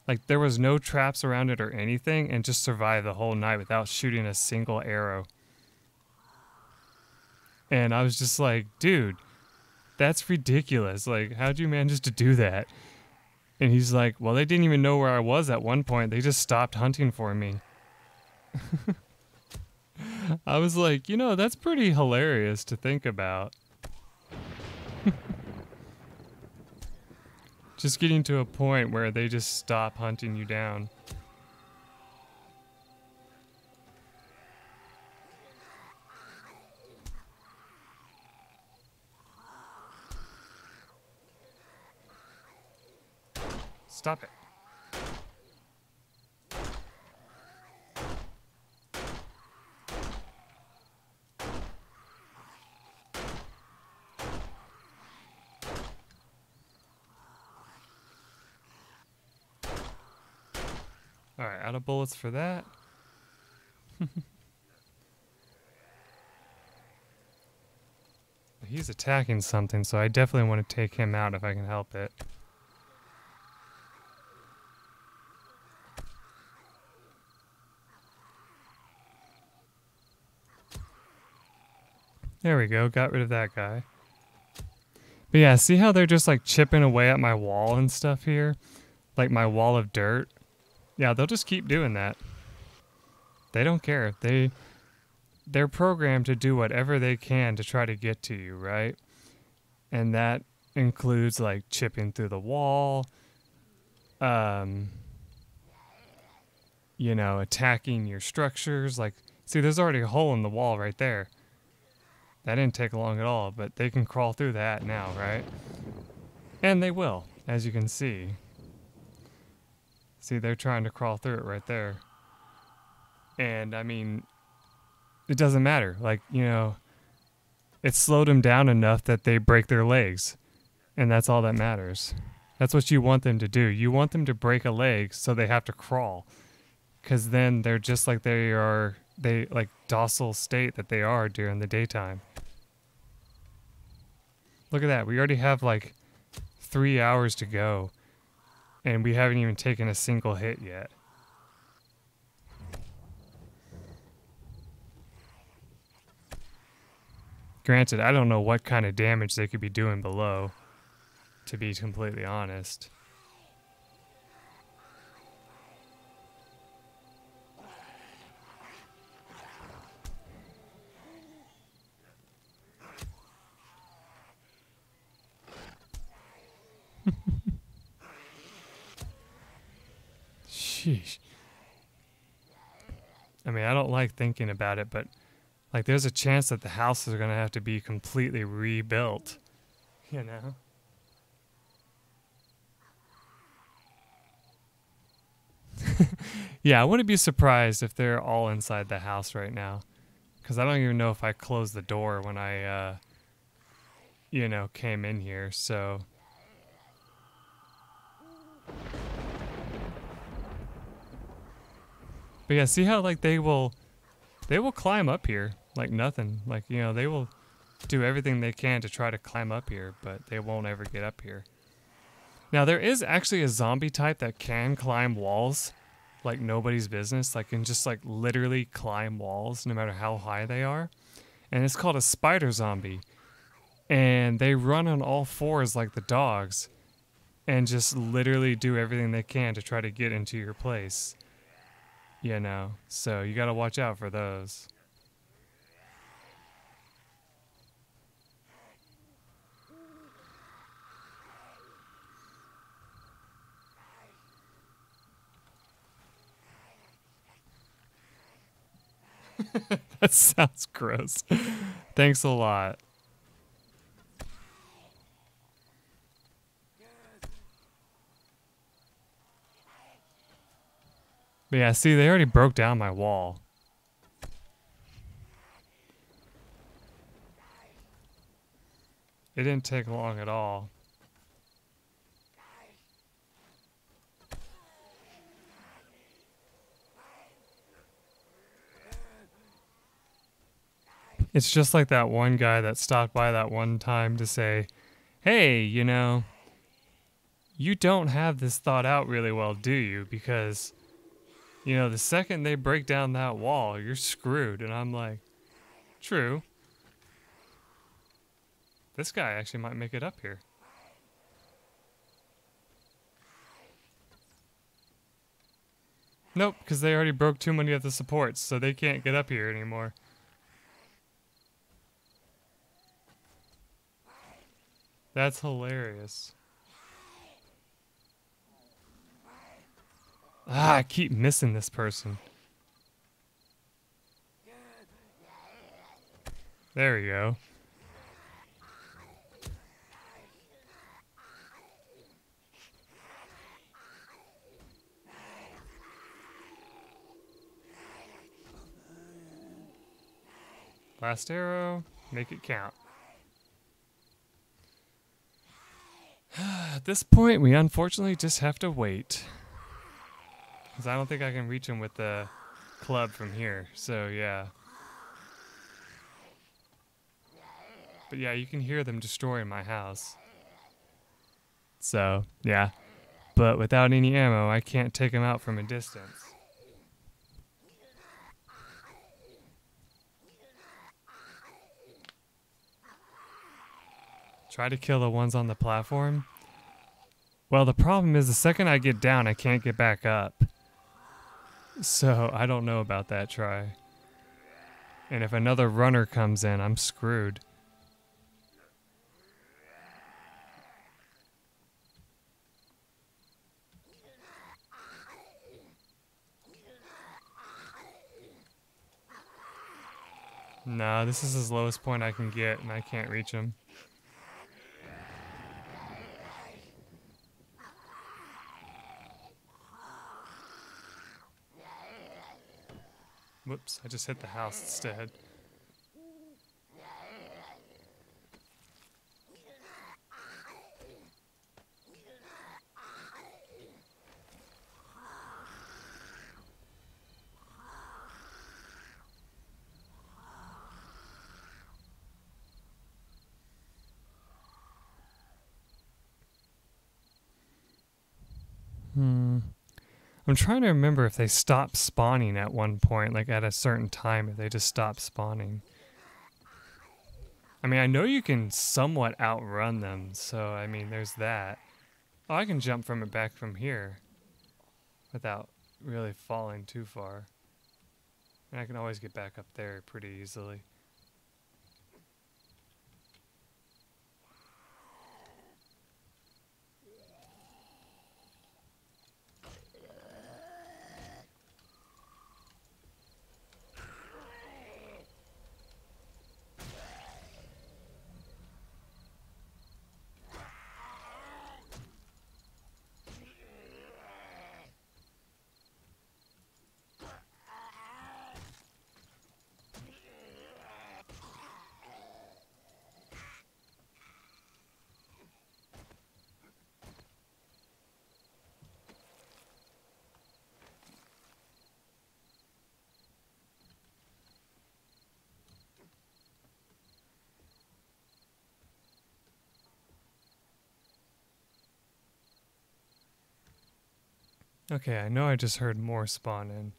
Like, there was no traps around it or anything, and just survived the whole night without shooting a single arrow. And I was just like, dude, that's ridiculous. Like, how'd you manage to do that? And he's like, well, they didn't even know where I was at one point. They just stopped hunting for me. I was like, you know, that's pretty hilarious to think about. Just getting to a point where they just stop hunting you down. Stop it. Alright, out of bullets for that. He's attacking something, so I definitely want to take him out if I can help it. There we go, got rid of that guy. But yeah, see how they're just like chipping away at my wall and stuff here? Like my wall of dirt? Yeah, they'll just keep doing that. They don't care. They're programmed to do whatever they can to try to get to you, right? And that includes like chipping through the wall, you know, attacking your structures. Like, see, there's already a hole in the wall right there. That didn't take long at all, but they can crawl through that now, right? And they will, as you can see. See, they're trying to crawl through it right there. And, I mean, it doesn't matter. Like, you know, it slowed them down enough that they break their legs. And that's all that matters. That's what you want them to do. You want them to break a leg so they have to crawl. Because then they're just like like docile state that they are during the daytime. Look at that. We already have like 3 hours to go. And we haven't even taken a single hit yet. Granted, I don't know what kind of damage they could be doing below, to be completely honest. Sheesh. I mean, I don't like thinking about it, but like there's a chance that the houses are going to have to be completely rebuilt, you know? Yeah, I wouldn't be surprised if they're all inside the house right now. Because I don't even know if I closed the door when I, you know, came in here, so... But yeah, see how like they will climb up here like nothing. Like, you know, they will do everything they can to try to climb up here, but they won't ever get up here. Now there is actually a zombie type that can climb walls like nobody's business, like can just like literally climb walls no matter how high they are. And it's called a spider zombie. And they run on all fours like the dogs and just literally do everything they can to try to get into your place. You know, so you gotta watch out for those. That sounds gross. Thanks a lot. But yeah, see, they already broke down my wall. It didn't take long at all. It's just like that one guy that stopped by that one time to say, hey, you know, you don't have this thought out really well, do you? Because, you know, the second they break down that wall, you're screwed. And I'm like, true. This guy actually might make it up here. Nope, because they already broke too many of the supports, so they can't get up here anymore. That's hilarious. Ah, I keep missing this person. There we go. Last arrow, make it count. At this point, we unfortunately just have to wait. Because I don't think I can reach him with the club from here, so yeah. But yeah, you can hear them destroying my house. So, yeah. But without any ammo, I can't take him out from a distance. Try to kill the ones on the platform. Well, the problem is the second I get down, I can't get back up. So, I don't know about that try. And if another runner comes in, I'm screwed. Nah, this is the lowest point I can get, and I can't reach him. Whoops, I just hit the house instead. I'm trying to remember if they stopped spawning at one point, like at a certain time, if they just stopped spawning. I mean, I know you can somewhat outrun them, so I mean, there's that. Oh, I can jump from it back from here without really falling too far. And I can always get back up there pretty easily. Okay, I know I just heard more spawn in.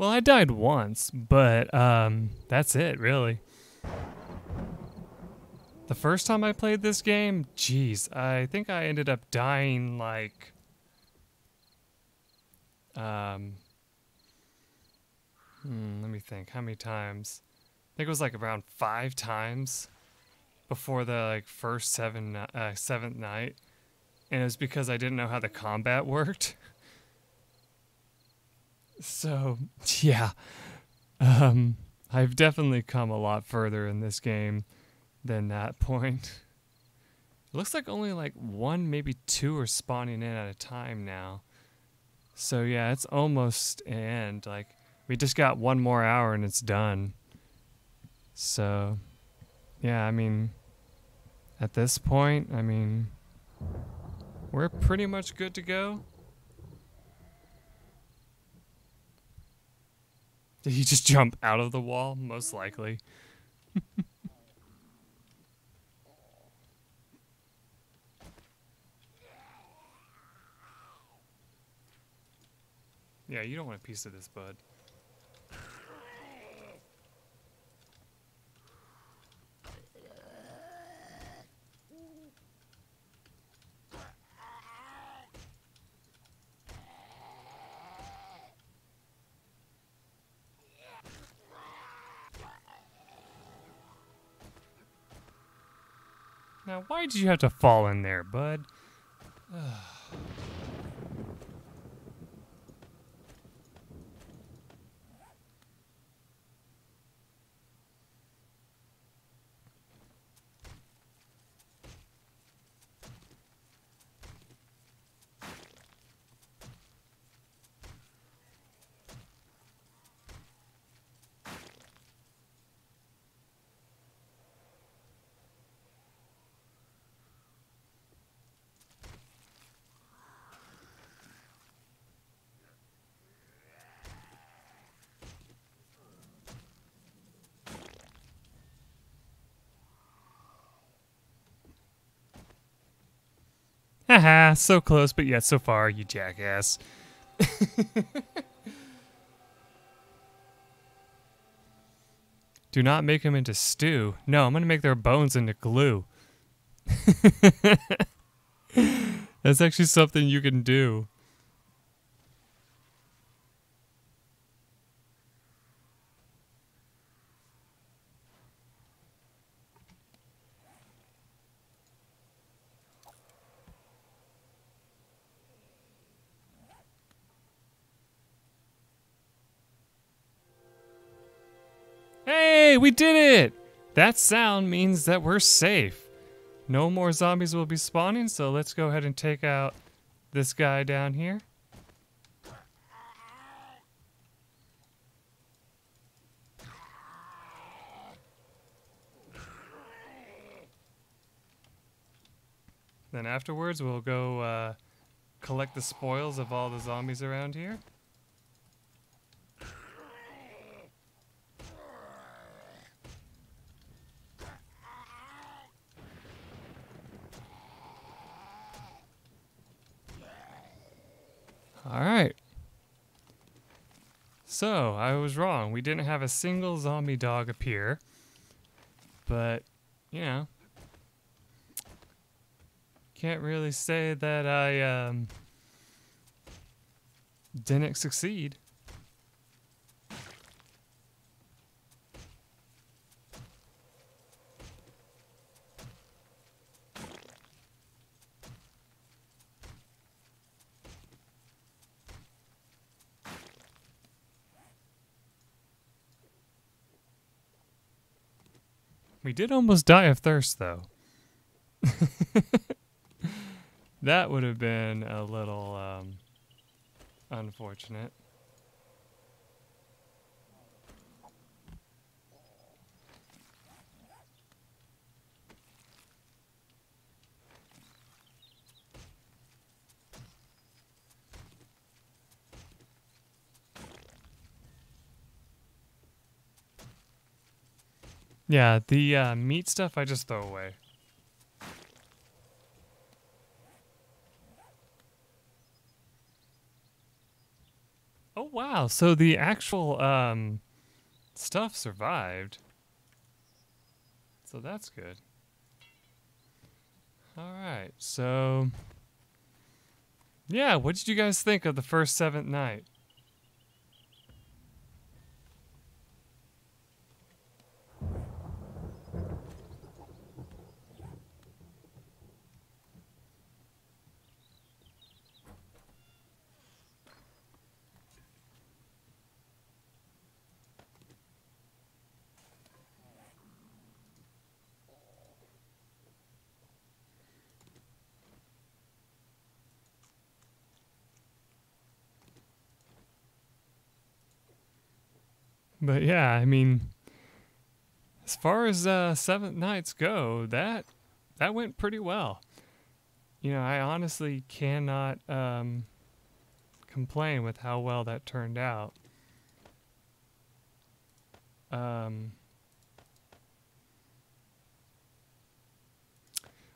Well, I died once, but that's it, really. The first time I played this game, geez, I think I ended up dying like let me think, how many times? I think it was like around 5 times before the like first seventh night, and it was because I didn't know how the combat worked. So yeah, I've definitely come a lot further in this game than that point. It looks like only like 1, maybe 2 are spawning in at a time now. So yeah, it's almost an end. Like, we just got 1 more hour and it's done. So yeah, I mean, at this point, I mean, we're pretty much good to go. Did he just jump out of the wall? Most likely. Yeah, you don't want a piece of this, bud. Now, why did you have to fall in there, bud? Haha, so close, but yet so far, you jackass. Do not make them into stew. No, I'm gonna make their bones into glue. That's actually something you can do. Hey, we did it! That sound means that we're safe. No more zombies will be spawning, so let's go ahead and take out this guy down here. Then afterwards, we'll go collect the spoils of all the zombies around here. Alright. So, I was wrong. We didn't have a single zombie dog appear. But, you know, can't really say that I didn't succeed. We did almost die of thirst, though. That would have been a little unfortunate. Yeah, the meat stuff I just throw away. Oh, wow. So the actual stuff survived. So that's good. All right. So yeah, what did you guys think of the first 7th night? But yeah, I mean, as far as 7th nights go, that went pretty well. You know, I honestly cannot complain with how well that turned out.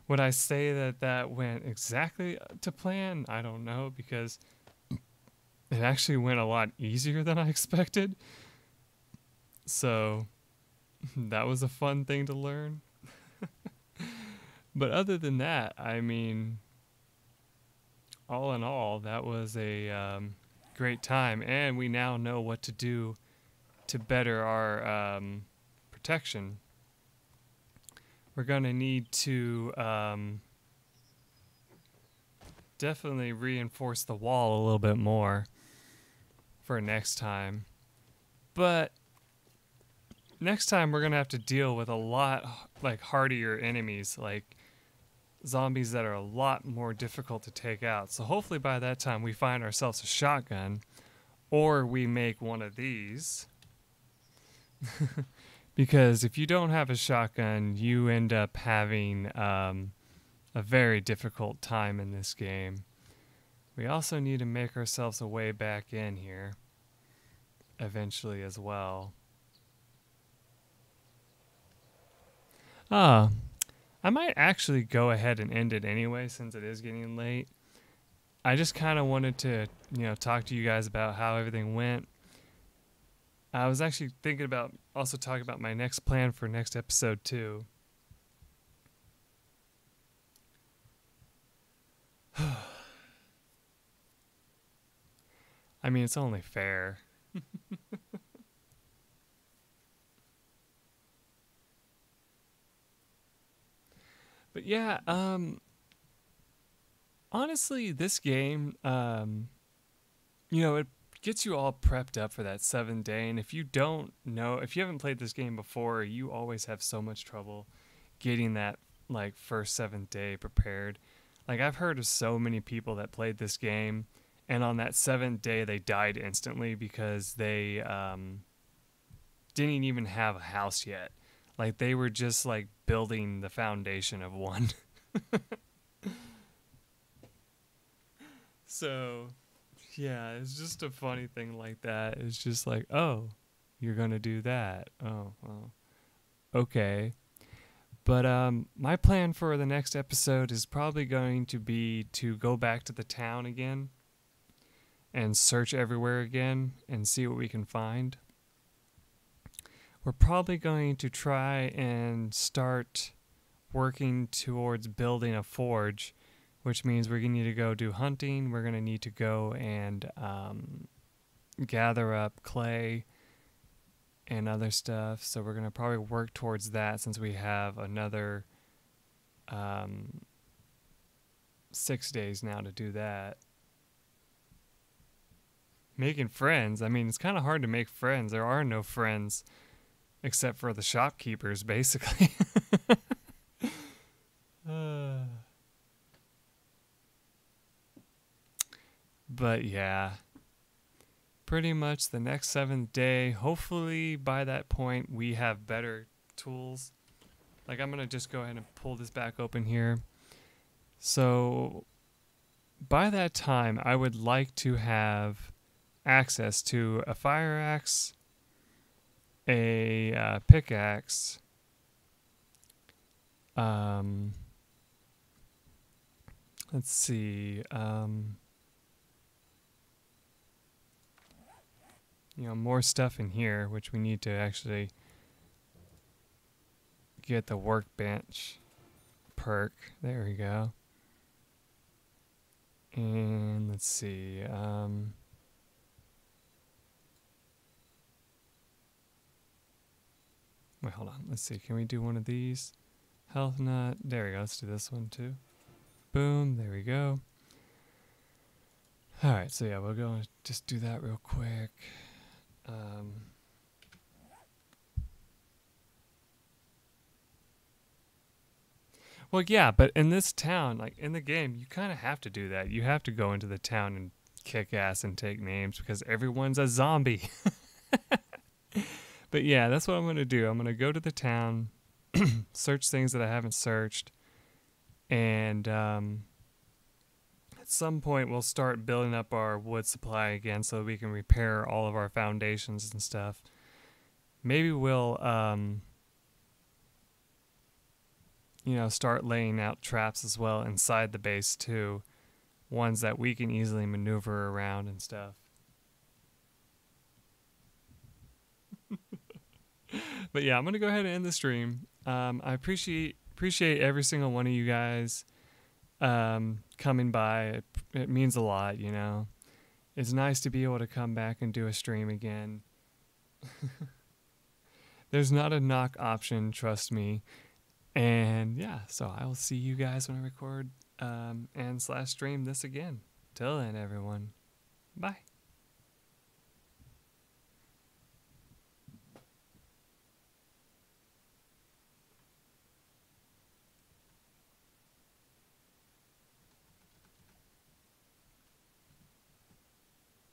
Would I say that that went exactly to plan? I don't know, because it actually went a lot easier than I expected. So that was a fun thing to learn. But other than that, I mean, all in all, that was a great time. And we now know what to do to better our protection. We're going to need to definitely reinforce the wall a little bit more for next time. But next time we're going to have to deal with a lot like hardier enemies, like zombies that are a lot more difficult to take out. So hopefully by that time we find ourselves a shotgun, or we make one of these. Because if you don't have a shotgun, you end up having a very difficult time in this game. We also need to make ourselves a way back in here eventually as well. I might actually go ahead and end it anyway, since it is getting late. I just kind of wanted to, talk to you guys about how everything went. I was actually thinking about also talking about my next plan for next episode too. I mean, it's only fair. But yeah, honestly, this game, it gets you all prepped up for that 7th day. And if you haven't played this game before, you always have so much trouble getting that first 7th day prepared. Like, I've heard of so many people that played this game, and on that 7th day they died instantly because they didn't even have a house yet. Like, they were just building the foundation of one. So yeah, it's just a funny thing like that. It's just like, oh, you're gonna do that. Oh, well, okay. But my plan for the next episode is probably going to be to go back to the town again and search everywhere again and see what we can find. We're probably going to try and start working towards building a forge, which means we're going to need to go do hunting. We're going to need to go and gather up clay and other stuff. So we're going to probably work towards that, since we have another 6 days now to do that. Making friends. I mean, it's kind of hard to make friends. There are no friends except for the shopkeepers, basically. But yeah, pretty much the next 7th day, hopefully by that point we have better tools. I'm going to just go ahead and pull this back open here. So by that time, I would like to have access to a fire axe, a pickaxe, let's see, more stuff in here, which we need to actually get the workbench perk. There we go. And let's see. Wait, hold on. Let's see. Can we do one of these? Health nut. There we go. Let's do this one too. Boom. There we go. Alright, so yeah, we'll go and just do that real quick. Well, yeah, but in this town, like in the game, you kind of have to do that. You have to go into the town and kick ass and take names because everyone's a zombie. But yeah, that's what I'm going to do. I'm going to go to the town, search things that I haven't searched, and at some point we'll start building up our wood supply again so we can repair all of our foundations and stuff. Maybe we'll start laying out traps as well inside the base too, ones that we can easily maneuver around and stuff. But yeah, I'm gonna go ahead and end the stream. I appreciate every single one of you guys coming by. It means a lot, It's nice to be able to come back and do a stream again. There's not a knock option, trust me. And yeah, so I will see you guys when I record and/stream this again. Till then, everyone. Bye.